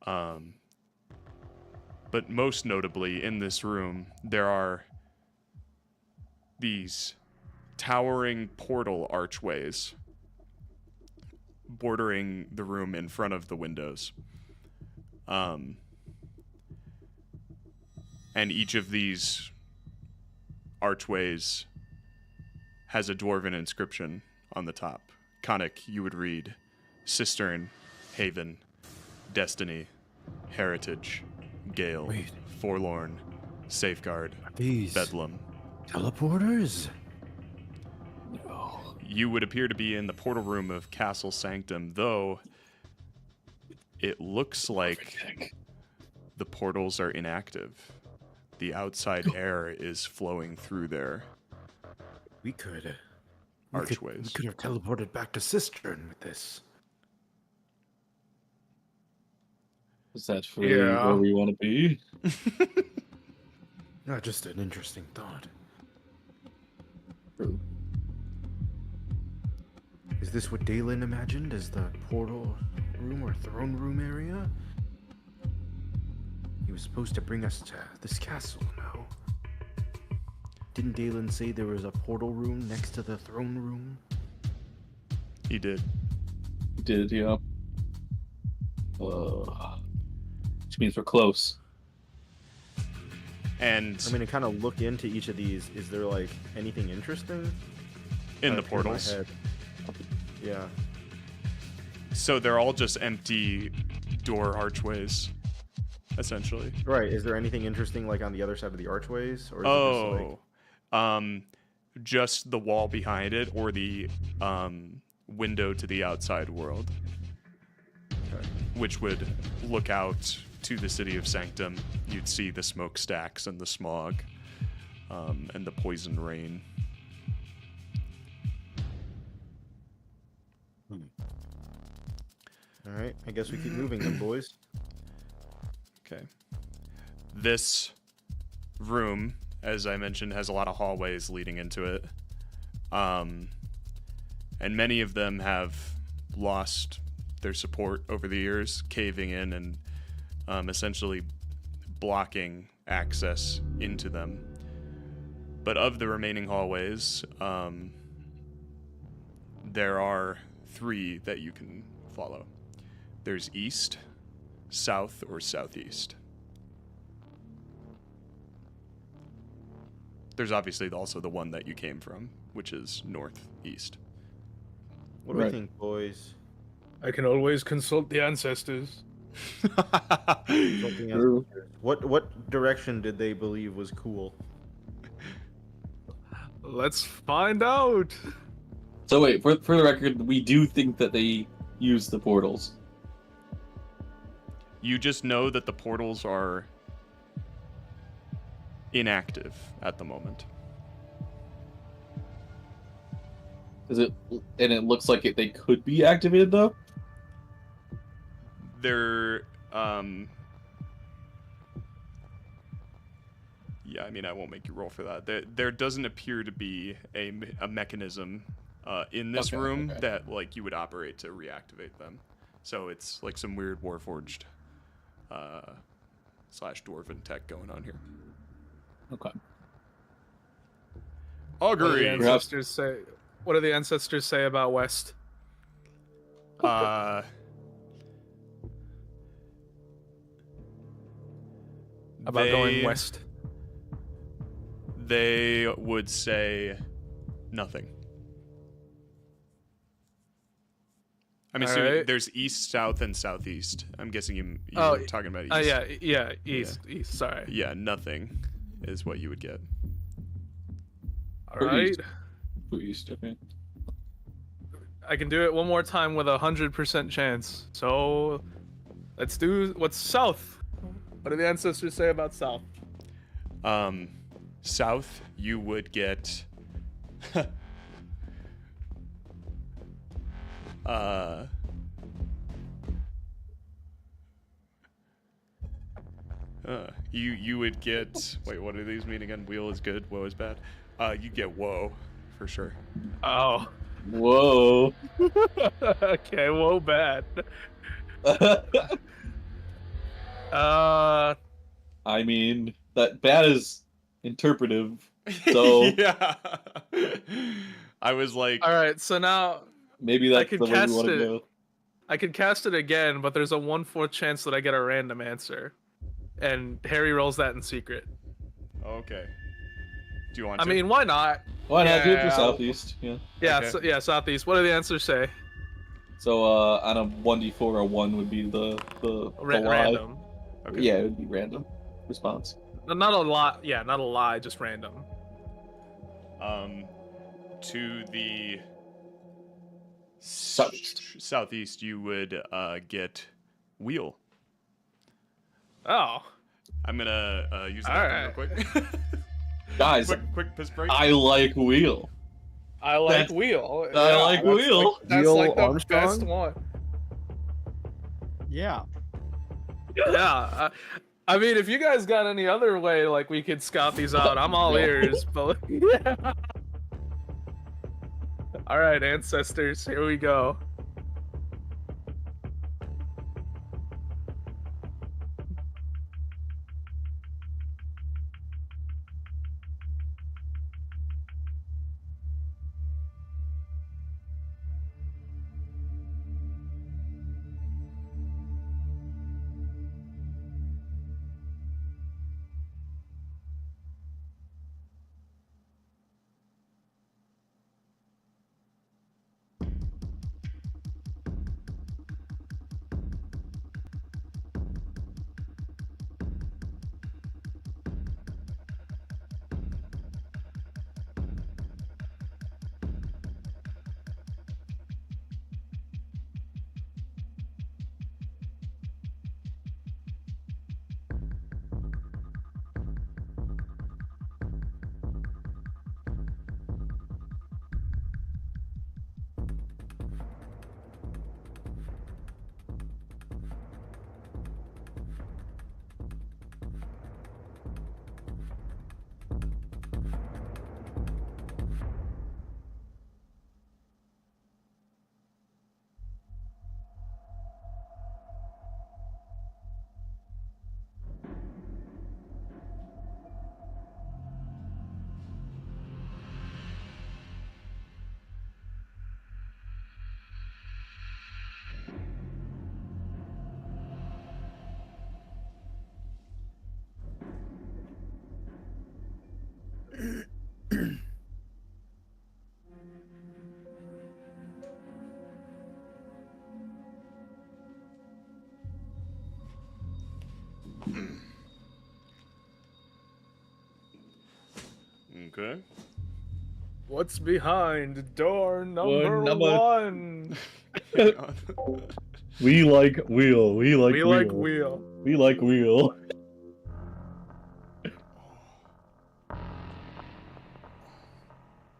But most notably in this room, there are these towering portal archways bordering the room in front of the windows. And each of these archways has a dwarven inscription on the top. Khanek, you would read Cistern, Haven, Destiny, Heritage, Gale, Wait. Forlorn, Safeguard, These Bedlam. teleporters? You would appear to be in the portal room of Castle Sanctum, though it looks like the portals are inactive. The outside air is flowing through there. We could Archways. We could have teleported back to Cistern with this. Is that really where we want to be? Not just an interesting thought. True. Is this what Daelin imagined as the portal room or throne room area? He was supposed to bring us to this castle, no? Didn't Daelin say there was a portal room next to the throne room? He did. Did, yeah. Which means we're close. And I mean, to kind of look into each of these, is there like anything interesting in Kinda the came to my portals. head. Yeah. So they're all just empty door archways, essentially. Right. Is there anything interesting like on the other side of the archways, or is it just like... Just the wall behind it, or the window to the outside world, which would look out to the city of Sanctum. You'd see the smokestacks and the smog, and the poison rain. All right. I guess we keep moving then, boys. Okay. This room, as I mentioned, has a lot of hallways leading into it. And many of them have lost their support over the years, caving in and essentially blocking access into them. But of the remaining hallways, there are 3 that you can follow. There's east, south, or southeast. There's obviously also the one that you came from, which is northeast. What do we think, boys? I can always consult the ancestors. Consulting ancestors. What direction did they believe was cool? Let's find out. So wait, for the record, we do think that they use the portals. You just know that the portals are inactive at the moment. It looks like they could be activated though? They're yeah, I mean, I won't make you roll for that. There doesn't appear to be a mechanism in this room that like you would operate to reactivate them. So it's like some weird Warforged / dwarven tech going on here. Okay. Augury. What do the ancestors say about West? About going west. They would say nothing. I'm assuming there's east, south, and southeast. I'm guessing you were talking about east. East. Sorry. Yeah, nothing is what you would get. All right. East, okay. I can do it one more time with 100% chance. So, let's do what's south. What do the ancestors say about south? South, you would get You would get, wait, what do these mean again? Wheel is good, woe is bad. You get woe for sure. Oh. Whoa. Okay, whoa, bad. I mean, that bad is interpretive. So yeah. I was like, all right, so now maybe I that's could the way we cast want to it. go. I could cast it again, but there's a 1/4 chance that I get a random answer, and Harry rolls that in secret. okay. Do you want I to? mean, why not? Why not do it for Yeah. Southeast? Yeah. Yeah, Okay. so, yeah, Southeast. What do the answers say? So on a 1d4, a 1 would be the lie. Random. Okay. Yeah, it would be random response. Not a lot. Yeah, not a lie, just random. To the Southeast. you would get wheel. Oh. I'm gonna use All that real quick. Guys, quick piss break. I like wheel. I like That's- wheel. I like that's wheel. Like, that's Wheel like the Armstrong? best one. Yeah. Yeah. I mean, if you guys got any other way, like we could scout these out, I'm all ears. But yeah. All right, ancestors, here we go. Okay. What's behind door number number- one? Hang on. We like wheel. We like We wheel. like wheel. We like wheel.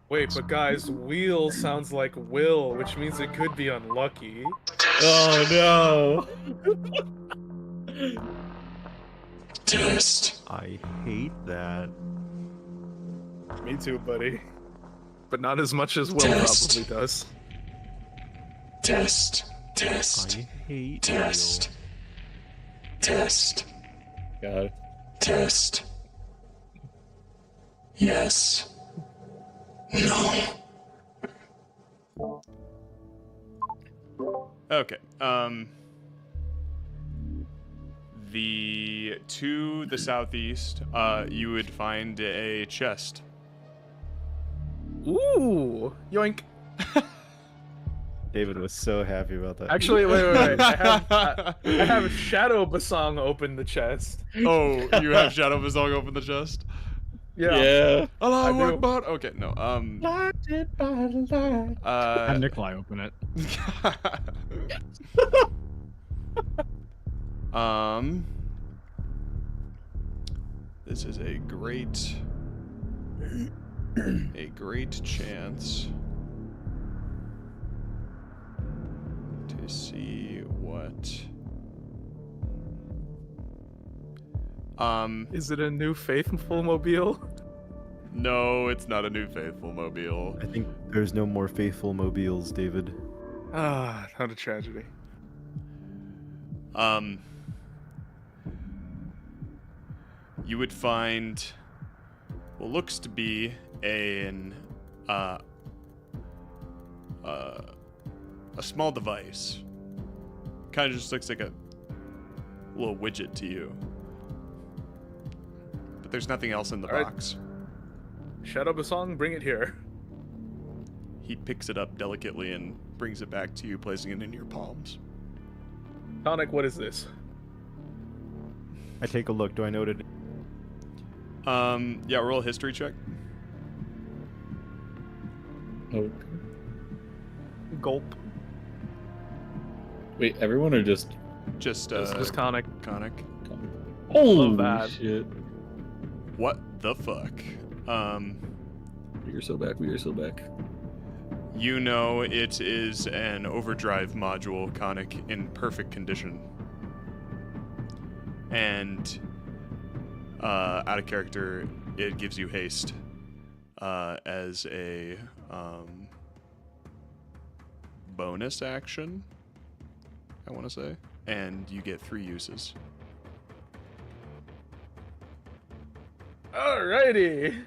Wait, but guys, wheel sounds like will, which means it could be unlucky. Oh no. Test. I hate that. Me too, buddy. But not as much as Will Test. probably does. Test. Test. I hate Test. Test. God. Test. Yes. No. Okay. To the southeast, you would find a chest. Ooh, yoink. David was so happy about that. Actually, wait. I have Shadow Basong open the chest. Oh, you have Shadow Bosong open the chest? Yeah. Allahu I do. Akbar. Okay, no. Have Nikolai open it. This is a great chance me see what. Is it a new Faithful Mobile? No, it's not a new Faithful Mobile. I think there's no more faithful mobiles, David. Ah, not a tragedy. You would find what looks to be a small device. Kind of just looks like a little widget to you. But there's nothing else in the All right. box. Shadow Bosong, bring it here. He picks it up delicately and brings it back to you, placing it in your palms. Khanek, what is this? I take a look. Do I note it? Yeah, roll a history check. Oh, Gulp. wait, everyone or just? Just Just Khanek. Khanek. Holy that. shit! What the fuck? We are so back. We are so back. You know it is an overdrive module, Khanek, in perfect condition. And out of character, it gives you haste as a bonus action, I want to say. And you get 3 uses. Alrighty.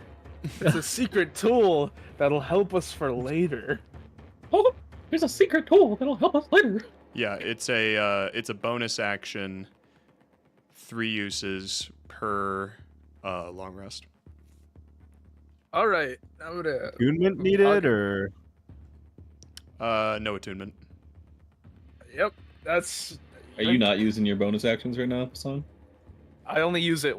It's a secret tool that'll help us for later. Oh, there's a secret tool that'll help us later. Yeah, it's a bonus action, 3 uses per long rest. All right, I'm gonna. Attunement needed, or No attunement. Yep, that's. Are you not using your bonus actions right now, son? I only use it.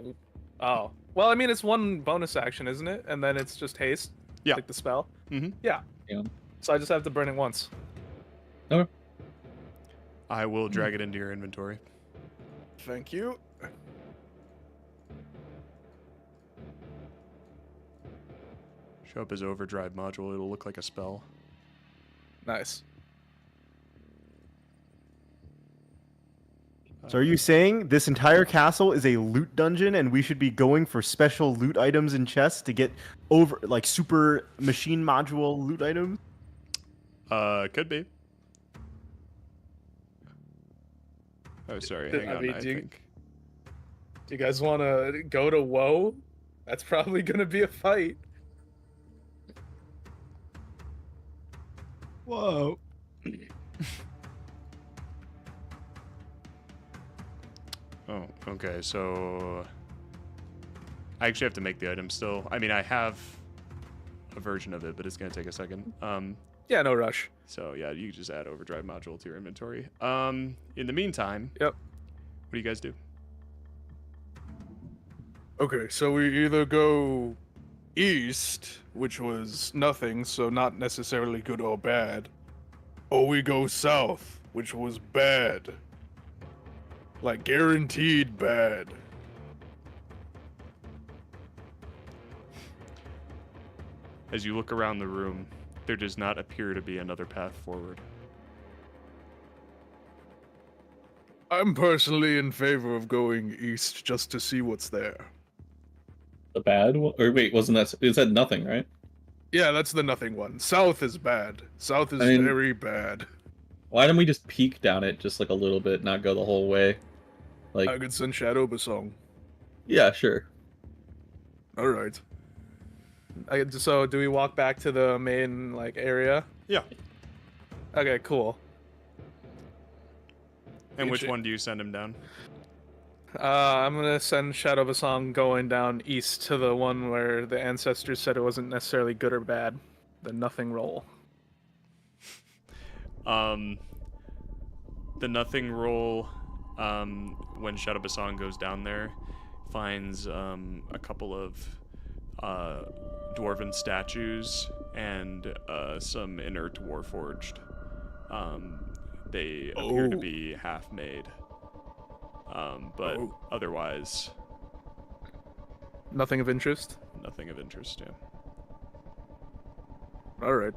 Oh, well, I mean, it's one bonus action, isn't it? And then it's just haste. Yeah. Like the spell. Mm-hmm. Yeah. Yeah. So I just have to burn it once. Okay. I will drag it into your inventory. Thank you. Show up as overdrive module. It'll look like a spell. Nice. so are you saying this entire castle is a loot dungeon, and we should be going for special loot items and chests to get over, like, super machine module loot items? Could be. Oh, sorry. I Hang on. mean, I do you- think. Do you guys want to go to Woe? That's probably gonna be a fight. Whoa. Oh, okay. So I actually have to make the item still. I mean, I have a version of it, but it's gonna take a second. Yeah, no rush. So yeah, you just add overdrive module to your inventory. In the meantime, Yep. What do you guys do? Okay, so we either go east, which was nothing, so not necessarily good or bad, or we go south, which was bad. Like, guaranteed bad. As you look around the room, there does not appear to be another path forward. I'm personally in favor of going east just to see what's there. The bad one? Or wait, wasn't that? Is that nothing, right? Yeah, that's the nothing one. South is bad. South is I mean- very bad. Why don't we just peek down it just like a little bit, not go the whole way? Like, I could send Shadow Bosong. yeah, sure. All right. So, do we walk back to the main like area? Yeah. Okay, cool. And which Shit. one do you send him down? I'm gonna send Shadow Bosong going down east to the one where the ancestors said it wasn't necessarily good or bad. The nothing roll. The nothing roll, when Shadow Bosong goes down there, finds a couple of dwarven statues and some inert warforged. They appear to be half made, but otherwise Nothing of interest. nothing of interest. Yeah. All right.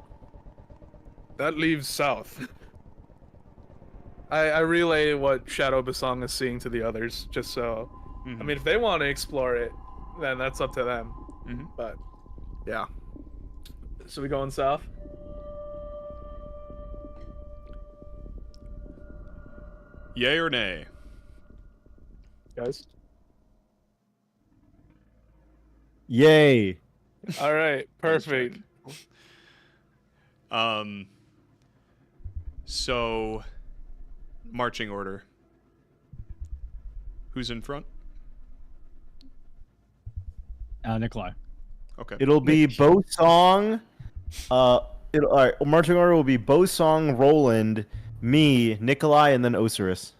That leaves south. I relay what Shadow Bosong is seeing to the others, just so. I mean, if they want to explore it, then that's up to them. But yeah. So we going south? Yay or nay? Guys? Yay! All right, perfect. So, marching order. Who's in front? Nikolai. Okay. It'll be Bosong. All right. Marching order will be Bosong, Rolland, me, Nikolai, and then Ocerus.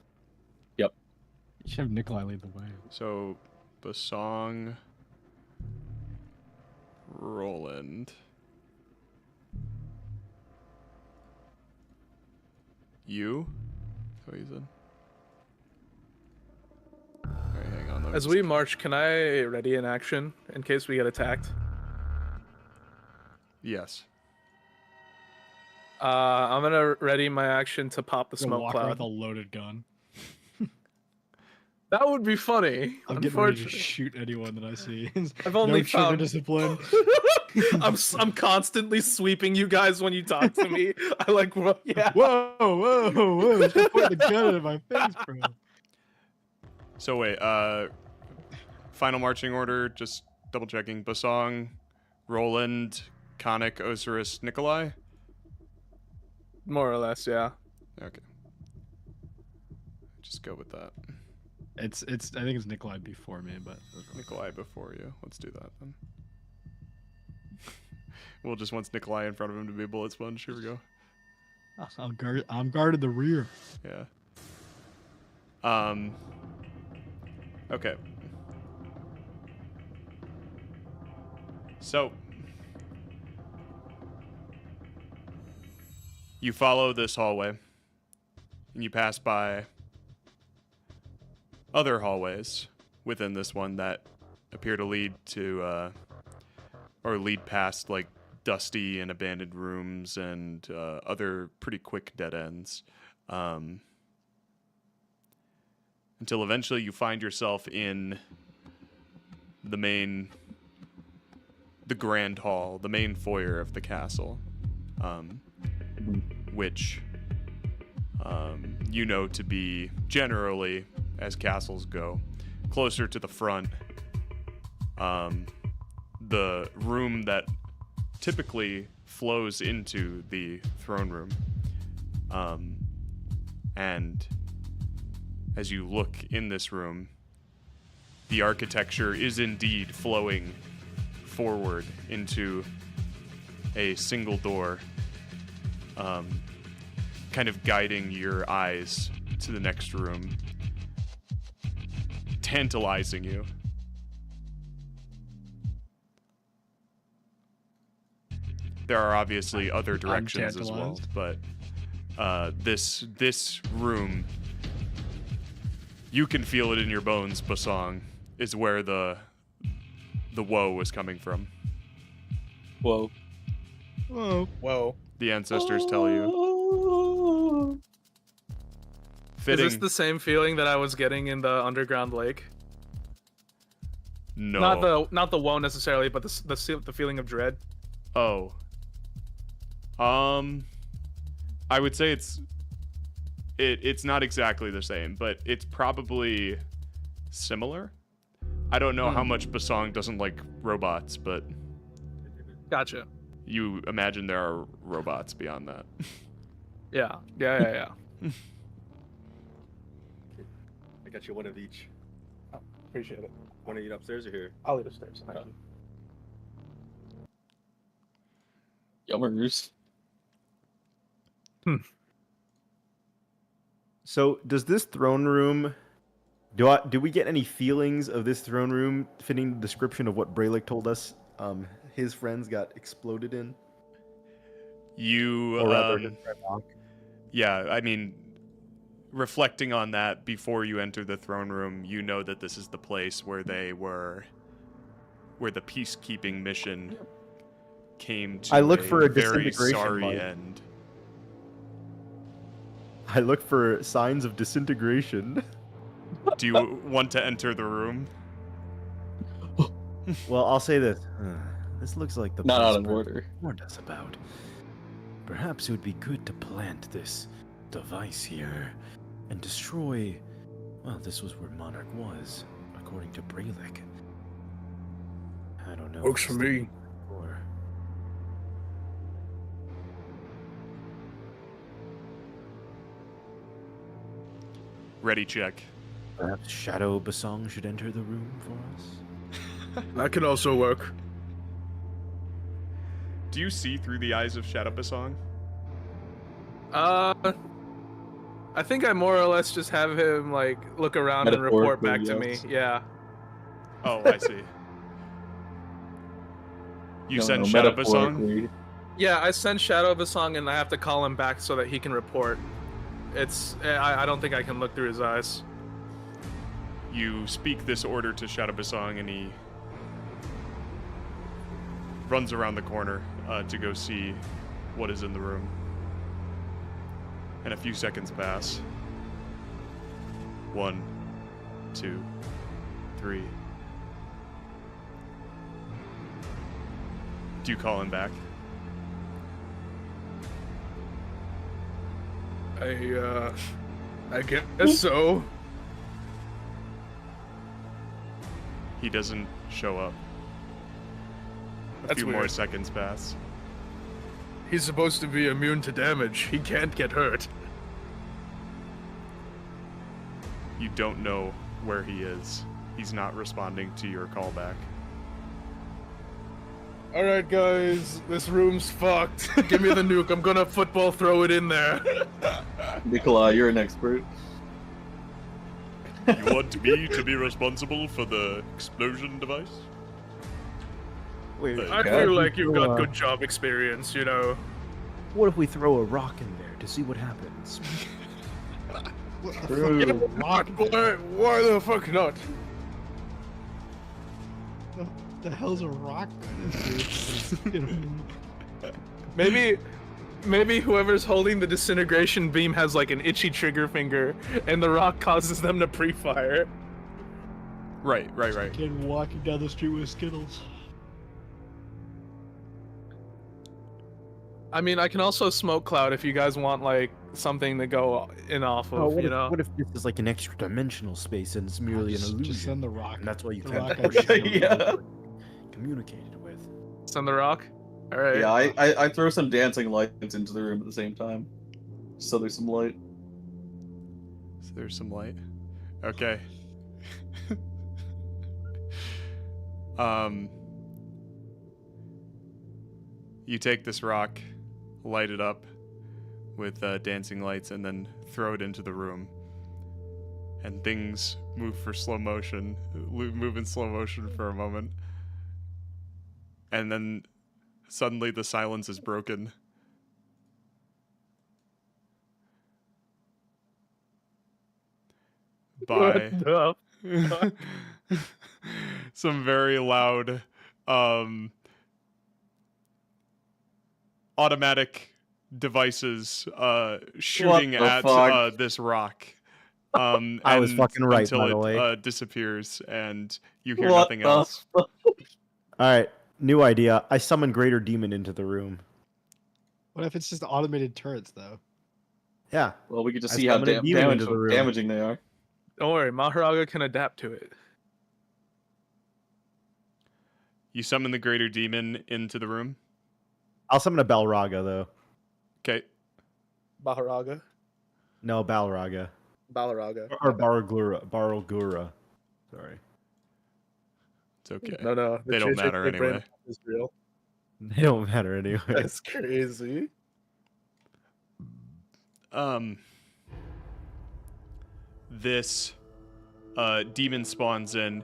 Yep. You should have Nikolai lead the way. So, Bosong, Rolland. You? That's what you said. Alright, hang on. As we march, can I ready an action in case we get attacked? Yes. I'm gonna ready my action to pop the Gonna smoke walk around cloud. with a loaded gun. That would be funny. I'm getting ready to Unfortunately, shoot anyone that I see. I've only no trigger found discipline. I'm constantly sweeping you guys when you talk to me. I like, yeah. Whoa! Stop pointing the gun in my face, bro. So wait, final marching order, just double checking. Bosong, Rolland, Khanek, Ocerus, Nikolai? More or less, yeah. Okay. Just go with that. I think it's Nikolai before me, but Nikolai before you. Let's do that then. We'll just want Nikolai in front of him to be a bullet sponge. Here we go. I'm guarded the rear. Yeah. Okay. So you follow this hallway and you pass by other hallways within this one that appear to lead to or lead past like dusty and abandoned rooms and other pretty quick dead ends. Until eventually you find yourself in the grand hall, the main foyer of the castle, which you know to be generally, as castles go, closer to the front. The room that typically flows into the throne room. And as you look in this room, the architecture is indeed flowing forward into a single door, kind of guiding your eyes to the next room, tantalizing you. There are obviously other directions as well, but this room, you can feel it in your bones, Bosong, is where the woe was coming from. Whoa. Whoa. The ancestors tell you. Fitting. Is this the same feeling that I was getting in the underground lake? No. Not the woe necessarily, but the feeling of dread. Oh. I would say it's not exactly the same, but it's probably similar. I don't know how much Bosong doesn't like robots, but Gotcha. you imagine there are robots beyond that. Yeah. I got you one of each. Appreciate it. Want to eat upstairs or here? I'll eat upstairs. Thank you. Yummers. So, does this throne room? Do we get any feelings of this throne room fitting the description of what Braylick told us? His friends got exploded in. Yeah, I mean, reflecting on that before you enter the throne room, you know that this is the place where the peacekeeping mission came to I look for a very disintegration sorry light. end. I look for signs of disintegration. Do you want to enter the room? Well, I'll say this. This looks like the Not place out of Brent order. warned us about. Perhaps it would be good to plant this device here and destroy. Well, this was where Monarch was, according to Braylick. I don't know. Works for me. Or... Ready check. Perhaps Shadow Bosong should enter the room for us? That can also work. Do you see through the eyes of Shadow Bosong? I think I more or less just have him like look around and report back to me. Yeah. Oh, I see. You send Shadow Bosong? Yeah, I send Shadow Bosong and I have to call him back so that he can report. I don't think I can look through his eyes. You speak this order to Shadow Bosong and he runs around the corner to go see what is in the room. And a few seconds pass. 1, 2, 3. Do you call him back? I guess so. He doesn't show up. A That's few weird. more seconds pass. He's supposed to be immune to damage. He can't get hurt. You don't know where he is. He's not responding to your callback. Alright guys, this room's fucked. Give me the nuke, I'm gonna football throw it in there. Nikolai, you're an expert. You want me to be responsible for the explosion device? Wait, I feel like you've got good job experience, you know. what if we throw a rock in there to see what happens? Why the fuck not? The hell's a rock gonna do? Maybe whoever's holding the disintegration beam has like an itchy trigger finger, and the rock causes them to pre-fire. Right. Kid walking down the street with Skittles. I mean, I can also smoke cloud if you guys want like something to go in off of, What if this is like an extra dimensional space and it's merely an illusion? Just send the rock. And that's why you The can't rock push it Yeah. communicated with. Send the rock. All right. Yeah, I throw some dancing lights into the room at the same time, so there's some light. So there's some light. Okay. You take this rock, light it up with dancing lights, and then throw it into the room. And things move in slow motion for a moment. And then suddenly the silence is broken. By some very loud automatic devices shooting at this rock. I was fucking right, until by the way. it disappears and you hear nothing else. All right, new idea. I summon Greater Demon into the room. What if it's just automated turrets, though? Yeah. Well, we get to I see how summon a demon into the room. damaging they are. Don't worry, Maharaga can adapt to it. You summon the Greater Demon into the room. I'll summon a Balraga, though. Okay. Maharaga. No, Balraga. Balaraga. Or Baralgura. Sorry. It's okay. No. They don't matter anyway. Is real. They don't matter anyway. That's crazy. This demon spawns in.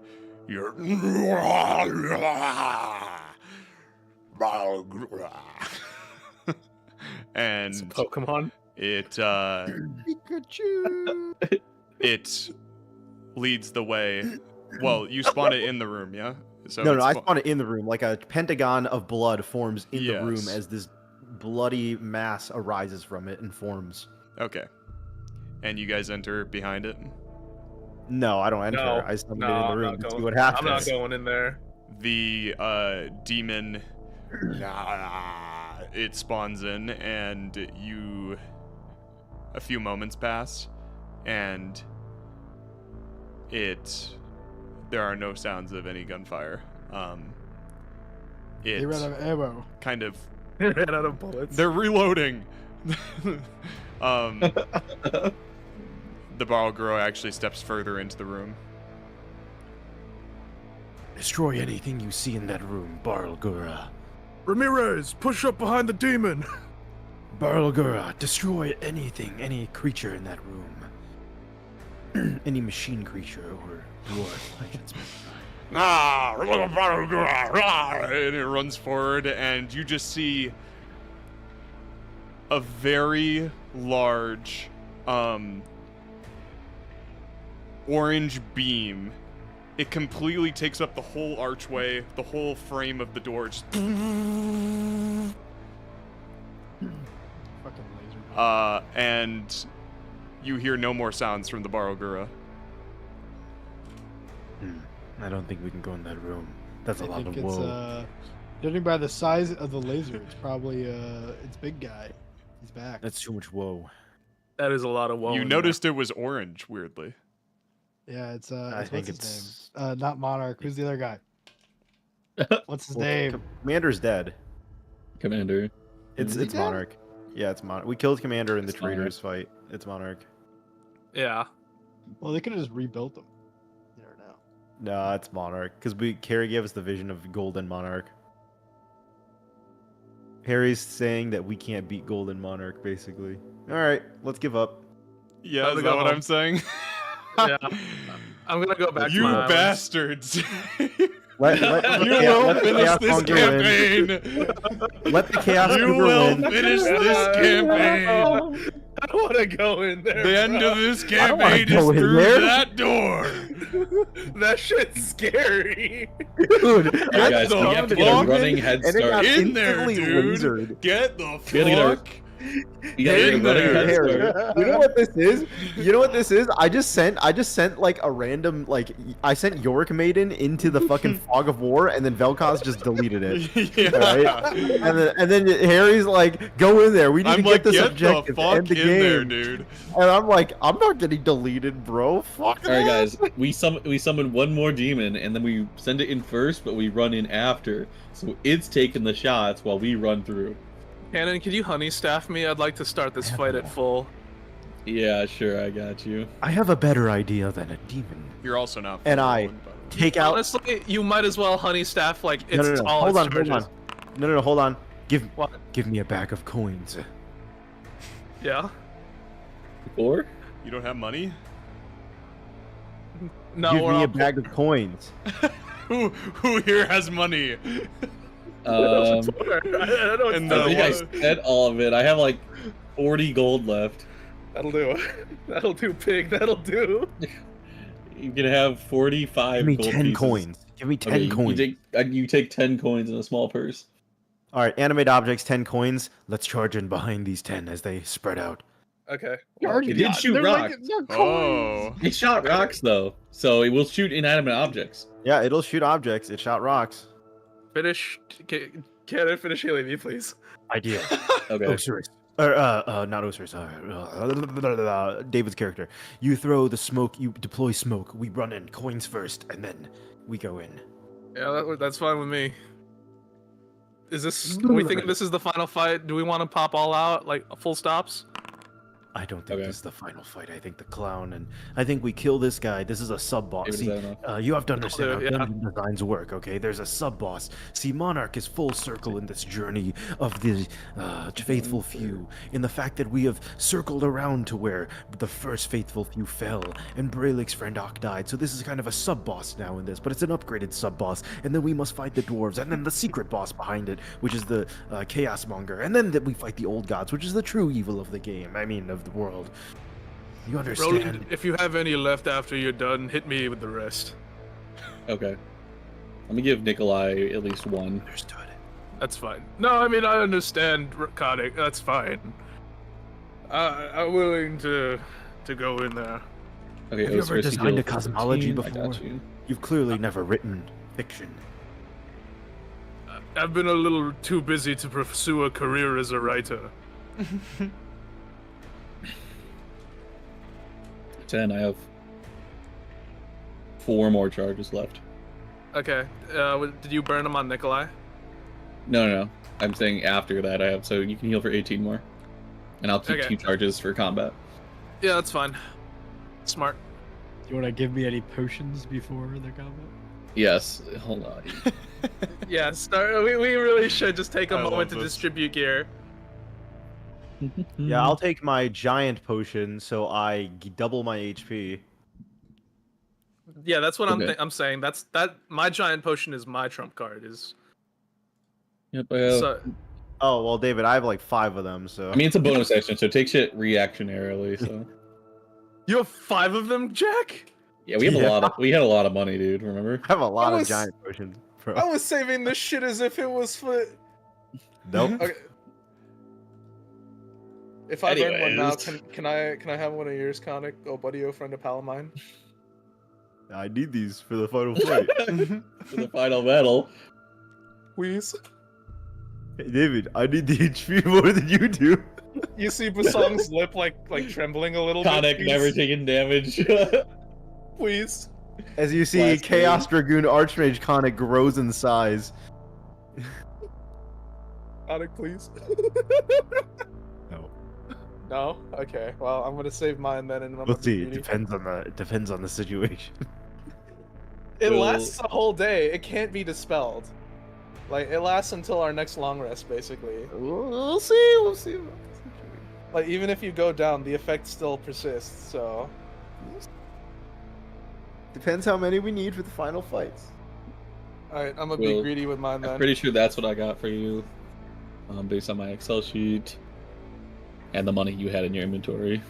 You're and It's a Pokemon. It Pikachu. it leads the way. Well, you spawn it in the room, yeah? So No, it's I spawn it in the room. Like a pentagon of blood forms in the room Yes. as this bloody mass arises from it and forms. Okay. And you guys enter behind it. No, I don't enter. No, I just want to no, get in the I'm room not to see going. what happens. I'm not going in there. The demon, it spawns in, and a few moments pass, and there are no sounds of any gunfire. They ran out of ammo. Kind of, They ran out of bullets. they're reloading. The Barlgura actually steps further into the room. Destroy anything you see in that room, Barlgura. Ramirez, push up behind the demon. Barlgura, destroy anything, any creature in that room. Any machine creature or dwarf. And it runs forward, and you just see a very large orange beam. It completely takes up the whole archway, the whole frame of the door. Just Fucking laser. And you hear no more sounds from the Barlgura. I don't think we can go in that room. That's a lot of it's, woe. judging by the size of the laser, it's probably it's big guy. He's back. That's too much woe. That is a lot of woe. You in noticed it was orange, weirdly. Yeah, it's I think what's it's his name? Not Monarch. Who's the other guy? What's his name? Commander's dead. Commander. It's Is he dead? Monarch. Yeah, it's Monarch. We killed Commander in the It's Monarch. Traitors fight. It's Monarch. there. Yeah. Well, they could have just rebuilt him. You never know. No, it's Monarch. Because Carrie gave us the vision of Golden Monarch. Harry's saying that we can't beat Golden Monarch, basically. Alright, let's give up. Yeah, Time is to that go what home. I'm saying? Yeah. I'm gonna go back You to my island. bastards! Let You the will Chaos finish this Monger win. campaign! Let the Chaos You Monger will win. finish this campaign! I don't want to go in there. The end bro. of this I don't wanna campaign is go in through there. that door! That shit's scary. Dude, Alright, guys, we have to get a running head and it got start. In there, instantly dude! lasered. Get the We gotta get our- fuck! We gotta get a In running there. head Harry, start. you know what this is? You know what this is? I just sent like a random I sent York Maiden into the fucking fog of war, and then Vel'Koz just deleted it. Yeah. Right? And then Harry's like, go in there. We need I'm to like, get this get the objective to fuck end the in game. there, dude. And I'm like, I'm not getting deleted, bro. Fuck Alright, that. guys, we summon one more demon, and then we send it in first, but we run in after. So it's taking the shots while we run through. Cannon, could you honey staff me? I'd like to start this fight at full. Yeah, sure, I got you. I have a better idea than a demon. You're also not. And I Forlorn, by the way. take out. Honestly, you might as well honey staff like No, it's no, no. all Hold its on, hold charges. on. No, hold on. Give me a bag of coins. Yeah. Or? You don't have money? No, Give we're me all a bag of coins. Who here has money? I don't know. And I the think I one- spent all of it. I have like 40 gold left. That'll do. That'll do, pig. That'll do. You can have 45 Give me gold 10 pieces. coins. Give me 10 Okay, coins. you take 10 coins in a small purse. All right, animate objects, 10 coins. Let's charge in behind these 10 as they spread out. Okay. It did shoot They're rocks. they're coins. Oh. It shot rocks though, so it will shoot inanimate objects. Yeah, it'll shoot objects. It shot rocks. Finish. Cannon, finish healing me, please. Idea. Okay. Ocerus. Or, not Ocerus. David's character. You throw the smoke, you deploy smoke. We run in, coins first, and then we go in. Yeah, that's fine with me. Is this? Are we thinking this is the final fight? Do we want to pop all out, like full stops? I don't think Okay. this is the final fight. I think the clown, and I think we kill this guy. This is a sub boss. Is See, that enough? you have to understand how Yeah. dungeon designs work. Okay, there's a sub boss. See, Monarch is full circle in this journey of the faithful few. In the fact that we have circled around to where the first faithful few fell, and Braylix's friend Ock died. So this is kind of a sub boss now in this, but it's an upgraded sub boss. And then we must fight the dwarves, and then the secret boss behind it, which is the chaos monger, and then we fight the old gods, which is the true evil of the game. I mean, of the world. You understand? Roland, if you have any left after you're done, hit me with the rest. Okay. Let me give Nikolai at least one. Understood. That's fine. No, I mean, I understand, Khanek. That's fine. I'm willing to to go in there. Okay, Have you ever Ocerus, designed heal a for cosmology 15. I got before? you. You've clearly never written fiction. I've been a little too busy to pursue a career as a writer. 10. I have 4 more charges left. Okay, did you burn them on Nikolai? No. I'm saying after that I have, so you can heal for 18 more. And I'll keep Okay. 2 charges for combat. Yeah, that's fine. Smart. Do you want to give me any potions before the combat? Yes, hold on. Yeah, we really should just take a I love moment to this. distribute gear. Yeah, I'll take my giant potion, so I double my HP. Yeah, that's what Okay. I'm saying. My giant potion is my trump card. Is Yep, I have. so Oh well, David, I have like 5 of them, so. I mean, it's a bonus action, so take shit reactionarily. So you have 5 of them, Jack? yeah, we had a lot of money, dude. Remember? I have a lot I of was- giant potions, bro. I was saving this shit as if it was for. Nope. Okay. If I burn one now, Anyways. can I have one of yours, Khanek? Oh, buddy, oh, friend, a pal of mine. I need these for the final fight. For the final battle. Please. Hey, David, I need the HP more than you do. You see Basong's lip like trembling a little bit. Khanek Please. never taking damage. Please. As you see, Last Chaos Dragoon Archmage Khanek grows in size. Khanek, please. No. No? Okay. Well, I'm gonna save mine then, and I'm We'll gonna be see. It greedy. depends on the situation. It Well- lasts a whole day. It can't be dispelled. Like, it lasts until our next long rest, basically. We'll see. We'll see. Like, even if you go down, the effect still persists, so... Depends how many we need for the final fights. Alright, I'm gonna be Well, greedy with mine I'm then. pretty sure that's what I got for you, based on my Excel sheet and the money you had in your inventory.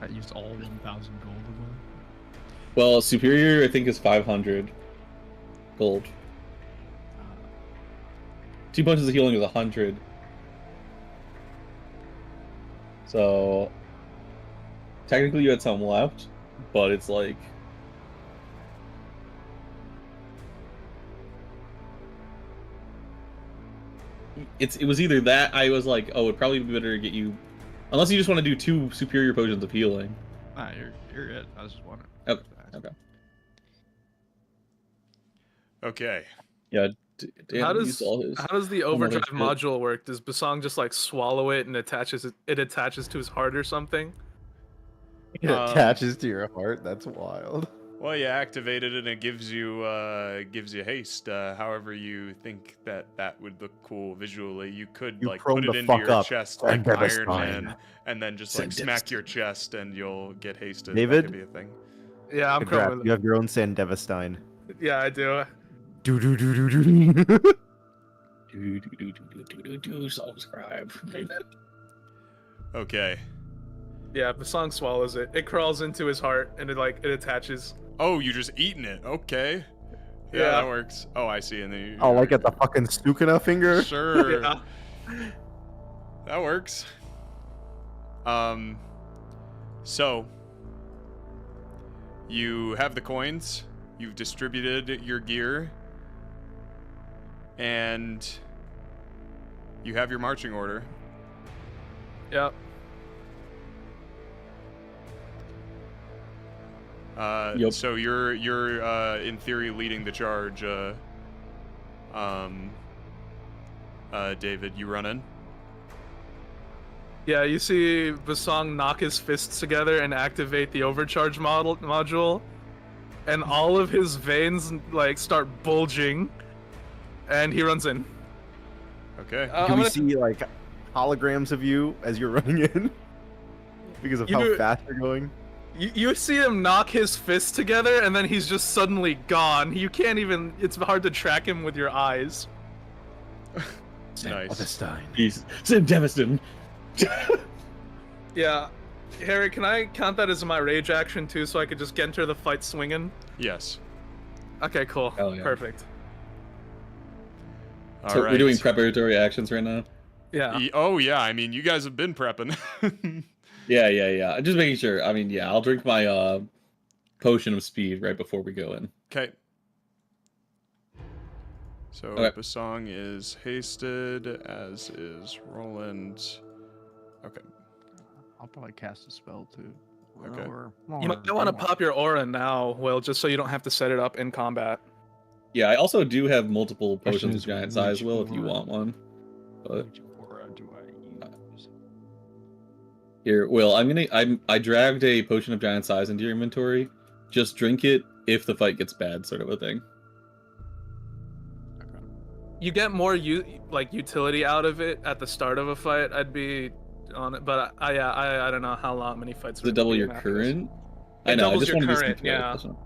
I used all 1,000 gold of them. Well, superior I think is 500 gold. 2 punches of healing is 100. So technically you had some left, but it's like it was either that I was like, oh, it'd probably be better to get you, unless you just want to do 2 superior potions of healing. Nah, you're good. I was just wondering. Okay. Okay. Okay. Yeah. How Dan does used all his. how does the all my overdrive shit. module work? Does Basong just like swallow it and attaches to his heart or something? It attaches to your heart. That's wild. Well, you activated it and it gives you haste. However you think that would look cool visually, you could You like chrome put it the into fuck your up. chest Send like Iron Devastine. Man, and then just like Send smack your chest and you'll get hasted. David? That could be a thing. Yeah, I'm Congrats, chroming. you have your own Sand Devastine. Yeah, I do. Do do do do do. Do subscribe. Okay. Yeah, Basong swallows it. It crawls into his heart and it attaches. Oh, you're just eating it. Okay. Yeah, Yeah. that works. Oh, I see. And then Oh, like at the fucking Stukana finger? Sure. Yeah. That works. So you have the coins, you've distributed your gear, and you have your marching order. Yep. Yep. So you're in theory leading the charge. David, you run in. Yeah, you see Basong knock his fists together and activate the overcharge module, and all of his veins like start bulging, and he runs in. Okay. Do I'm we gonna- see like holograms of you as you're running in? Because of You how do- fast you're going? You see him knock his fists together, and then he's just suddenly gone. You can't even. It's hard to track him with your eyes. Nice. Devastine. He's Devastin. Yeah, Harry, can I count that as my rage action too, so I could just get into the fight swinging? Yes. Okay, cool. Hell yeah. Perfect. All So right. we're doing preparatory actions right now. Yeah. Oh yeah, I mean, you guys have been prepping. Yeah. Just making sure. I mean, yeah, I'll drink my potion of speed right before we go in. Okay. So Okay. Bosong is hasted, as is Rolland. Okay. I'll probably cast a spell too. Okay. You might want to pop your aura now, Will, just so you don't have to set it up in combat. Yeah, I also do have multiple Question potions of is, giant size, which Will, if you aura- want one. But Which aura do I use? here, Will, I dragged a potion of giant size into your inventory. Just drink it if the fight gets bad, sort of a thing. You get more utility out of it at the start of a fight. I'd be on it, but I don't know how many fights. Does it double your current? I It know. I doubles just your want to be current, careful yeah. with this one.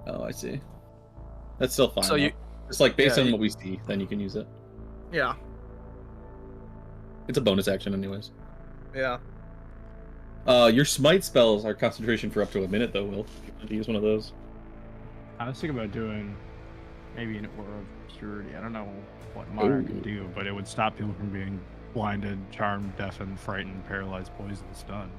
Oh, I see. That's still fine. So you- it's like based yeah, on you- what we see, then you can use it. Yeah, It's a bonus action, anyways. yeah. Your smite spells are concentration for up to a minute, though. Will, if you want to use one of those. I was thinking about doing maybe an aura of obscurity. I don't know what Monarch can do, but it would stop people from being blinded, charmed, deafened, frightened, paralyzed, poisoned, stunned.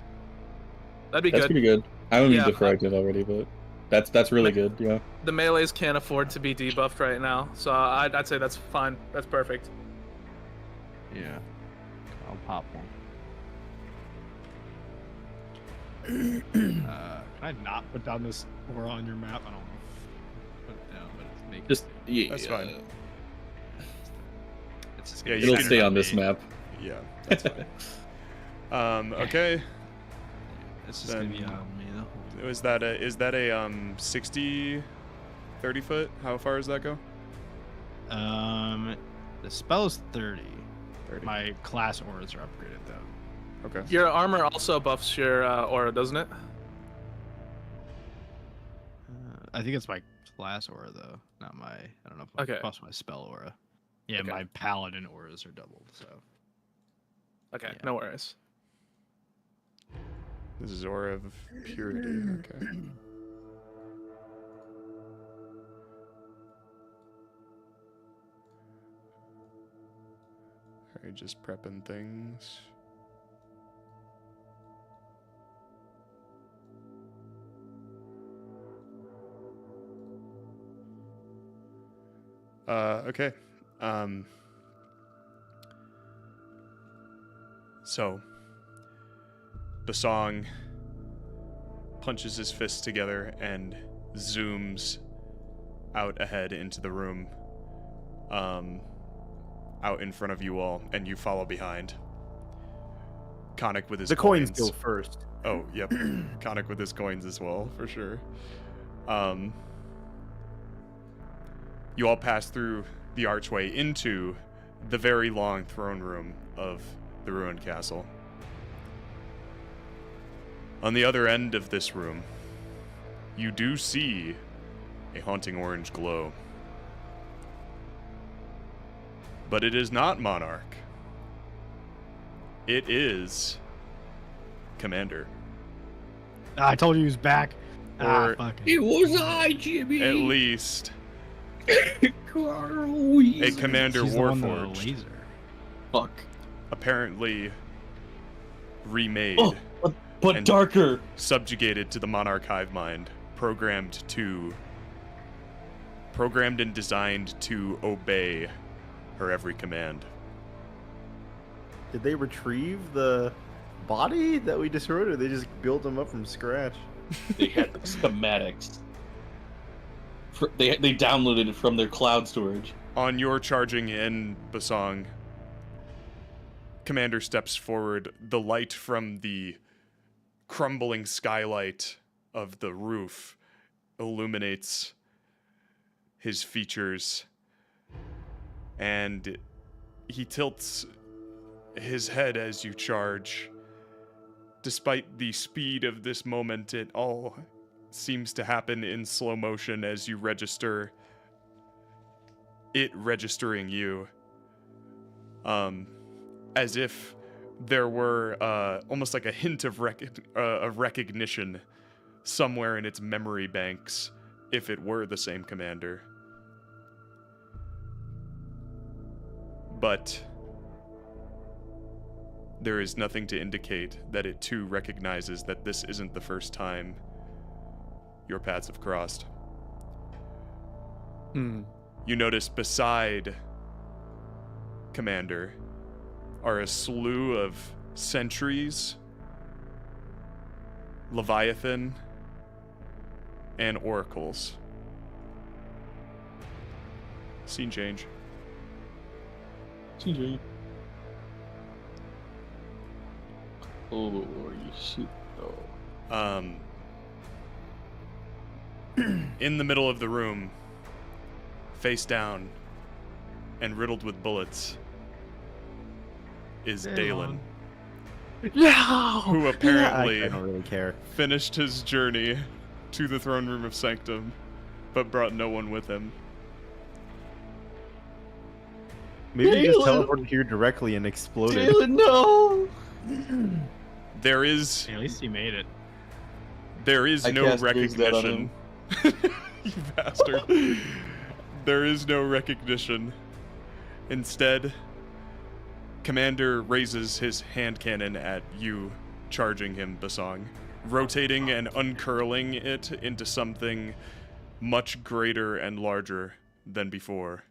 That'd be That's good. pretty good. I haven't used Yeah, it for active already, but that's really good. Yeah. The melees can't afford to be debuffed right now, so I'd say that's fine. That's perfect. Yeah. I'll pop one. Can I not put down this aura on your map? I don't know. Put it down, but it's making Just yeah. That's fine. It's just Yeah, gonna you It'll can- stay on this map. Yeah, that's fine. Okay. It's just gonna be Then- on me the whole Is that a 60, 30 foot? How far does that go? The spell is 30. 30. My class auras are upgraded though. Okay. Your armor also buffs your aura, doesn't it? I think it's my class aura though, not my. I don't know if Okay. it buffs my spell aura. Yeah, Okay. my paladin auras are doubled. So Okay, Yeah. no worries. This is Aura of Purity. Okay. Alright, just prepping things. Okay. So, Bosong punches his fists together and zooms out ahead into the room, out in front of you all, and you follow behind. Khanek with his The coins go first. Oh, yep. Khanek with his coins as well, for sure. You all pass through the archway into the very long throne room of the ruined castle. On the other end of this room, you do see a haunting orange glow. But it is not Monarch. It is Commander. I told you he was back. Or fuck it. It was I, Jimmy. at least Carl. a Commander She's the one with the Warforged, laser. Fuck. apparently remade, Oh, but And- darker. subjugated to the Monarch hive mind, programmed and designed to obey her every command. Did they retrieve the body that we destroyed, or they just built them up from scratch? They had the schematics. They downloaded it from their cloud storage. On your charging in, Bosong, Commander steps forward. The light from the crumbling skylight of the roof illuminates his features, and he tilts his head as you charge. Despite the speed of this moment, it all seems to happen in slow motion as you register it registering you. As if there were almost like a hint of recognition somewhere in its memory banks, if it were the same commander. But there is nothing to indicate that it too recognizes that this isn't the first time your paths have crossed. You notice beside Commander are a slew of sentries, Leviathan, and oracles. Scene change. CJ. Oh, you shoot though. In the middle of the room, face down and riddled with bullets, is Daelin. No! Who apparently I don't really care. finished his journey to the throne room of Sanctum, but brought no one with him. Maybe he just teleported here directly and exploded. Daelin, no! There is At least he made it. no cast Raise Dead on recognition. You bastard. There is no recognition. Instead, Commander raises his hand cannon at you, charging him, Bosong, rotating and uncurling it into something much greater and larger than before.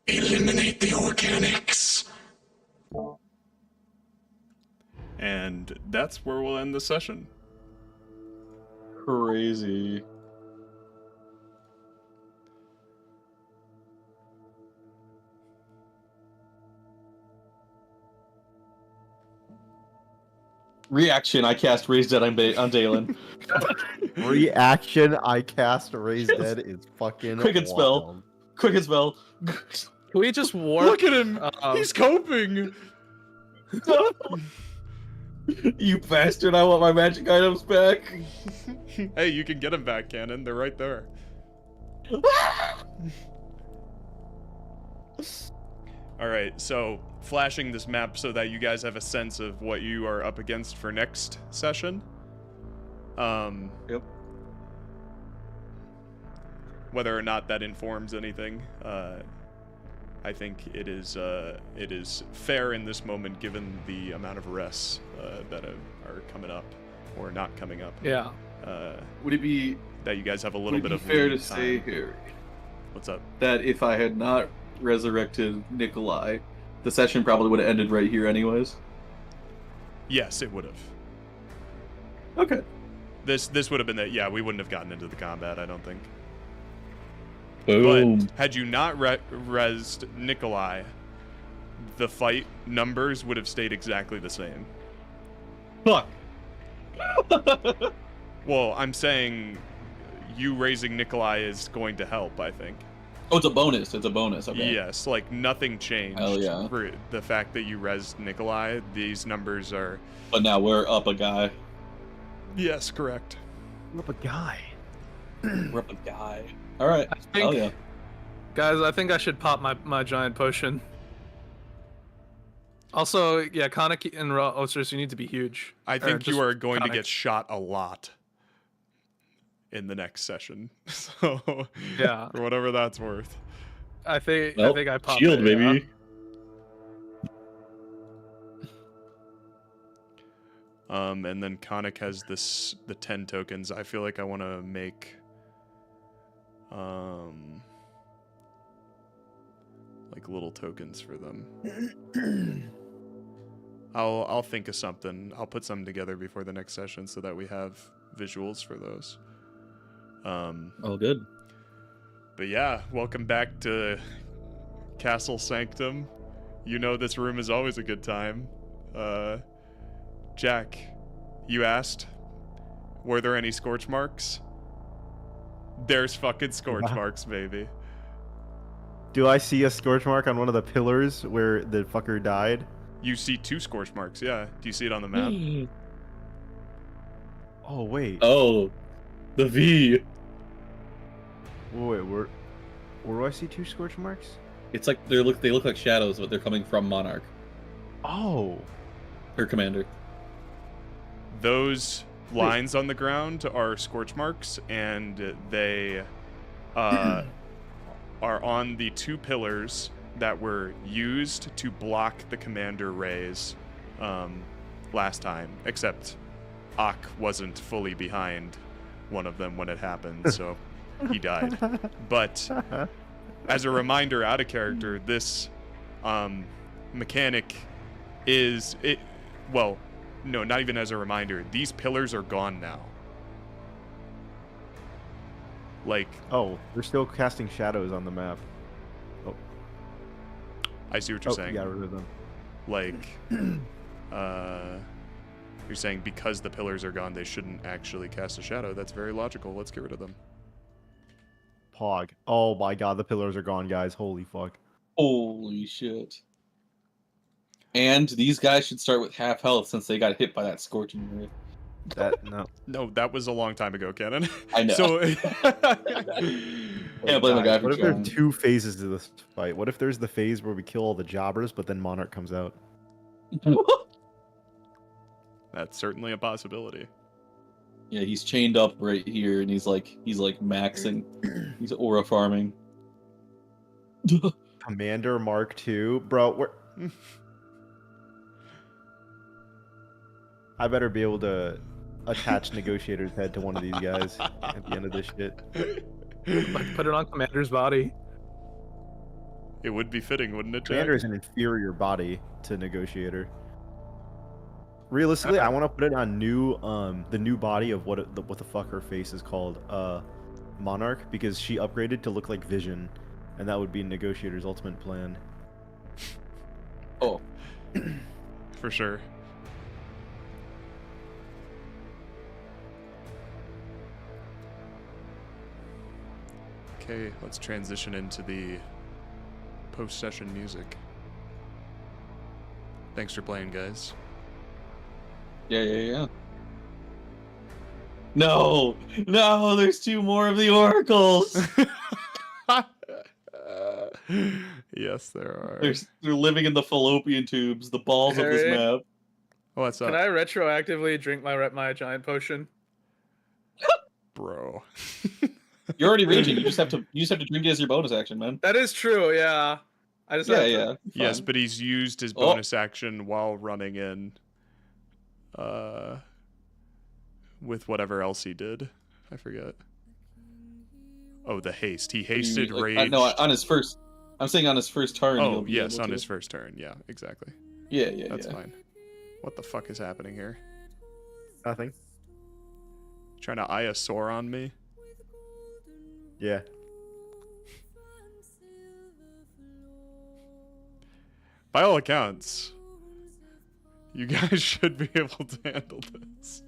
Eliminate the organics. And that's where we'll end the session. Crazy. Reaction, I cast Raise Dead on Daelin. Reaction, I cast Raise Dead is fucking Quicken spell. wild. Quick as well. Can we just warp? Look at him! He's coping! You bastard, I want my magic items back. Hey, you can get them back, Cannon. They're right there. Alright, so flashing this map so that you guys have a sense of what you are up against for next session. Yep. Whether or not that informs anything, I think it is fair in this moment given the amount of rests that are coming up or not coming up. Yeah. Would it be That you guys have a little bit of fair to lead say time. here What's up? that if I had not resurrected Nikolai, the session probably would have ended right here anyways? Yes, it would have. Okay. This would have been that. Yeah, we wouldn't have gotten into the combat, I don't think. Boom. But had you not rezzed Nikolai, the fight numbers would have stayed exactly the same. Fuck. Well, I'm saying you raising Nikolai is going to help, I think. Oh, it's a bonus. It's a bonus. Okay. Yes, like nothing changed. Hell yeah. For the fact that you rezzed Nikolai, these numbers are... But now we're up a guy. Yes, correct. We're up a guy. We're up a guy. All right. I think, Hell yeah. guys, I think I should pop my giant potion. Also, yeah, Khanek and Ocerus, you need to be huge. I think you just are going to Khanek. get shot a lot in the next session. So, Yeah. for whatever that's worth. I think Well, I popped shield, it, baby. yeah. And then Khanek has the 10 tokens. I feel like I want to make like little tokens for them. I'll think of something. I'll put something together before the next session so that we have visuals for those. All good. But yeah, welcome back to Castle Sanctum. You know this room is always a good time. Jack, you asked, were there any scorch marks? There's fucking scorch marks, baby. Do I see a scorch mark on one of the pillars where the fucker died? You see 2 scorch marks, yeah. Do you see it on the map? Oh, wait. Oh, the V. Wait, where do I see 2 scorch marks? It's like they look like shadows, but they're coming from Monarch, Oh. her commander. Those lines on the ground are scorch marks, and they are on the 2 pillars that were used to block the commander rays last time, except Ak wasn't fully behind one of them when it happened, so he died. But as a reminder out of character, this mechanic is it. Well, no, not even as a reminder. These pillars are gone now. Like, Oh, we're still casting shadows on the map. Oh, I see what you're saying. You got rid of them. Like, you're saying because the pillars are gone, they shouldn't actually cast a shadow. That's very logical. Let's get rid of them. Pog. Oh my god, the pillars are gone, guys. Holy fuck. Holy shit. And these guys should start with half health since they got hit by that scorching ray. That no. No, that was a long time ago, Cannon. I know. So, Can't blame the guy for What if there are trying. 2 phases to this fight? What if there's the phase where we kill all the jobbers, but then Monarch comes out? that's certainly a possibility. Yeah, he's chained up right here, and he's like maxing. He's aura farming. Commander Mark II, bro. I better be able to attach Negotiator's head to one of these guys at the end of this shit. Like, put it on Commander's body. It would be fitting, wouldn't it, Jack? Commander is an inferior body to Negotiator. Realistically, I want to put it on the new body of what the fuck her face is called, Monarch, because she upgraded to look like Vision, and that would be Negotiator's ultimate plan. Oh, For sure. Okay, let's transition into the post-session music. Thanks for playing, guys. yeah. No, there's 2 more of the oracles. Yes, there are. They're living in the fallopian tubes, the balls of this Harry? map. What's up, Can I retroactively drink my giant potion? bro? You're already raging. You just have to drink it as your bonus action, man. That is true, yeah. I just have to- Yeah. Yes, fine. but he's used his bonus action while running in. With whatever else he did. I forget. Oh, the haste. He hasted rage. No, on his first. I'm saying on his first turn. Oh, he'll be yes, able on to. his first turn. Yeah, exactly. Yeah. That's fine. What the fuck is happening here? Nothing. Trying to eye a sore on me? Yeah. By all accounts, you guys should be able to handle this.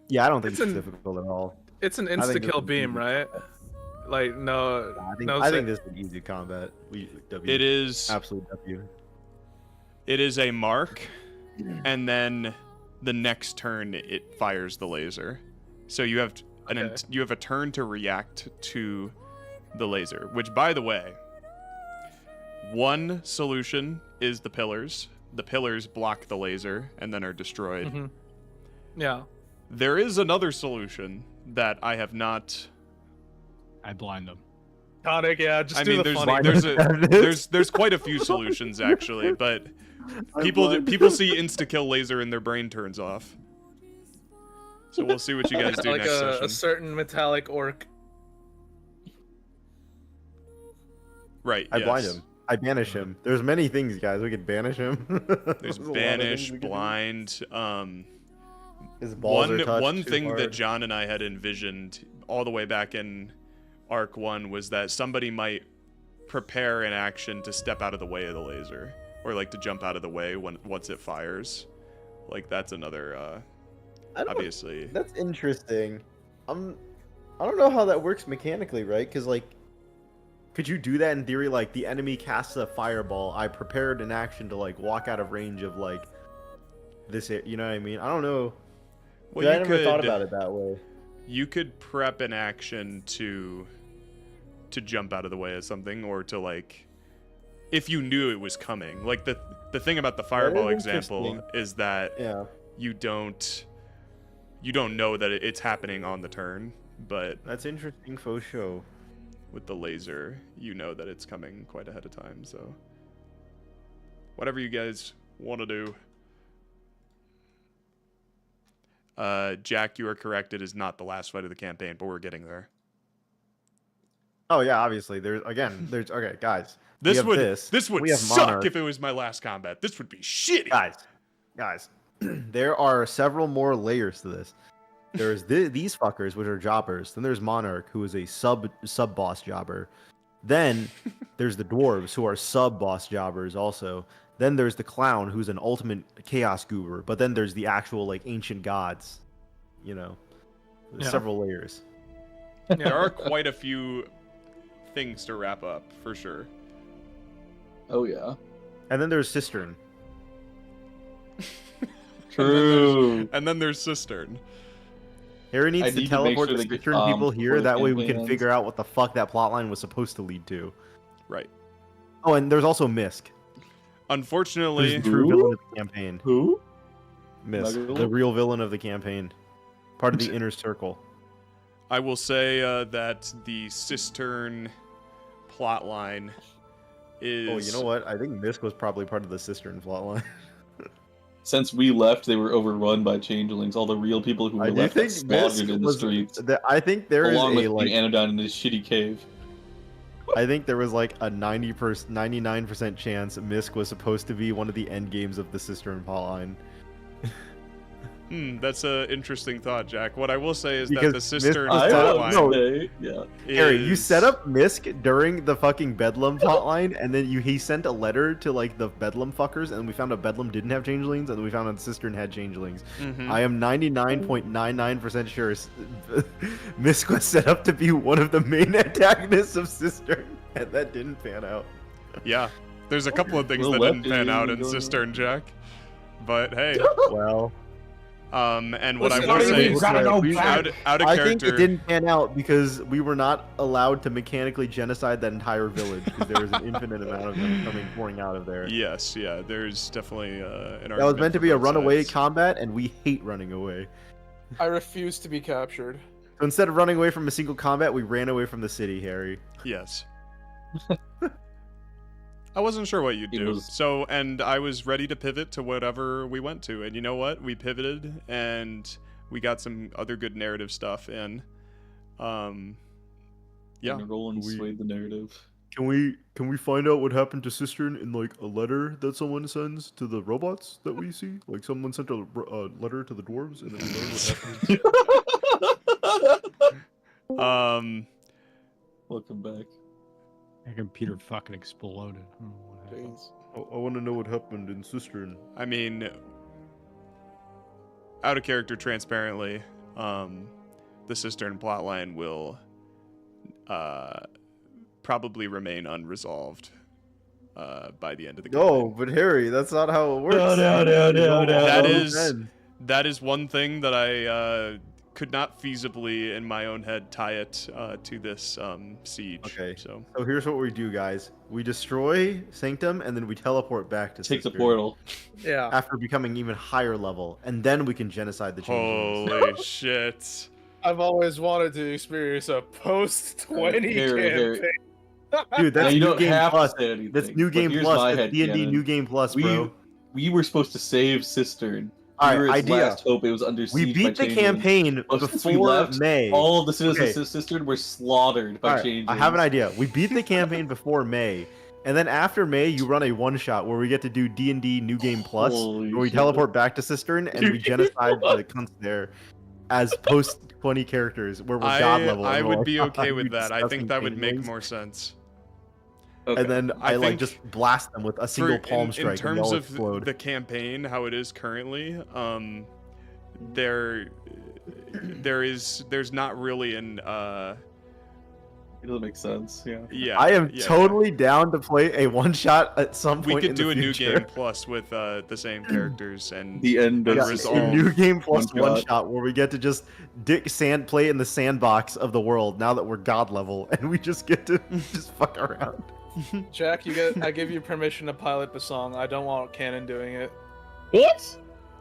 Yeah, I don't think It's it's an- difficult at all. It's an I think insta-kill this is beam, easy. right? Like, no... I think this is easy combat. It is Absolute W. It is a mark, and then the next turn it fires the laser. So you have you have a turn to react to the laser. Which, by the way, one solution is the pillars. The pillars block the laser and then are destroyed. Mhm. Yeah. There is another solution that I have not. I blind them. Khanek, yeah, just I do mean, the there's funny. there's quite a few solutions actually, but people see insta kill laser and their brain turns off. So we'll see what you guys do like next a session. certain metallic orc. Right. I yes. blind him. I banish him. There's many things, guys. We could banish him. There's a lot of banish, things we could do. blind. His balls are touched One too thing that hard. John and I had envisioned all the way back in Arc 1 was that somebody might prepare an action to step out of the way of the laser, or like to jump out of the way once it fires. Like that's another. Obviously. That's interesting. I don't know how that works mechanically, right? Because like, could you do that in theory? Like the enemy casts a fireball. I prepared an action to like walk out of range of like this. You know what I mean? I don't know. Well, I never thought about it that way. You could prep an action to jump out of the way of something, or to like, if you knew it was coming. Like the thing about the fireball is example interesting. is that Yeah. you don't know that it's happening on the turn, but That's interesting for show. the laser, you know that it's coming quite ahead of time. So whatever you guys want to do. Jack, you are correct. It is not the last fight of the campaign, but we're getting there. Oh yeah, obviously. There's okay, guys. This would we have suck Monarch. if it was my last combat. This would be shitty. Guys, there are several more layers to this. There's these fuckers, which are jobbers. Then there's Monarch, who is a sub boss jobber. Then there's the dwarves, who are sub boss jobbers also. Then there's the clown, who's an ultimate chaos goober. But then there's the actual like ancient gods. You know, there's several layers. There are quite a few things to wrap up for sure. Oh yeah. And then there's Cistern. True. And then there's Cistern. Harry needs to teleport the they get, Cistern people here. before the That way we campaign can ends. figure out what the fuck that plotline was supposed to lead to. Right. Oh, and there's also Misk. Unfortunately, Who's the true villain of the campaign. Who? Misk, Nuggle? the real villain of the campaign. Part of the inner circle. I will say that the Cistern plotline is... Oh, you know what? I think Misk was probably part of the Cistern plotline. Since we left, they were overrun by changelings. All the real people who were I do left got think slaughtered Misk in the was. streets, I think there is along with a like. the anodyne in this shitty cave. I think there was like a 99% chance Misk was supposed to be one of the end games of the Cistern plotline. That's an interesting thought, Jack. What I will say is Because that the Cistern Misk was plotline no, Harry, you set up Misk during the fucking Bedlam plotline, and then he sent a letter to like the Bedlam fuckers, and we found out Bedlam didn't have changelings, and we found out Cistern had changelings. I am 99.99% sure Misk was set up to be one of the main antagonists of Cistern, and that didn't pan out. Yeah, there's a couple of things Well, that didn't pan out in going on. Cistern, Jack. But hey, Well, and what Listen, I will say we is gotta go out back. of I character. think it didn't pan out because we were not allowed to mechanically genocide that entire village because there was an infinite amount of them pouring out of there. Yes, yeah, there's definitely an argument. That was meant to for be a both runaway sides. combat, and we hate running away. I refuse to be captured. So instead of running away from a single combat, we ran away from the city, Harry. Yes. I wasn't sure what you'd It do. was- So, and I was ready to pivot to whatever we went to. And you know what? We pivoted and we got some other good narrative stuff in. Yeah. And Rolland swayed the narrative. Can we find out what happened to Cistern in like a letter that someone sends to the robots that we see? Like someone sent a letter to the dwarves, and then we learn what happened. Welcome back. My computer fucking exploded. I don't know what happened. I want to know what happened in Cistern. I mean, out of character, transparently, the Cistern plotline will probably remain unresolved by the end of the game. No, but Harry, that's not how it works. No. That is one thing that I could not feasibly in my own head tie it to this siege. Okay. So So here's what we do, guys. We destroy Sanctum, and then we teleport back to Take the Cistern portal. Yeah. after becoming even higher level, and then we can genocide the changelings. holy shit. I've always wanted to experience a post-20 Harry. campaign. Dude, Now, that's you new don't game have plus. to say anything. That's new but game here's plus. my That's D&D headcanon. new game plus, bro. We were supposed to save Cistern. All We were right, its idea. last hope. It was under siege We by beat the changelings. campaign But since we before left, May. all of the citizens Okay. of Cistern were slaughtered by All right, changelings. I have an idea. We beat the campaign before May, and then after May, you run a one shot where we get to do D&D New Game Plus, Holy where we shit. teleport back to Cistern and we genocide the cunts there as post 20 characters where we're god level. I and we're would like, be okay "You with that. I disgusting think that would make changelings." more sense. Okay. And then I I like think just blast them with a single palm strike in and they terms all of explode. the campaign, how it is currently, there's not really an It doesn't make sense. Yeah. yeah. I am yeah. totally down to play a one shot at some We point could in do the a new future. game plus with the same characters and The end of Yeah, resolve. a new game plus One one shot. shot where we get to just play in the sandbox of the world now that we're god level and we just get to just fuck around. Jack, I give you permission to pilot the song. I don't want Canon doing it. What?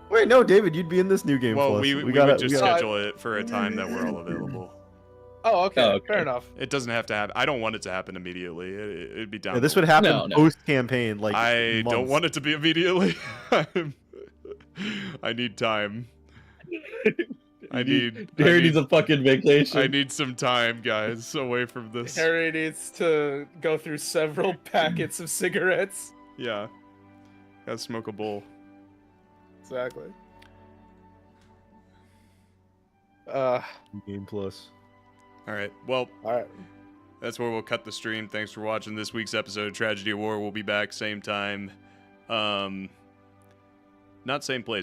Wait, no, David, you'd be in this new game well, plus. we gotta- would just gotta- schedule it for a time that we're all available. Oh, okay. Oh, okay. Fair enough. It doesn't have to happen. I don't want it to happen immediately. It'd be down. Yeah, this would happen No, no. post campaign. Like I don't months. want it to be immediately. I need time. Harry needs a fucking vacation. I need some time, guys, away from this. Harry needs to go through several packets of cigarettes. Yeah. Gotta smoke a bowl. Exactly. Game Plus. All right. Well, All right. that's where we'll cut the stream. Thanks for watching this week's episode of Tragedy of War. We'll be back same time. Not same place,